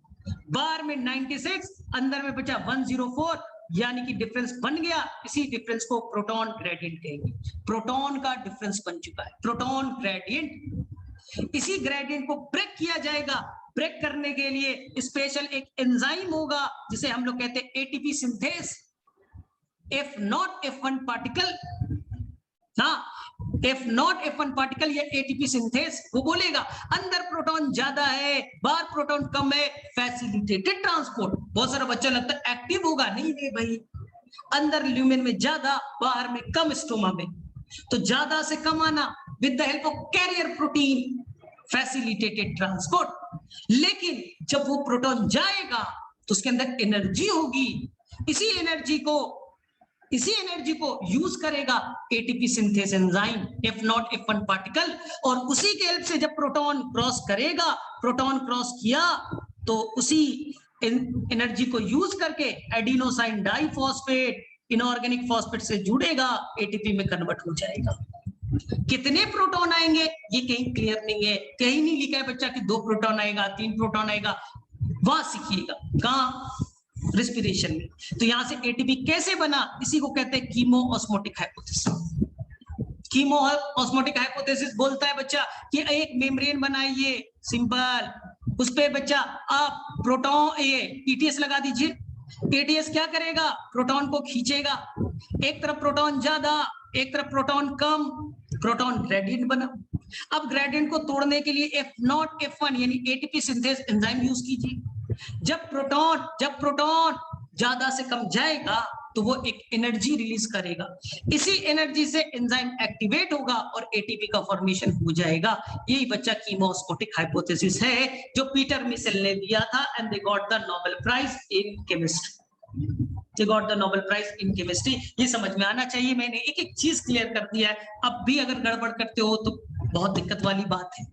बाहर में 96, अंदर में बचा 104, यानी कि डिफरेंस बन गया। इसी डिफरेंस को प्रोटॉन ग्रेडियंट कहेंगे। प्रोटॉन का डिफरेंस बन चुका है, प्रोटॉन ग्रेडियंट। इसी ग्रेडियंट को ब्रेक किया जाएगा। ब्रेक करने के लिए स्पेशल एक एंजाइम होगा जिसे हम लोग कहते हैं ATP synthase, F0 F1 particle, हाँ F0 F1 पार्टिकल या ATP सिंथेस, वो बोलेगा अंदर प्रोटॉन ज्यादा है, बाहर प्रोटॉन कम है, फैसिलिटेटेड ट्रांसपोर्ट। बहुत सारा बच्चा लगता है एक्टिव होगा, नहीं नहीं भाई, अंदर ल्यूमेन में ज्यादा, बाहर में कम स्टोमा में, तो ज्यादा से कम आना with the help of carrier protein, facilitated transport. लेकिन जब वो प्रोटॉन जाएगा तो उसके अंदर एनर्जी होगी, इसी एनर्जी को यूज करेगा ATP synthase enzyme F0 F1 particle, और उसी के हेल्प से जब प्रोटॉन क्रॉस करेगा, प्रोटॉन क्रॉस किया तो उसी एनर्जी को यूज करके एडिनोसाइन डाइफॉस्फेट इनऑर्गेनिक फॉस्फेट से जुड़ेगा, ATP में कन्वर्ट हो जाएगा। कितने प्रोटॉन आएंगे ये कहीं क्लियर नहीं है, कहीं नहीं लिखा है बच्चा कि 2 प्रोटॉन आएगा, 3 प्रोटॉन आएगा, वहां सीखिएगा, कहां, रेस्पिरेशन में। तो यहां से ATP कैसे बना, इसी को कहते हैं chemo osmotic hypothesis. Chemo osmotic hypothesis बोलता है बच्चा कि एक मेम्ब्रेन बनाइए सिंपल, उस पे बच्चा आप प्रोटॉन ETS लगा दीजिए। ETS क्या करेगा, प्रोटॉन को खींचेगा, एक तरफ प्रोटॉन ज्यादा, एक तरफ प्रोटॉन कम, प्रोटॉन ग्रेडियंट बना। अब ग्रेडियंट को तोड़ने के लिए F0 F1 यानी ATP सिंथेस एंजाइम यूज कीजिए। जब प्रोटॉन ज्यादा से कम जाएगा तो वो एक एनर्जी रिलीज करेगा, इसी एनर्जी से एंजाइम एक्टिवेट होगा और ATP का फॉर्मेशन हो जाएगा। यही बच्चा कीमोस्मोटिक हाइपोथेसिस है जो पीटर मिशेल ने दिया था, and they got the Nobel prize in chemistry. They got the Nobel Prize in Chemistry। ये समझ में आना चाहिए, मैंने एक एक चीज क्लियर कर दिया है। अब भी अगर गड़बड़ करते हो तो बहुत दिक्कत वाली बात है,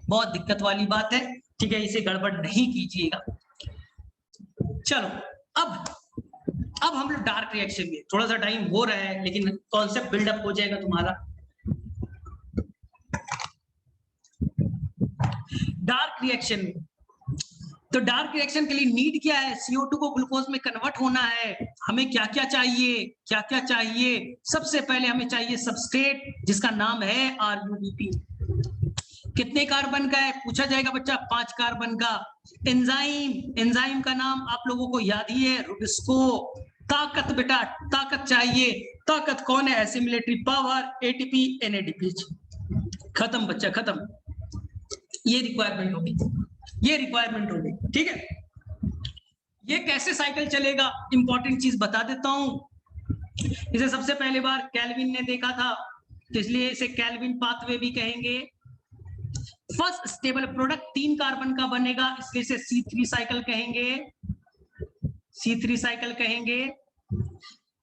बहुत दिक्कत वाली बात है, ठीक है, इसे गड़बड़ नहीं कीजिएगा। चलो अब हम लोग डार्क रिएक्शन में, थोड़ा सा टाइम हो रहा है लेकिन कॉन्सेप्ट बिल्डअप हो जाएगा तुम्हारा। डार्क रिएक्शन में, तो डार्क रिएक्शन के लिए नीड क्या है, CO2 को ग्लूकोज में कन्वर्ट होना है, हमें क्या क्या चाहिए, सबसे पहले हमें चाहिए सबस्ट्रेट जिसका नाम है RUDP। कितने कार्बन का है पूछा जाएगा बच्चा, 5 कार्बन का। एंजाइम का नाम आप लोगों को याद ही है, रुबिस्को। ताकत बेटा, ताकत चाहिए, ताकत कौन है, एसिमिलेटरी पावर, ATP NADPH। खत्म बच्चा, खत्म, ये रिक्वायरमेंट होगी, ठीक है। ये कैसे साइकिल चलेगा, इंपॉर्टेंट चीज बता देता हूं। इसे सबसे पहले बार कैल्विन ने देखा था, तो इसलिए इसे कैल्विन पाथवे भी कहेंगे। फर्स्ट स्टेबल प्रोडक्ट 3 कार्बन का बनेगा, इसलिए इसे C3 साइकिल कहेंगे।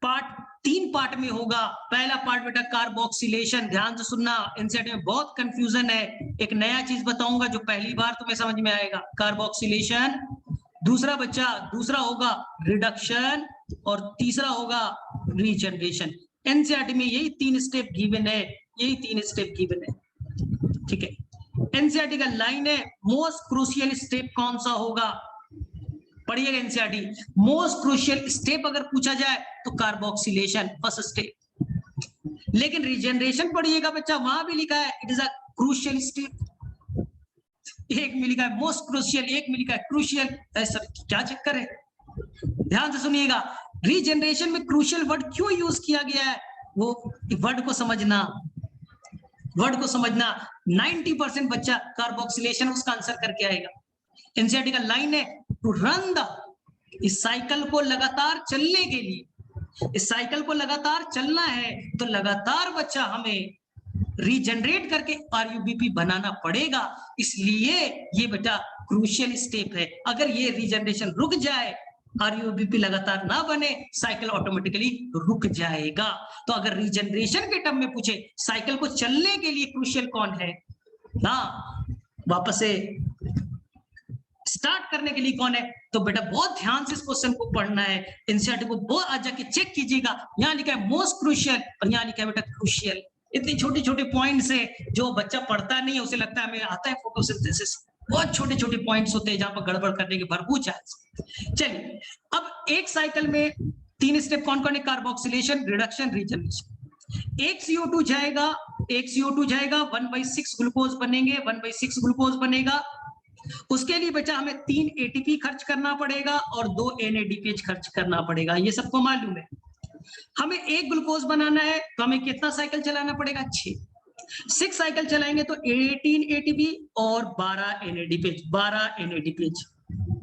पार्ट 3 पार्ट में होगा। पहला पार्ट बेटा कार्बोक्सिलेशन, ध्यान से सुनना, एनसीईआरटी में बहुत कंफ्यूजन है। एक नया चीज बताऊंगा जो पहली बार तुम्हें समझ में आएगा, कार्बोक्सिलेशन। दूसरा होगा रिडक्शन, और तीसरा होगा रीजनरेशन। एनसीईआरटी में यही 3 स्टेप गिवन है, ठीक है। एनसीईआरटी का लाइन है, मोस्ट क्रूशियल स्टेप कौन सा होगा? पढ़िएगा एनसीईआरटी, मोस्ट क्रूशियल स्टेप अगर पूछा जाए तो कार्बोक्सिलेशन फर्स्ट स्टेप। लेकिन रीजनरेशन पढ़िएगा बच्चा, वहां भी लिखा है it is a crucial step. एक में लिखा है मोस्ट क्रूशियल, एक में लिखा है क्रूशियल। सर क्या चक्कर है? ध्यान से सुनिएगा, रीजनरेशन में क्रूशियल वर्ड क्यों यूज किया गया है, वो वर्ड को समझना, वर्ड को समझना। 90% बच्चा कार्बोक्सिलेशन उसका आंसर करके आएगा। एनसीईआरटी का लाइन है टू रन द, इस साइकिल को लगातार चलने के लिए, इस साइकिल को लगातार चलना है तो लगातार बच्चा हमें रीजनरेट करके आरयूबीपी बनाना पड़ेगा। इसलिए ये बेटा क्रूशियल स्टेप है। अगर ये रीजनरेशन रुक जाए, आरयूबीपी लगातार ना बने, साइकिल ऑटोमेटिकली रुक जाएगा। तो अगर रीजनरेशन के टर्म में पूछे साइकिल को चलने के लिए क्रूशियल कौन है ना, वापस से स्टार्ट करने के लिए कौन है, तो बेटा बहुत ध्यान से इस क्वेश्चन को पढ़ना है। एनसीईआरटी को बहुत आज जाके चेक कीजिएगा, यहाँ लिखा है मोस्ट क्रूशियल और यहाँ लिखा है बेटा क्रूशियल। इतनी छोटे छोटे पॉइंट्स है जो बच्चा पढ़ता नहीं है, उसे लगता है हमें आता है फोटोसिंथेसिस। बहुत छोटे छोटे पॉइंट्स होते हैं जहां पर गड़बड़ करने के भरपूर चांस। चलिए, अब एक साइकिल में 3 स्टेप कौन कौन है? Carboxylation, reduction, regeneration. एक CO2 जाएगा, एक CO2 जाएगा, 1/6 ग्लूकोज बनेंगे, 1/6 ग्लूकोज बनेगा। उसके लिए बच्चा हमें 3 ATP खर्च करना पड़ेगा और 2 NADPH खर्च करना पड़ेगा। ये सबको मालूम है। हमें 1 ग्लूकोज बनाना है तो हमें कितना साइकिल चलाना पड़ेगा? 6 साइकिल चलाएंगे तो 18 ATP और 12 NADPH, 12 NADPH।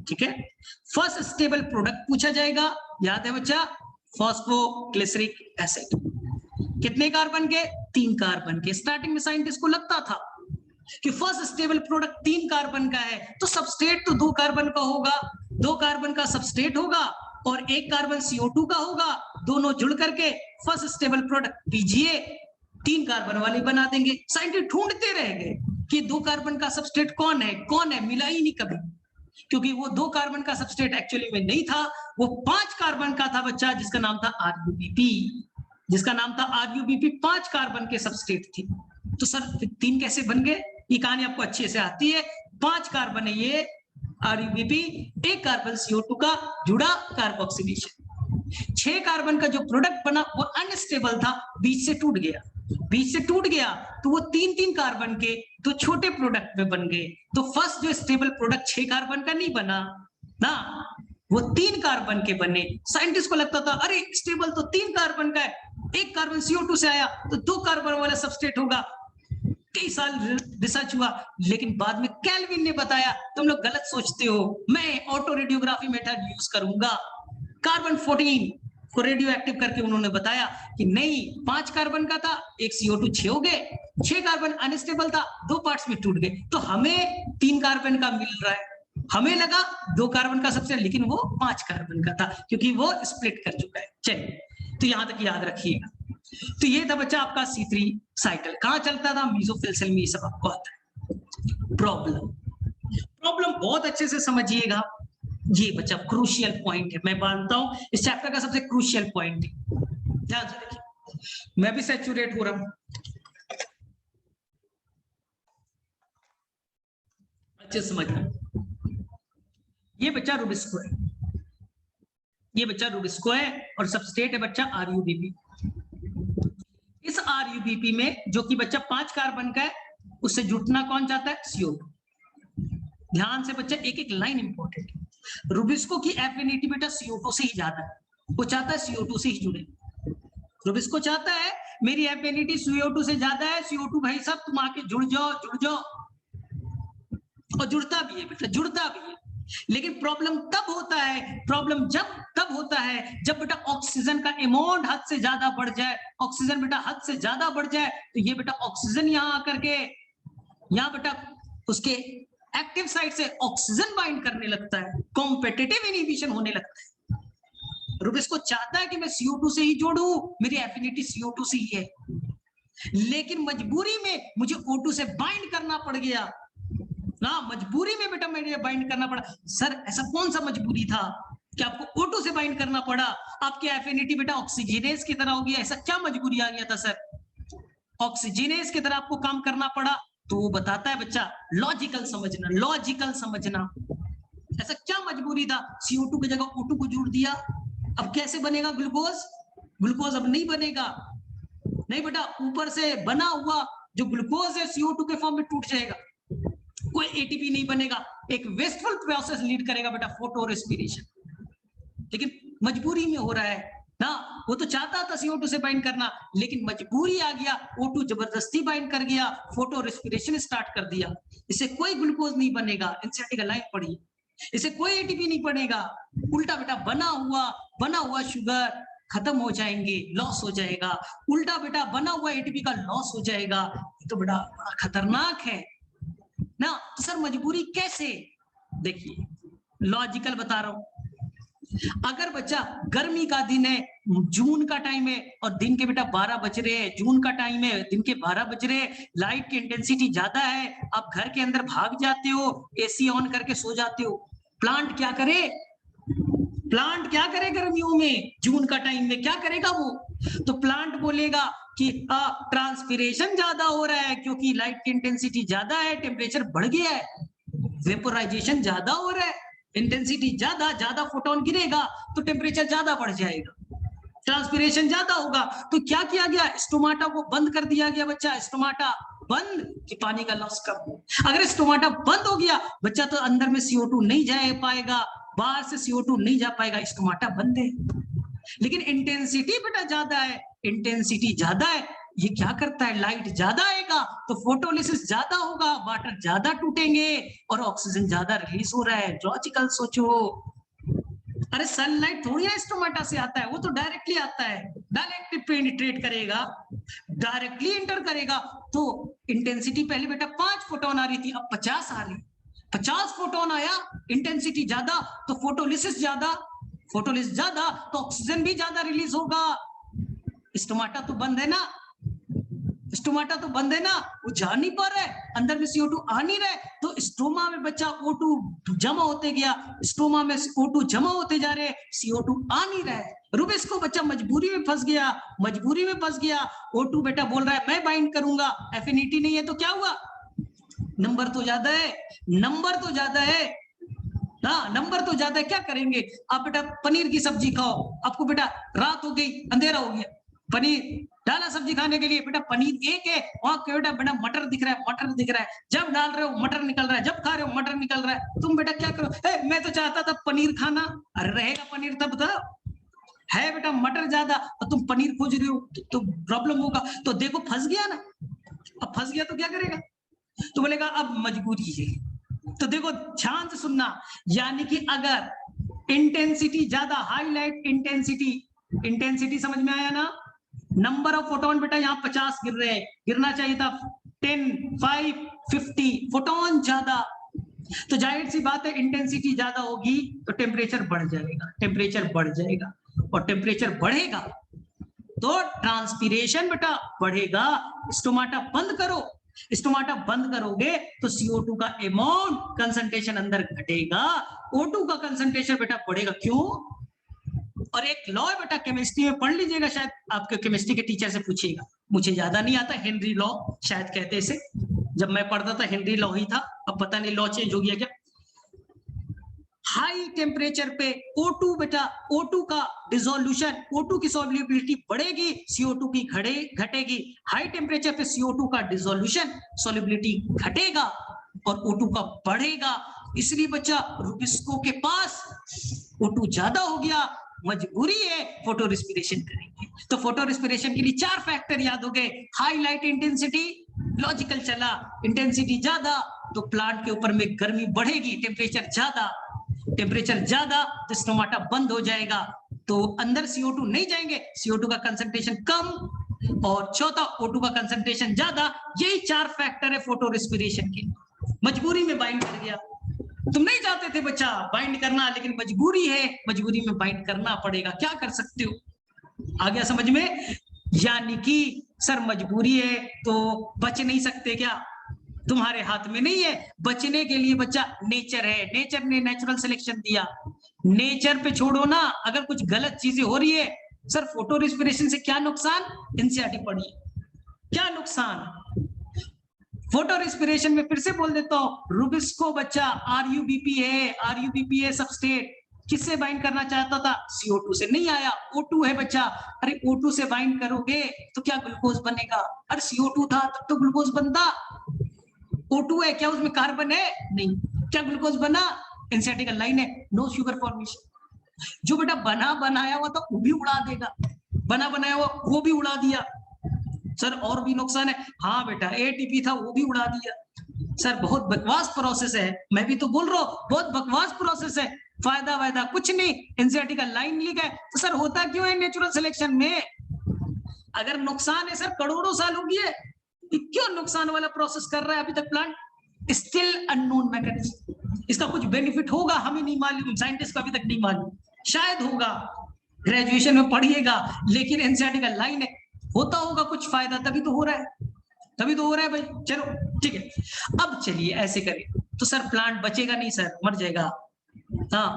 ठीक है। फर्स्ट स्टेबल प्रोडक्ट पूछा जाएगा, याद है बच्चा, फॉस्फोग्लिसरिक एसिड। कितने कार्बन के? 3 कार्बन के। स्टार्टिंग में साइंटिस्ट को लगता था कि फर्स्ट स्टेबल प्रोडक्ट 3 कार्बन का है तो सबस्ट्रेट तो 2 कार्बन का होगा, 2 कार्बन का सबस्ट्रेट होगा और 1 कार्बन CO2 का होगा। दोनों जुड़ करके first stable product PGA 3 carbon वाले बना देंगे। साइंटिस्ट ढूंढते रह गए कि 2 कार्बन का सबस्ट्रेट कौन है, कौन है, मिला ही नहीं कभी, क्योंकि वो 2 कार्बन का सबस्ट्रेट एक्चुअली में नहीं था, वो 5 कार्बन का था बच्चा, जिसका नाम था RUBP, जिसका नाम था RUBP। 5 कार्बन के सबस्ट्रेट थी। तो सर 3 कैसे बन गए? ये कहानी आपको अच्छे से आती है। 5 कार्बन है ये RUBP, 1 कार्बन CO2 का जुड़ा कार्बोक्सिलेशन। 6 कार्बन का जो प्रोडक्ट बना वो अनस्टेबल था, बीच से टूट गया, बीच से टूट गया तो वो 3-3 कार्बन के तो छोटे प्रोडक्ट में बन गए। तो फर्स्ट जो स्टेबल प्रोडक्ट 6 कार्बन का नहीं बना ना, वो 3 कार्बन के बने। साइंटिस्ट को लगता था अरे स्टेबल तो 3 कार्बन का है, 1 कार्बन CO2 से आया तो 2 कार्बन वाला सबस्ट्रेट होगा। कई साल रिसर्च हुआ, लेकिन बाद में केल्विन ने बताया तुम लोग गलत सोचते हो, मैं ऑटो रेडियोग्राफी मेथड यूज करूंगा। कार्बन 14 को रेडियो एक्टिव करके उन्होंने बताया कि नहीं, 5 कार्बन का था, 1 CO2, 6 हो गए। 6 कार्बन अनस्टेबल था, 2 पार्ट्स में टूट गए। तो हमें 3 कार्बन का मिल रहा है, हमें लगा 2 कार्बन का सबसे, लेकिन वो 5 कार्बन का था क्योंकि वो स्प्लिट कर चुका है। चलिए, तो यहां तक याद रखिएगा। तो ये था बच्चा आपका C3 साइकिल। कहां चलता था? मेसोफिल सेल में। ये सब आपको आता है। प्रॉब्लम बहुत अच्छे से समझिएगा। ये बच्चा क्रूशियल पॉइंट है, मैं मानता हूं इस चैप्टर का सबसे क्रूशियल पॉइंट है। ध्यान से देखिए, मैं भी सैचुरेट हो रहा हूं, अच्छे से समझना। ये बच्चा रुबिस्को है, ये बच्चा रुबिस्को है और सबस्ट्रेट है बच्चा RUBP। इस RUBP में जो कि बच्चा 5 कार्बन का है, उससे जुटना कौन चाहता है? CO2। ध्यान से बच्चा, एक एक लाइन इंपॉर्टेंट है। रुबिस्को की एफिनिटी बेटा CO2 से ही ज्यादा है, वो चाहता है CO2 से ही जुड़े। रुबिस्को चाहता है मेरी एफिनिटी CO2 से ज्यादा है, CO2 भाई साहब तुम आके जुड़ जाओ, जुड़ जाओ। और जुड़ता भी है बेटा, जुड़ता भी है। लेकिन प्रॉब्लम तब होता है, प्रॉब्लम तब होता है जब बेटा ऑक्सीजन का अमाउंट हद से ज्यादा बढ़ जाए। ऑक्सीजन बेटा हद से ज्यादा बढ़ जाए तो ये बेटा ऑक्सीजन यहां आकर के, यहां बेटा उसके एक्टिव साइड से ऑक्सीजन बाइंड करने लगता है, कॉम्पिटिटिव इनहिबिशन होने लगता है। रुबिस्को चाहता है कि मैं CO2 से ही जोड़ूं, मेरी एफिनिटी CO2 से ही है, लेकिन मजबूरी में मुझे O2 से बाइंड करना पड़ गया ना, मजबूरी में बेटा मुझे बाइंड करना पड़ा। सर ऐसा कौन सा मजबूरी था कि आपको O2 से बाइंड करना पड़ा? आपकी एफिनिटी बेटा ऑक्सीजनेस की तरह होगी, ऐसा क्या मजबूरी आ गया था सर? ऑक्सीजनेस की तरह आपको काम करना पड़ा, तो वो बताता है बच्चा लॉजिकल समझना, लॉजिकल समझना। ऐसा क्या मजबूरी था, CO2 की जगह O2 को जोड़ दिया, अब कैसे बनेगा ग्लूकोज? ग्लूकोज अब नहीं बनेगा, नहीं बेटा, ऊपर से बना हुआ जो ग्लूकोज है CO2 के फॉर्म में टूट जाएगा, कोई ATP नहीं बनेगा, एक वेस्टफुल प्रोसेस लीड करेगा बेटा फोटो रेस्पिरेशन। लेकिन मजबूरी में हो रहा है ना, वो तो चाहता था CO2 से बाइंड करना, लेकिन मजबूरी आ गया, O2 जबरदस्ती बाइंड कर गया, फोटो रेस्पिरेशन स्टार्ट कर दिया। इससे कोई ग्लूकोज नहीं बनेगा, एनसीईआरटी का लाइन पढ़िए, इससे कोई ATP नहीं बनेगा, उल्टा बेटा बना हुआ शुगर खत्म हो जाएंगे, लॉस हो जाएगा, उल्टा बेटा बना हुआ ATP का लॉस हो जाएगा। तो बेटा बड़ा खतरनाक है ना। तो सर मजबूरी कैसे? देखिए लॉजिकल बता रहा हूं। अगर बच्चा गर्मी का दिन है, जून का टाइम है और दिन के बेटा 12 बज रहे हैं, जून का टाइम है, दिन के 12 बज रहे हैं, लाइट की इंटेंसिटी ज्यादा है, आप घर के अंदर भाग जाते हो, AC ऑन करके सो जाते हो। प्लांट क्या करे? प्लांट क्या करे गर्मियों में, जून का टाइम में क्या करेगा वो? तो प्लांट बोलेगा कि ट्रांसपिरेशन ज्यादा हो रहा है क्योंकि लाइट की इंटेंसिटी ज्यादा है, टेम्परेचर बढ़ गया है, वेपोराइजेशन ज्यादा हो रहा है, इंटेंसिटी ज्यादा फोटोन गिरेगा तो टेम्परेचर ज्यादा बढ़ जाएगा, ट्रांसपिरेशन ज्यादा होगा। तो क्या किया गया? स्टोमाटा को बंद कर दिया गया बच्चा, स्टोमाटा बंद कि पानी का लॉस कम हो। अगर स्टोमाटा बंद हो गया बच्चा तो अंदर में CO2 नहीं जा पाएगा, बाहर से CO2 नहीं जा पाएगा, स्टोमाटा बंद है। लेकिन इंटेंसिटी बेटा ज्यादा है, इंटेंसिटी ज्यादा है, ये क्या करता है? लाइट ज्यादा आएगा तो फोटोलिसिस ज्यादा होगा, वाटर ज्यादा टूटेंगे और ऑक्सीजन ज्यादा रिलीज हो रहा है। लॉजिकल सोचो, अरे सनलाइट थोड़ी है स्टोमाटा से आता है, वो तो डायरेक्टली आता है, डायरेक्टली पेनिट्रेट करेगा, डायरेक्टली एंटर करेगा। तो इंटेंसिटी पहले बेटा 5 फोटोन आ रही थी, अब 50 आ रही, 50 फोटोन आया, इंटेंसिटी ज्यादा तो फोटोलिसिस ज्यादा, फोटोलिसिस ज्यादा तो ऑक्सीजन भी ज्यादा रिलीज होगा। स्टोमाटा तो बंद है ना, स्टोमाटा तो बंद है ना, वो जा नहीं पा रहा है, अंदर में CO2 आ नहीं रहा है, तो स्टोमा में बच्चा O2 जमा होते गया, स्टोमा में O2 जमा होते जा रहे हैं, CO2 आ नहीं रहा है। रूबिस को बच्चा मजबूरी में फंस गया, मजबूरी में फंस गया, O2 बेटा बोल रहा है मैं बाइंड करूंगा, एफिनिटी नहीं है, तो क्या हुआ? नंबर तो ज्यादा है, नंबर तो ज्यादा है ना, नंबर तो ज्यादा है, क्या करेंगे? आप बेटा पनीर की सब्जी खाओ, आपको बेटा रात हो गई, अंधेरा हो गया, पनीर डाला सब्जी खाने के लिए, बेटा पनीर एक है, वहां बेटा बेटा मटर दिख रहा है, मटर दिख रहा है, जब डाल रहे हो मटर निकल रहा है, जब खा रहे हो मटर निकल रहा है, तुम बेटा क्या करो? मैं तो चाहता था पनीर खाना, अरे रहेगा पनीर तब था, है बेटा मटर ज्यादा और तुम पनीर खोज रहे हो तो प्रॉब्लम होगा। तो देखो फंस गया ना, अब फंस गया तो क्या करेगा? तो बोलेगा अब मजबूरी है। तो देखो ध्यान से सुनना, यानी कि अगर इंटेंसिटी ज्यादा, हाईलाइट इंटेंसिटी, इंटेंसिटी समझ में आया ना? नंबर ऑफ फोटोन बेटा यहाँ 50 गिर रहे हैं, गिरना चाहिए था 10, 5, 50 फोटोन ज्यादा, तो जाहिर सी बात है इंटेंसिटी ज्यादा होगी तो टेम्परेचर बढ़ जाएगा, टेम्परेचर बढ़ जाएगा, और टेम्परेचर बढ़ेगा तो ट्रांसपिरेशन बेटा बढ़ेगा। स्टोमाटा बंद करो, स्टोमाटा बंद करोगे तो CO2 का अमाउंट कंसंट्रेशन अंदर घटेगा, O2 का कंसंट्रेशन बेटा बढ़ेगा। क्यों? और एक लॉ है बेटा, केमिस्ट्री में पढ़ लीजिएगा, शायद आपके केमिस्ट्री के टीचर से पूछिएगा, मुझे ज्यादा नहीं आता, हेनरी लॉ शायद कहते इसे, जब मैं पढ़ता था हेनरी लॉ ही था, अब पता नहीं लॉ चेंज हो गया क्या। हाई टेम्परेचर पे O2 बेटा, O2 का डिसोल्यूशन, O2 की सॉल्युबिलिटी बढ़ेगी, CO2 की घटेगी। हाई टेम्परेचर पे CO2 का डिसोल्यूशन, सॉल्युबिलिटी घटेगा और O2 का बढ़ेगा। इसलिए बच्चा रुबिस्को के पास O2 ज्यादा हो गया, मजबूरी है, फोटो रेस्पिरेशन करेंगे। तो फोटो रेस्पिरेशन के लिए 4 फैक्टर याद हो गए, हाई लाइट इंटेंसिटी, लॉजिकल चला, इंटेंसिटी ज्यादा तो प्लांट के ऊपर में गर्मी बढ़ेगी, टेम्परेचर ज्यादा, टेम्परेचर ज्यादा तो स्टोमाटा बंद हो जाएगा, तो अंदर CO2 नहीं जाएंगे, CO2 का कंसंट्रेशन कम, और चौथा O2 का कंसंट्रेशन ज्यादा। यही 4 फैक्टर है फोटो रेस्पिरेशन के। मजबूरी में बाइंड कर गया, तुम नहीं चाहते थे बच्चा बाइंड करना, लेकिन मजबूरी है, मजबूरी में बाइंड करना पड़ेगा, क्या कर सकते हो? आ गया समझ में? यानी कि सर मजबूरी है तो बच नहीं सकते क्या? तुम्हारे हाथ में नहीं है, बचने के लिए बच्चा नेचर है, नेचर ने नेचुरल सिलेक्शन दिया, नेचर पे छोड़ो ना। अगर कुछ गलत चीजें हो रही है, सर फोटो रेस्पिरेशन से क्या नुकसान, एनसीईआरटी पढ़िए, क्या नुकसान? फोटो रेस्पिरेशन में फिर से बोल देता हूं, रुबिस्को बच्चा आरयूबीपी है सबस्ट्रेट, किससे बाइंड करना चाहता था? CO2 से। नहीं आया, O2 है बच्चा। अरे O2 से बाइंड करोगे तो क्या ग्लूकोज बनेगा? अरे CO2 था तब तो ग्लूकोज बनता। O2 है, क्या उसमें कार्बन है? नहीं। क्या ग्लूकोज बना? एनसीआरटी लाइन है, नो शुगर फॉर्मेशन। जो बेटा बना बनाया हुआ था वो भी उड़ा देगा, बना बनाया हुआ वो भी उड़ा दिया। सर और भी नुकसान है? हाँ बेटा, एटीपी था वो भी उड़ा दिया। सर बहुत बकवास प्रोसेस है, मैं भी तो बोल रहा हूँ बहुत बकवास प्रोसेस है, फायदा वायदा कुछ नहीं। एनसीईआरटी का लाइन लिखा है तो सर होता क्यों है नेचुरल सिलेक्शन में? अगर नुकसान है सर करोड़ों साल हो गए, क्यों नुकसान वाला प्रोसेस कर रहा है अभी तक प्लांट? Still unknown mechanism. इसका कुछ बेनिफिट होगा हमें नहीं मालूम, साइंटिस्ट को अभी तक नहीं मालूम, शायद होगा, ग्रेजुएशन में पढ़िएगा, लेकिन एनसीईआरटी का लाइन है होता होगा कुछ फायदा, तभी तो हो रहा है, तभी तो हो रहा है भाई। चलो ठीक है, अब चलिए ऐसे करें तो सर प्लांट बचेगा नहीं सर, मर जाएगा। हाँ,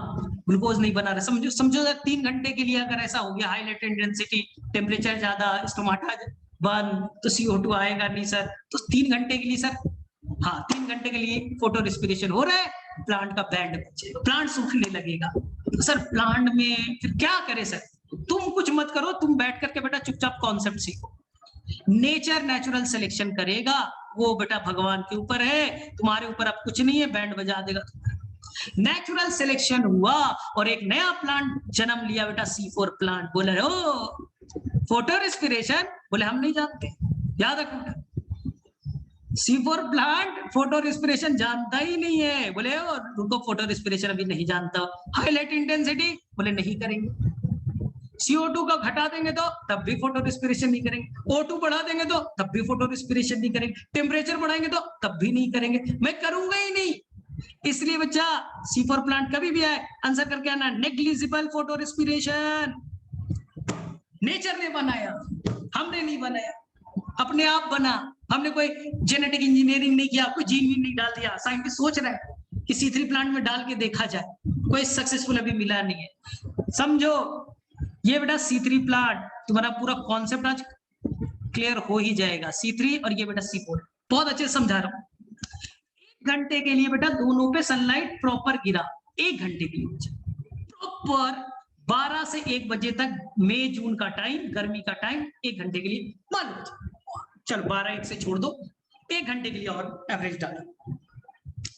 ग्लूकोज नहीं बना रहा, समझो समझो 3 घंटे के लिए अगर ऐसा हो गया, हाई लेटेंट डेंसिटी, टेम्परेचर ज्यादा, स्टोमाटा बंद, तो CO2 आएगा नहीं सर। तो 3 घंटे के लिए सर, हाँ 3 घंटे के लिए फोटो रेस्पिरेशन हो रहा है, प्लांट का बैंड बचेगा, प्लांट सूखने लगेगा। तो सर प्लांट में फिर क्या करे सर? तुम कुछ मत करो, तुम बैठ करके बेटा चुपचाप कॉन्सेप्ट सीखो। नेचर नेचुरल सिलेक्शन करेगा, वो बेटा भगवान के ऊपर है, तुम्हारे ऊपर अब कुछ नहीं है, बैंड बजा देगा। नेचुरल सिलेक्शन हुआ और एक नया प्लांट जन्म लिया बेटा, C4 प्लांट। बोले ओ फोटो रेस्पिरेशन, बोले हम नहीं जानते, याद रखो C4 प्लांट फोटो रेस्पिरेशन जानता ही नहीं है। बोले ओ रुको, फोटो रेस्पिरेशन अभी नहीं जानता। हाईलाइट इंटेंसिटी, बोले नहीं करेंगे। CO2 का घटा देंगे तो तब भी फोटो रेस्पिरेशन नहीं करेंगे, O2 बढ़ा देंगे तो तब भी फोटो रेस्पिरेशन नहीं करेंगे, टेम्परेचर बढ़ाएंगे तो तब भी नहीं करेंगे, मैं करूंगा ही नहीं। इसलिए बच्चा C4 प्लांट कभी भी आए, आंसर करके आना, नेग्लिजिबल फोटो रेस्पिरेशन। नेचर ने बनाया, हमने नहीं बनाया, अपने आप बना। हमने कोई जेनेटिक इंजीनियरिंग नहीं किया, कोई जीन वीन नहीं डाल दिया। साइंटिस्ट सोच रहा है कि C3 प्लांट में डाल के देखा जाए, कोई सक्सेसफुल अभी मिला नहीं है। समझो ये बेटा C3 प्लांट, तुम्हारा पूरा कॉन्सेप्ट आज क्लियर हो ही जाएगा। C3 और ये बेटा C4, बहुत अच्छे समझा रहा हूं। 1 घंटे के लिए बेटा दोनों पे सनलाइट प्रॉपर गिरा, 1 घंटे के लिए प्रॉपर 12 से 1 बजे तक, मई जून का टाइम, गर्मी का टाइम, 1 घंटे के लिए मान लो, चलो 12-1 से छोड़ दो, 1 घंटे के लिए और एवरेज डालो।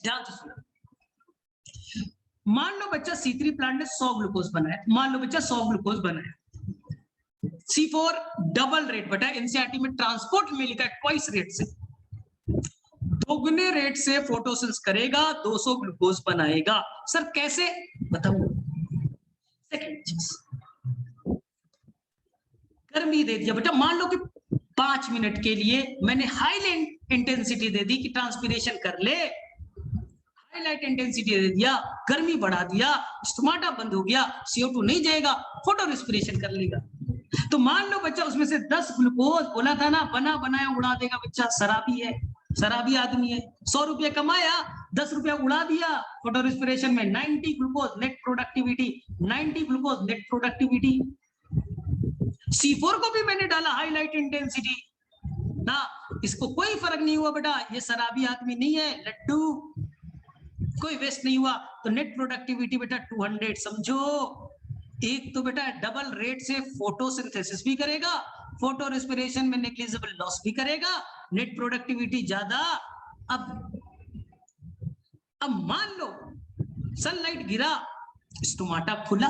ध्यान से सुनो, मान लो बच्चा C3 प्लांट ने 100 ग्लूकोज बनाया, मान लो बच्चा 100 ग्लूकोज बनाया। C4 डबल रेट बेटा, एनसीईआरटी में ट्रांसपोर्ट में लिखा है ट्वाइस रेट से, दोगुने रेट से फोटोसिंथेसिस करेगा, 200 ग्लूकोज बनाएगा। सर कैसे बताओ? सेकंड चीज, गर्मी दे दिया बेटा, मान लो कि 5 मिनट के लिए मैंने हाई इंटेंसिटी दे दी कि ट्रांसपिरेशन कर ले, हाईलाइट इंटेंसिटी दे दिया, गर्मी बढ़ा दिया, स्टोमाटा बंद हो गया, CO2 नहीं जाएगा, फोटो रेस्पिरेशन कर लेगा। तो मान लो बच्चा उसमें से 10 ग्लूकोज, बोला था ना बना बनाया उड़ा देगा बच्चा, शराबी है, शराबी आदमी है, 100 रुपया कमाया, 10 रुपया उड़ा दिया फोटो रेस्पिरेशन में। 90 glucose net productivity, 90 glucose net productivity. C4 को भी मैंने डाला हाईलाइट इंटेंसिटी ना, इसको कोई फर्क नहीं हुआ बेटा, ये शराबी आदमी नहीं है, लड्डू, कोई वेस्ट नहीं हुआ। तो नेट प्रोडक्टिविटी बेटा 200। समझो, एक तो बेटा डबल रेट से फोटोसिंथेसिस भी करेगा, फोटो रेस्पिरेशन में नेग्लिजिबल लॉस भी करेगा, नेट प्रोडक्टिविटी ज्यादा। अब मान लो सनलाइट गिरा, स्टोमाटा खुला,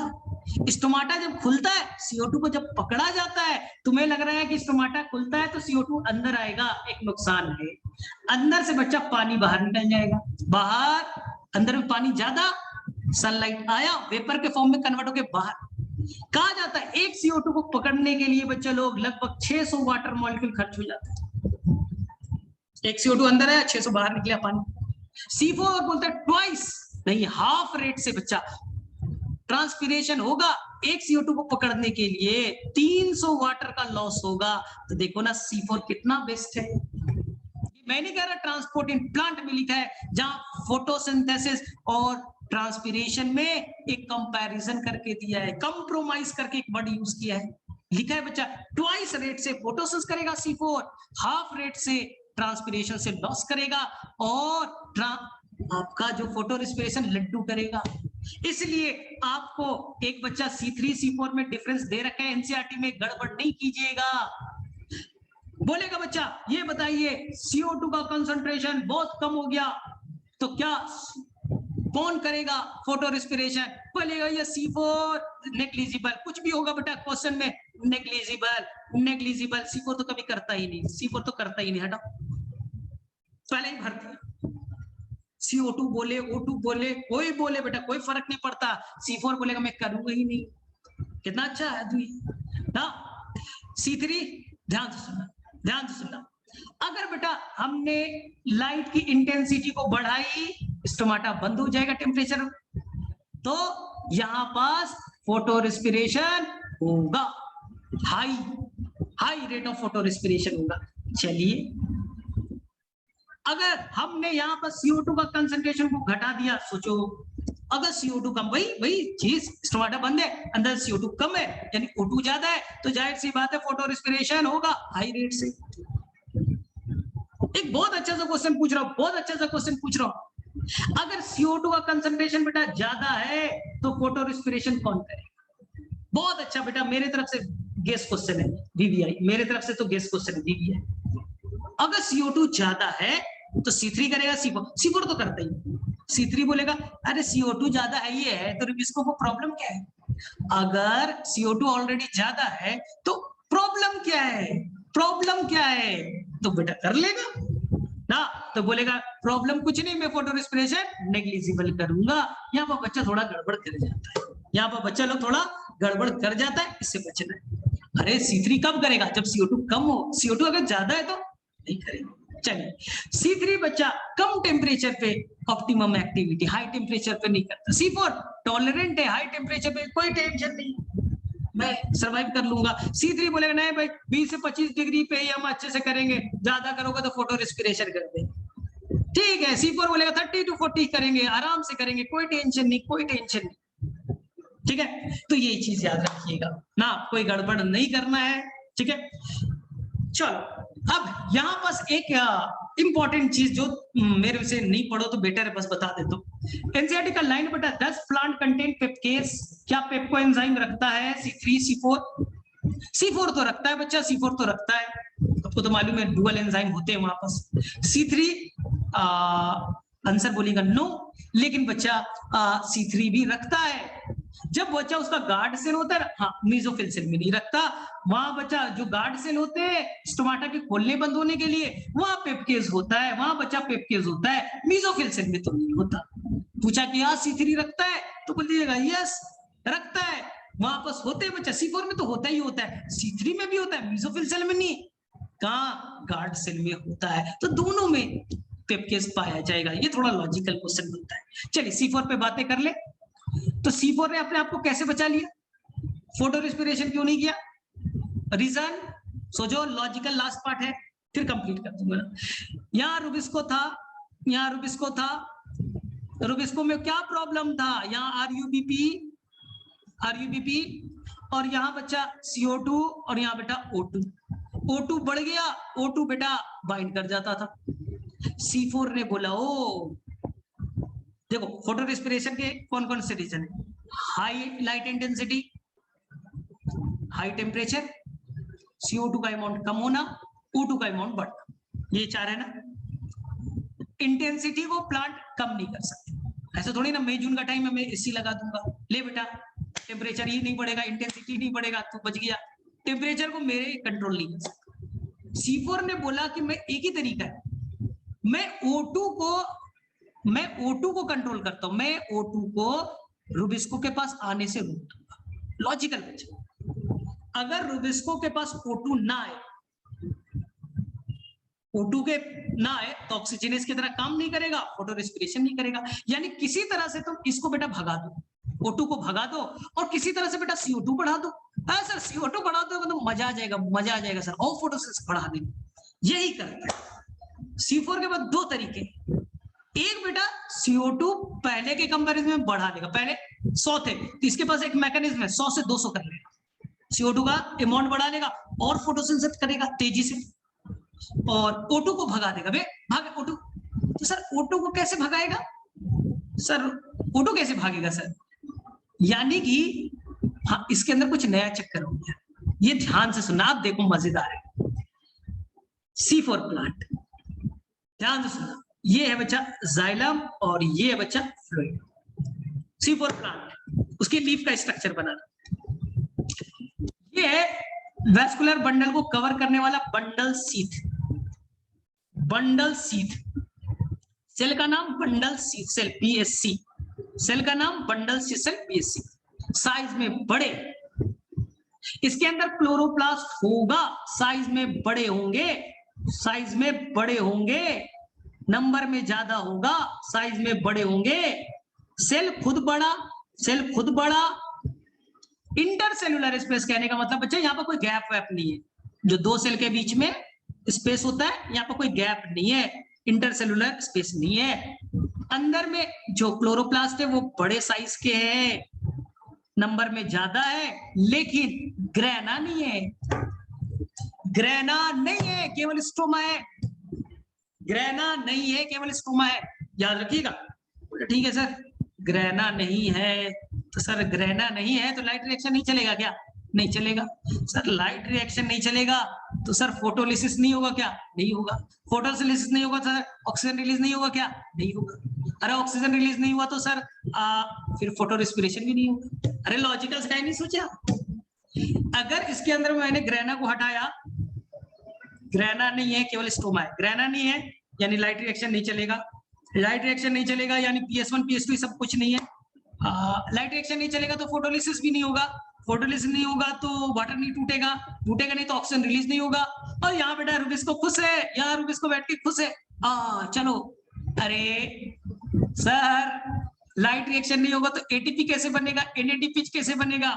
स्टोमाटा जब खुलता है, CO2 को जब पकड़ा जाता है, तुम्हें लग रहा है कि स्टोमाटा खुलता है तो CO2 अंदर आएगा, एक नुकसान है, अंदर से बच्चा पानी बाहर निकल जाएगा, बाहर, अंदर में पानी ज्यादा, सनलाइट आया, वेपर के फॉर्म में कन्वर्ट होकर बाहर कहा जाता है। एक CO2 को पकड़ने के लिए बच्चा लोग लगभग 600 वाटर मॉलिक्यूल खर्च हो जाता है। एक CO2 अंदर है, 600 बाहर निकला पानी। C4 बोलता है ट्वाइस नहीं, हाफ रेट से बच्चा ट्रांसपिरेशन होगा, एक CO2 को पकड़ने के लिए 300 वाटर का लॉस होगा। तो देखो ना C4 कितना बेस्ट है। मैं नहीं कह रहा, ट्रांसपोर्ट इन प्लांट में लिखा है, जहां फोटोसिंथेसिस और ट्रांसपिरेशन में एक कंपैरिजन करके दिया है, कंप्रोमाइज करके एक वर्ड यूज किया है, लिखा है बच्चा ट्वाइस रेट से फोटोसिंथेसिस करेगा C4, हाफ रेट से ट्रांसपिरेशन से लॉस करेगा और आपका जो फोटो रेस्पिरेशन लड्डू करेगा। इसलिए आपको एक बच्चा C3 C4 में डिफरेंस दे रखा है एनसीईआरटी में, गड़बड़ नहीं कीजिएगा। बोलेगा बच्चा ये बताइए CO2 का कंसंट्रेशन बहुत कम हो गया तो क्या कौन करेगा फोटो रेस्पिरेशन? बोलेगा ये C4 नेग्लिजिबल, कुछ भी होगा बेटा क्वेश्चन में, नेग्लिजिबल नेग्लिजिबल। C4 तो कभी करता ही नहीं, C4 तो करता ही नहीं, हटाओ पहले ही भर दिया। CO2 बोले O2 बोले कोई बोले बेटा कोई फर्क नहीं पड़ता, C4 बोलेगा मैं करूंगा ही नहीं। कितना अच्छा है आदमी ना। C3 ध्यान से सुनना, ध्यान से सुनना। अगर बेटा हमने लाइट की इंटेंसिटी को बढ़ाई, स्टोमाटा बंद हो जाएगा टेम्परेचर, तो यहां पास फोटो रेस्पिरेशन होगा, high rate of photo respiration होगा। चलिए अगर हमने यहाँ पर CO2 का कंसंट्रेशन को घटा दिया, सोचो अगर CO2 कम, वही चीज स्टोमाटा बंद है, अंदर CO2 कम है यानी O2 ज्यादा है, तो जाहिर सी बात है फोटो रेस्पिरेशन होगा हाई रेट से। एक बहुत अच्छा सा क्वेश्चन पूछ रहा हूं, बहुत अच्छा सा क्वेश्चन पूछ रहा हूं। अगर CO2 का कंसंट्रेशन बेटा ज्यादा है तो फोटो रेस्पिरेशन कौन करेगा? बहुत अच्छा बेटा, मेरे तरफ से गेस क्वेश्चन है VVI, मेरे तरफ से तो गेस क्वेश्चन है VVI। अगर CO2 ज्यादा है तो C3 करेगा, C4 तो करता ही। C3 बोलेगा अरे CO2 ज्यादा है ये है तो इसको वो प्रॉब्लम क्या है? अगर CO2 ऑलरेडी ज्यादा है तो प्रॉब्लम क्या है? प्रॉब्लम क्या है? तो बेटा कर लेगा ना, तो बोलेगा प्रॉब्लम कुछ नहीं, मैं फोटो रेस्पिरेशन नेग्लिजिबल करूंगा। यहाँ पर बच्चा थोड़ा गड़बड़ कर जाता है, यहाँ पर बच्चा लोग थोड़ा गड़बड़ कर जाता है, इससे बचना है। अरे C3 कब करेगा? जब CO2 कम हो, CO2 अगर ज्यादा है तो नहीं करेगा। चलिए C3 बच्चा कम टेम्परेचर पे ऑप्टिमम एक्टिविटी, हाई टेम्परेचर पे नहीं करता। C4 टॉलरेंट है, हाई टेम्परेचर पे कोई टेंशन नहीं, मैं सरवाइव कर लूंगा। C3 बोलेगा नहीं भाई 20 से 25 डिग्री पे ही हम अच्छे से करेंगे, ज्यादा करोगे तो फोटो रेस्पिरेशन कर देंगे। ठीक है, C4 बोलेगा 30 to 40 करेंगे, आराम से करेंगे, कोई टेंशन नहीं, कोई टेंशन नहीं। ठीक है, तो ये चीज याद रखिएगा ना, कोई गड़बड़ नहीं करना है। ठीक है, चलो अब यहाँ पास एक इंपॉर्टेंट चीज जो मेरे से नहीं पढ़ो तो बेटर है, बस बता देता हूँ। एनसीईआरटी का लाइन बेटा 10 प्लांट कंटेंट पेपकेस, क्या पेप्को एंजाइम रखता है? C3 C4 तो रखता है बच्चा, C4 तो रखता है, आपको तो मालूम है डुअल एंजाइम होते हैं वहां पास। C3 आंसर बोलेगा नो, लेकिन बच्चा C3 भी रखता है। जब बच्चा उसका गार्ड सेल होता है, हाँ मीजोफिल सेल में नहीं रखता, वहां बच्चा जो गार्ड सेल होते हैं स्टोमाटा के खोलने बंद होने के लिए, वहां पेप्केज होता है, वहां बच्चा पेप्केज होता है, मीजोफिल सेल में तो नहीं होता। पूछा कि हाँ C3 रखता है तो बोल दीजिएगा यस रखता है, वहां पास होते हैं बच्चा। C4 में तो होता ही होता है, C3 में भी होता है, मीजोफिल सेल में नहीं, कहाँ गार्ड सेल में होता है, तो दोनों में पेप्केज पाया जाएगा। ये थोड़ा लॉजिकल क्वेश्चन बनता है। चलिए C4 पे बातें कर ले। तो C4 ने अपने आप को कैसे बचा लिया? फोटो रेस्पिरेशन क्यों नहीं किया? रीजन सोचो, लॉजिकल लास्ट पार्ट है, फिर कंप्लीट कर दूंगा। यहाँ रुबिस्को था, यहाँ रुबिस्को था, रुबिस्को में क्या प्रॉब्लम था? यहाँ RUBP और यहाँ बच्चा CO2 और यहाँ बेटा O2 बढ़ गया, O2 बेटा बाइंड कर जाता था। C4 ने बोला ओ देखो फोटो रेस्पिरेशन के कौन कौन से रीजन है? High light intensity, high temperature, CO2 का अमाउंट कम होना, O2 का अमाउंट बढ़ना, ये चार है ना। इंटेंसिटी को प्लांट कम नहीं कर सकते, ऐसा थोड़ी ना मई जून का टाइम है मैं AC लगा दूंगा, ले बेटा टेम्परेचर ही नहीं बढ़ेगा, इंटेंसिटी नहीं बढ़ेगा, तो बच गया। टेम्परेचर को मेरे कंट्रोल नहीं कर सकता। C4 ने बोला कि मैं एक ही तरीका है, मैं O2 को कंट्रोल करता हूं, मैं O2 को रुबिस्को के पास आने से रोक दूंगा। लॉजिकल बच्चा, अगर रुबिस्को के पास O2 ना आए, O2 के ना आए तो ऑक्सीजनेस की तरह काम नहीं करेगा, फोटो रेस्पिरेशन नहीं करेगा। यानी किसी तरह से तुम इसको बेटा भगा दो, O2 को भगा दो और किसी तरह से बेटा CO2 बढ़ा दो। सर CO2 बढ़ा दो तो मजा आ जाएगा, मजा आ जाएगा सर, और फोटोसिंथेसिस बढ़ा देंगे, यही करते हैं। C4 के बाद दो तरीके, एक बेटा CO2 पहले के कंपैरिजन में बढ़ा देगा, पहले 100 थे तो इसके पास एक मैकेनिज्म है 100 से 200 कर लेगा, CO2 का अमाउंट बढ़ा देगा और फोटोसिंथेसिस करेगा तेजी से। और O2 को भगा देगा। बे भाग O2। तो सर O2 को कैसे भगाएगा? सर O2 कैसे भागेगा सर? यानी कि हाँ, इसके अंदर कुछ नया चक्कर हो गया। ये ध्यान से सुनना, आप देखो मजेदार है। सी फॉर प्लांट, ध्यान से सुनना। ये है बच्चा जाइलम और ये है बच्चा फ्लोएम। सी फॉर प्लांट, उसकी लीफ का स्ट्रक्चर बनाना। ये है वैस्कुलर बंडल को कवर करने वाला bundle sheath. Bundle sheath, cell का नाम bundle sheath cell BSC। Cell का नाम bundle sheath cell BSC। Size में बड़े, इसके अंदर क्लोरोप्लास्ट होगा, साइज में बड़े होंगे, साइज में बड़े होंगे, नंबर में ज्यादा होगा, साइज में बड़े होंगे। सेल खुद बड़ा, सेल खुद बड़ा। इंटरसेलुलर स्पेस कहने का मतलब बच्चा यहाँ पर कोई गैप वैप नहीं है। जो दो सेल के बीच में स्पेस होता है, यहाँ पर कोई गैप नहीं है, इंटरसेलुलर स्पेस नहीं है। अंदर में जो क्लोरोप्लास्ट है वो बड़े साइज के हैं, नंबर में ज्यादा है, लेकिन ग्रेना नहीं है। ग्रेना नहीं है, केवल स्टोमा है। ग्रेना नहीं है, केवल स्टोमा है, याद रखिएगा। ठीक है सर, ग्रेना नहीं है तो सर ग्रेना नहीं है तो लाइट रिएक्शन नहीं चलेगा क्या? नहीं चलेगा सर। लाइट रिएक्शन नहीं चलेगा तो सर फोटोलिसिस नहीं होगा क्या? नहीं होगा। फोटोलिसिस नहीं होगा सर ऑक्सीजन रिलीज नहीं होगा क्या? नहीं होगा। अरे ऑक्सीजन रिलीज नहीं हुआ तो सर फिर फोटो रेस्पिरेशन भी नहीं होगा। अरे लॉजिकल टाइम नहीं सोचा। अगर इसके अंदर मैंने ग्रेना को हटाया, ग्रेना नहीं है केवल स्टोमा है, ग्रेना नहीं है यानी लाइट रिएक्शन नहीं चलेगा। लाइट रिएक्शन नहीं चलेगा यानी PS1 PS2 सब कुछ नहीं है। लाइट रिएक्शन नहीं चलेगा तो फोटोलिसिस भी नहीं होगा। फोटोलिसिस नहीं होगा तो वाटर नहीं टूटेगा, टूटेगा नहीं तो ऑक्सीजन रिलीज नहीं होगा। और यहाँ बेटा रुबिस्को खुश है, यहाँ रुबिस्को बैठ के खुश है। चलो। अरे सर लाइट रिएक्शन नहीं होगा तो ATP कैसे बनेगा? NADP कैसे बनेगा?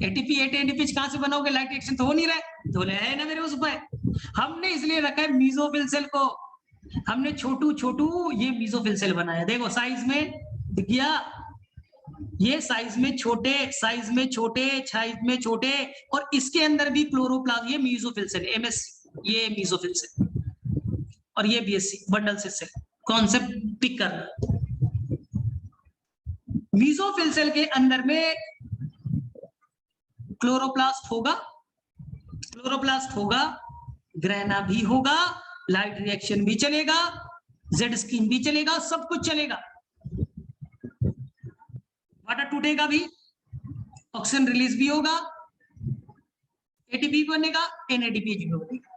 ATP ATP कहां से बनाओगे? लाइट रिएक्शन तो हो नहीं रहा है। तो है ना मेरे उस पर। हमने इसलिए रखा है मीजोफिल सेल को, हमने छोटू छोटू ये मीजोफिल सेल बनाया। देखो साइज में दिख गया, ये साइज में छोटे, साइज में छोटे, साइज में छोटे, और इसके अंदर भी क्लोरोप्लास्ट, ये मीजोफिल सेल MS, ये मीजोफिल सेल और ये BSC bundle cell. Concept pick करना। मीजोफिल सेल के अंदर में क्लोरोप्लास्ट होगा, क्लोरोप्लास्ट होगा, ग्रेना भी होगा, लाइट रिएक्शन भी चलेगा, जेड स्कीन भी चलेगा, सब कुछ चलेगा। वाटर टूटेगा भी, ऑक्सीजन रिलीज भी होगा, ATP बनेगा, NADP भी बनेगा।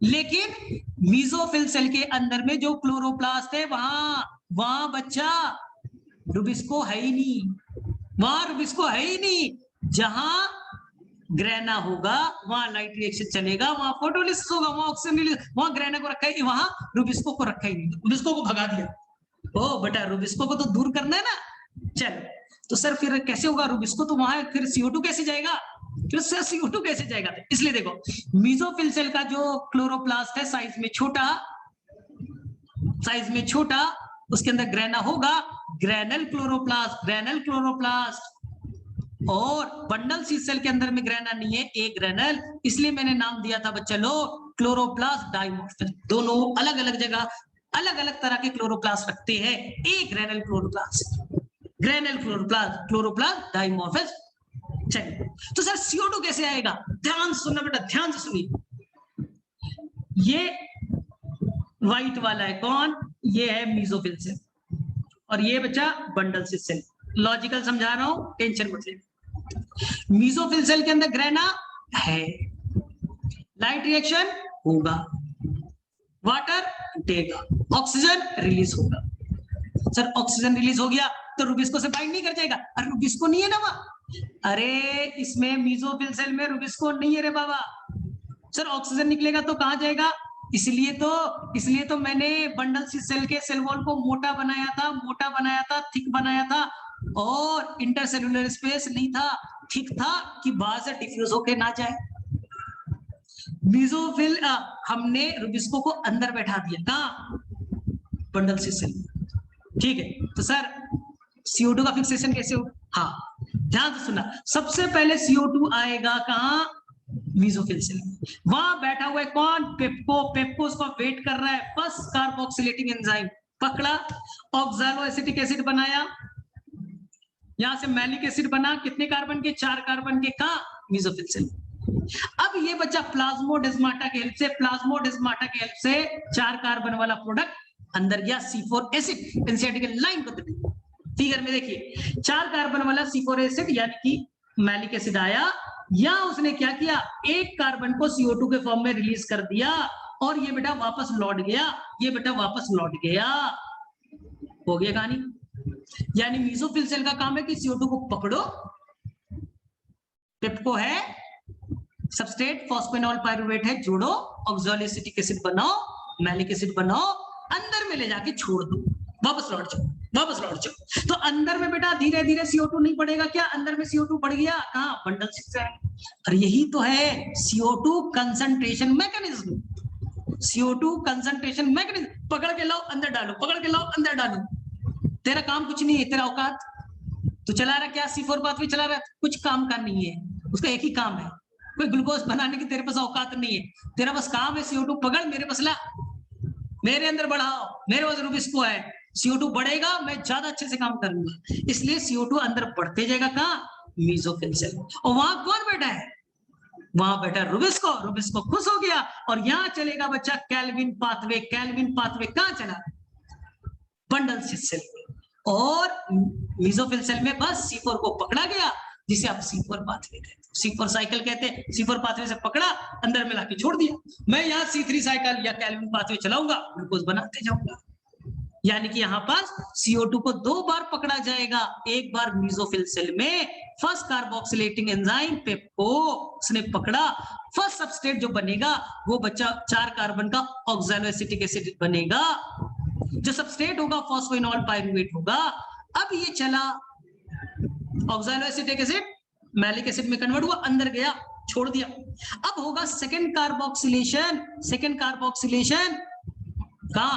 लेकिन मीजोफिल सेल के अंदर में जो क्लोरोप्लास्ट है वहां बच्चा रुबिस्को है ही नहीं, वहां रुबिस्को है ही नहीं। जहां ग्रेना होगा वहां लाइट रिएक्शन चलेगा, वहां फोटोलिसिस होगा, वहां ऑक्सीजन रिलीज, वहां ग्रेना को रखा ही, वहां रुबिस्को को रखा ही नहीं, रुबिस्को को भगा दिया। ओ बेटा रुबिस्को को तो दूर करना है ना। चल तो सर फिर कैसे होगा रुबिस्को? तो वहां फिर CO2 कैसे जाएगा? फिर सर CO2 कैसे जाएगा? इसलिए देखो मीजोफिल सेल का जो क्लोरोप्लास्ट है साइज में छोटा, साइज में छोटा, उसके अंदर ग्रेना होगा, ग्रेनल क्लोरोप्लास्ट, ग्रेनल क्लोरोप्लास्ट। और बंडल सी सेल के अंदर में ग्रेना नहीं है, ए ग्रेनल, इसलिए मैंने नाम दिया था बच्चा लो क्लोरोप्लास्ट डाइमॉर्फिस। दोनों अलग अलग जगह अलग अलग तरह के क्लोरोप्लास्ट रखते हैं। Agranal chloroplast, granal chloroplast, chloroplast dimorphism. चलिए तो सर CO2 कैसे आएगा? ध्यान से सुनना बेटा, ध्यान से सुनिए। ये व्हाइट वाला है कौन? ये है मीजोफिल सेल और ये बच्चा बंडल सी सेल। लॉजिकल समझा रहा हूं, टेंशन मत लेना। मीजोफिल सेल के अंदर ग्रेना है, लाइट रिएक्शन होगा, वाटर टूटेगा, ऑक्सीजन रिलीज होगा। सर ऑक्सीजन रिलीज हो गया तो रुबिस्को से बाइंड नहीं कर जाएगा? अरे रुबिस्को नहीं है ना वहां। अरे इसमें मीजोफिल सेल में रुबिस्को नहीं है रे बाबा। सर ऑक्सीजन निकलेगा तो कहां जाएगा? इसलिए तो मैंने बंडल सी सेल के सेल वॉल को मोटा बनाया था, थिक बनाया था, और इंटरसेलुलर स्पेस नहीं था, ठीक था कि बाहर से डिफ्यूज होके ना जाए। मीजोफिल हमने रुबिस्को को अंदर बैठा दिया, कहां? बंडल सी सेल। ठीक है तो सर CO2 का फिक्सेशन कैसे होगा? हाँ ध्यान से सुनना, सबसे पहले CO2 आएगा कहां? मीसोफिल सेल में। वहां बैठा हुआ है कौन? पेप्को। पेप्को उसका वेट कर रहा है, फर्स्ट कार्बोक्सिलेटिंग एंजाइम पकड़ा, ऑक्सैलो एसिटिक एसिड बनाया, यहां से मैलिक एसिड बना, कितने कार्बन के? 4 कार्बन के। कहा? Mesophyll cell. अब ये बच्चा प्लाज्मोडेस्माटा की हेल्प से, प्लाज्मोडेस्माटा की हेल्प से 4 कार्बन वाला प्रोडक्ट अंदर गया, C4 एसिड। एनसीईआरटी की लाइन को देखिए, फिगर में देखिए, 4 कार्बन वाला C4 एसिड यानी कि मैलिक एसिड आया, या उसने क्या किया? 1 कार्बन को CO2 के फॉर्म में रिलीज कर दिया, और ये बेटा वापस लौट गया, ये बेटा वापस लौट गया। हो गया कहानी। यानी मीसोफिल सेल का काम है कि CO2 को पकड़ो, पेप्को है, सबस्ट्रेट फॉस्फेनॉल पाइरुवेट है, जोड़ो, ऑक्सैलो एसिटिक एसिड बनाओ, मैलिक एसिड बनाओ, अंदर में ले जाके छोड़ दो, वापस लौट जाओ, वापस लौट जाओ। तो अंदर में बेटा धीरे धीरे CO2 नहीं पड़ेगा क्या? अंदर में CO2 बढ़ गया, कहां? बंडल से। और यही तो है CO2 concentration mechanism. CO2 concentration mechanism, पकड़ के लाओ अंदर डालो, पकड़ के लाओ अंदर डालो। तेरा काम कुछ नहीं है, तेरा औकात तो चला रहा क्या? C4 पाथवे चला रहा है, कुछ काम का नहीं है, उसका एक ही काम है, कोई ग्लूकोज बनाने की तेरे पास औकात नहीं है। तेरा बस काम है CO2 पकड़, मेरे पास ला, मेरे अंदर बढ़ाओ, मेरे पास रुबिस्को है, CO2 बढ़ेगा, मैं ज्यादा अच्छे से काम करूंगा। इसलिए CO2 अंदर बढ़ते जाएगा, कहां? Mesophyll cell. और वहां कौन बैठा है? वहां बैठा रुबिस्को। रुबिस्को खुश हो गया, और यहां चलेगा बच्चा कैल्विन पाथवे। कैल्विन पाथवे कहां चला? बंडल सेल में। और मीसोफिल सेल में बस C4 को पकड़ा गया, जिसे आप C4 पाथवे कहते हैं, C4 साइकिल कहते हैं। C4 पाथवे से पकड़ा, अंदर में लाके छोड़ दिया। मैं यहाँ C3 साइकिल या कैल्विन पाथवे चलाऊंगा, ग्लूकोज बनाते जाऊंगा। यानी कि यहाँ पर CO2 को 2 बार पकड़ा जाएगा, एक बार मीसोफिल सेल में फर्स्ट कार्बोक्सिलेटिंग एंजाइम पेप्को उसने पकड़ा, फर्स्ट सबस्ट्रेट जो बनेगा वो बच्चा 4 कार्बन का ऑक्सैलो एसिटिक एसिड बनेगा, जो सबस्ट्रेट होगा फॉस्फेनॉल पाइरुवेट होगा। अब ये चला, oxalo acetic acid malic acid में कन्वर्ट हुआ, अंदर गया, छोड़ दिया। अब होगा सेकंड कार्बोक्सिलेशन। सेकंड कार्बोक्सिलेशन का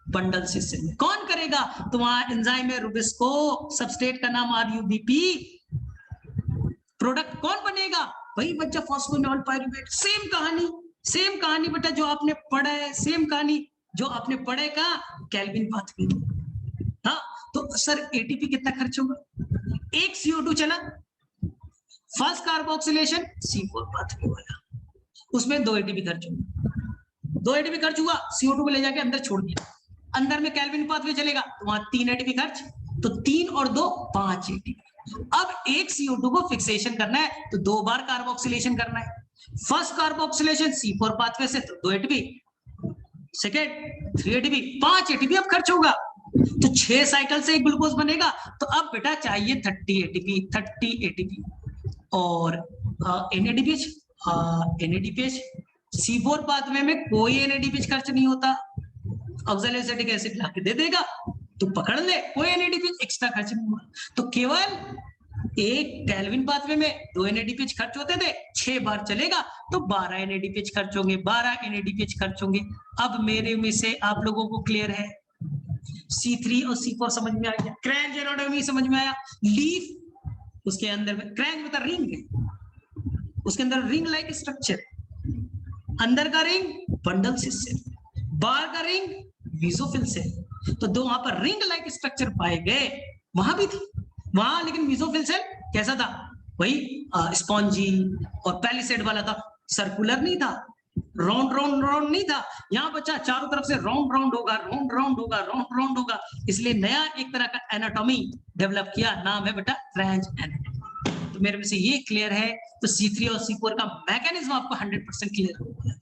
बंडल सिस्टम में कौन करेगा? तो वहां एंजाइम है रुबिस्को, सबस्ट्रेट का नाम RUBP, प्रोडक्ट कौन बनेगा? वही बच्चा फॉस्फेनॉल पाइरुवेट। सेम कहानी बेटा जो आपने पढ़ा है, सेम कहानी जो आपने पढ़े का कैल्विन पाथवे। हाँ, तो सर ATP कितना खर्च होगा? एक CO2 चला, फर्स्ट कार्बोक्सिलेशन C4 पाथवे वाला, उसमें 2 ATP खर्च होगा। 2 ATP खर्च हुआ, CO2 को ले जाके अंदर छोड़ दिया, अंदर में कैल्विन पाथवे चलेगा, तो वहां 3 ATP खर्च, तो 3 और 2 5 ATP। अब एक CO2 को फिक्सेशन करना है तो 2 बार कार्बोक्सिलेशन करना है। फर्स्ट कार्बोक्सिलेशन C4 पाथवे से तो 2 ATP, सेकेंड 3 ATP, 5 ATP अब खर्च होगा, तो 6 साइकिल से एक ग्लूकोज बनेगा। तो अब बेटा चाहिए 30 ATP और NADPH। NADPH C4 पाथवे में कोई NADPH खर्च नहीं होता, ऑक्सैलो एसिटिक एसिड लाके दे देगा, तो पकड़ ले, कोई NADPH एक्स्ट्रा खर्च नहीं हुआ। तो केवल एक कैल्विन पाथवे में 2 NADPH खर्च होते थे, 6 बार चलेगा तो 12 NADPH खर्च होंगे, 12 NADPH खर्च होंगे। अब मेरे में से आप लोगों को क्लियर है? C3 और C4 समझ में आ गया, क्रैंच एनाटॉमी समझ में आया। लीफ उसके अंदर में, क्रैंच मतलब रिंग है, उसके अंदर रिंग लाइक स्ट्रक्चर, अंदर का रिंग बंडल सिस्टम, बाहर का रिंग मीसोफिल सेल। तो दो वहां पर रिंग लाइक स्ट्रक्चर पाए गए, वहां भी थी वहां, लेकिन मीसोफिल सेल कैसा था? वही स्पॉन्जी और पैलिसेड वाला था, सर्कुलर नहीं था, राउंड राउंड राउंड नहीं था। यहाँ बच्चा चारों तरफ से राउंड राउंड होगा, राउंड राउंड होगा, राउंड राउंड होगा, इसलिए नया एक तरह का एनाटॉमी डेवलप किया, नाम है बेटा क्रैंच एनाटॉमी। तो मेरे में से ये क्लियर है, तो C3 और C4 का मैकेनिज्म आपको 100% क्लियर हो गया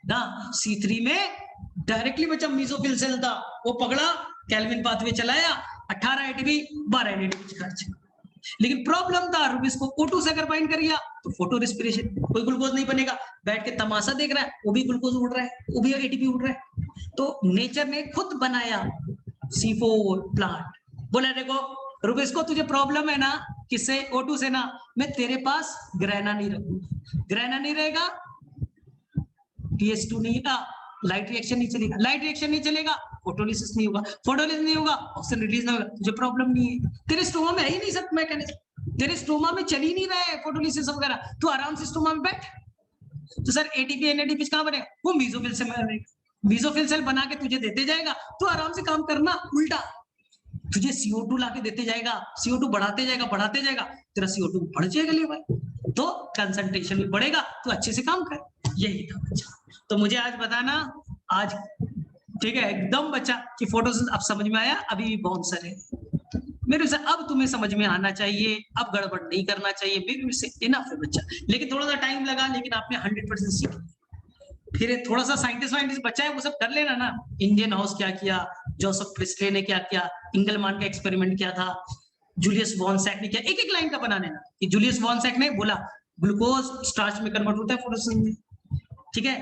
ना। C3 में डायरेक्टली बच्चा मीसोफिल सेल था, वो पकड़ा, कैल्विन पाथवे चलाया, 18 ATP 12 NADPH खर्च। लेकिन प्रॉब्लम था, रुबिस को O2 से अगर बाइंड कर गया तो फोटो रेस्पिरेशन, कोई ग्लूकोज नहीं बनेगा, बैठ के तमाशा देख रहा है, वो भी ग्लूकोज उड़ रहा है, वो भी ATP उड़ रहा है। तो नेचर ने खुद बनाया C4 प्लांट, बोला देखो रुबिस को तुझे प्रॉब्लम है ना, किससे? O2 से ना, मैं तेरे पास ग्रैना नहीं रखूंगा, ग्रैना नहीं रहेगा, PS2 नहीं का, लाइट रिएक्शन नहीं चलेगा, लाइट रिएक्शन नहीं चलेगा, फोटोलिसिस नहीं होगा, फोटोलिसिस नहीं होगा, ऑक्सीजन रिलीज नहीं होगा, तुझे प्रॉब्लम नहीं है। तेरे स्टोमा में है ही नहीं सब मैकेनिज्म, तेरे स्टोमा में चल ही नहीं रहा है फोटोलिसिस वगैरह, तू आराम से स्टोमा में बैठ, तो सर एटीपी एनएडीपी कहाँ बनेगा? वो मेसोफिल से बनेगा। मेसोफिल सेल बना के तुझे देते जाएगा, तो आराम से काम करना। उल्टा तुझे CO2 लाके देते जाएगा, CO2 बढ़ाते जाएगा, तेरा CO2 बढ़ जाएगा लेवल, तो कंसंट्रेशन भी बढ़ेगा, तो अच्छे से काम कर। यही था बच्चा। तो मुझे आज बताना, आज ठीक है एकदम बच्चा कि फोटोसिंथेसिस अब समझ में आया, अभी भी बाउंसर है मेरे से, अब तुम्हें समझ में आना चाहिए, अब गड़बड़ नहीं करना चाहिए, मेरे से इनफ है बच्चा। लेकिन थोड़ा सा टाइम लगा, लेकिन आपने 100% सीख। फिर थोड़ा सा साइंटिस्ट बच्चा है वो सब कर लेना ना, इंडियन हाउस क्या किया, जोसेफ प्रिस्टले ने क्या किया, इंगलमान का एक्सपेरिमेंट क्या था, जूलियस वॉन-सैक ने क्या, एक एक लाइन का बना लेना कि जूलियस वॉन-सैक ने बोला ग्लूकोज स्टार्च में कन्वर्ट होता है फोटोसिंथेसिस में, ठीक है।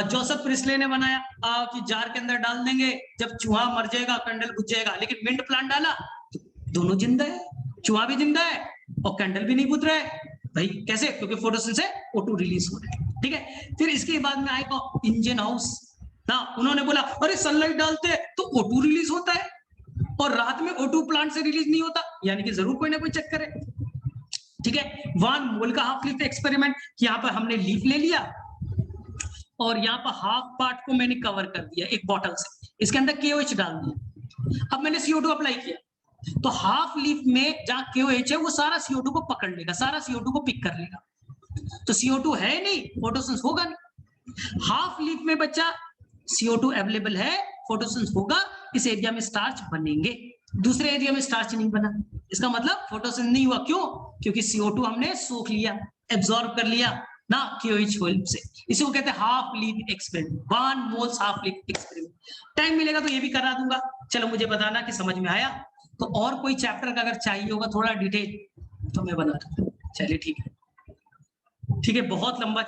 जोसेफ प्रिस्टले ने बनाया कि जार के अंदर डाल देंगे, जब चूहा मर जाएगा कैंडल बुझ जाएगा, लेकिन मिंट प्लांट डाला तो दोनों जिंदा है, चूहा भी जिंदा है और कैंडल भी नहीं बुझ रहा है। भाई कैसे? क्योंकि फोटोसिंथेसिस से O2 रिलीज हो रहा है, ठीक है। फिर इसके बाद में आएगा इंडियन हाउस ना, उन्होंने बोला अरे सनलाइट डालते तो O2 रिलीज होता है और रात में O2 प्लांट से रिलीज नहीं होता, यानी कि जरूर कोई ना कोई चक्कर है, ठीक है। वान मोल का हाफ लीफ एक्सपेरिमेंट, यहाँ पर हमने लीफ ले लिया और यहाँ पर हाफ पार्ट को मैंने कवर कर दिया एक बॉटल से, इसके अंदर KOH डाल दिया, अब मैंने CO2 अप्लाई किया, तो हाफ लीफ में जहां KOH है वो सारा CO2 को पकड़ लेगा, सारा CO2 को पिक कर लेगा, तो CO2 है नहीं, फोटोसिंथेसिस होगा नहीं। हाफ लीफ में बच्चा CO2 अवेलेबल है, फोटोसिंथेसिस होगा, इस एरिया में स्टार्च बनेंगे, दूसरे एरिया में स्टार्च नहीं बना, इसका मतलब फोटोसिंथेसिस नहीं हुआ। क्यों? क्योंकि CO2 हमने सोख लिया, एब्जॉर्ब कर लिया ना KOH हेल्प से। इसी को कहते हैं हाफ लीफ एक्सपेरिमेंट, वान Moll's half leaf experiment. Time मिलेगा तो ये भी करा दूंगा। चलो मुझे बताना कि समझ में आया, तो और कोई चैप्टर का अगर चाहिए होगा थोड़ा डिटेल तो मैं बना दूंगा। चलिए ठीक है, ठीक है, बहुत लंबा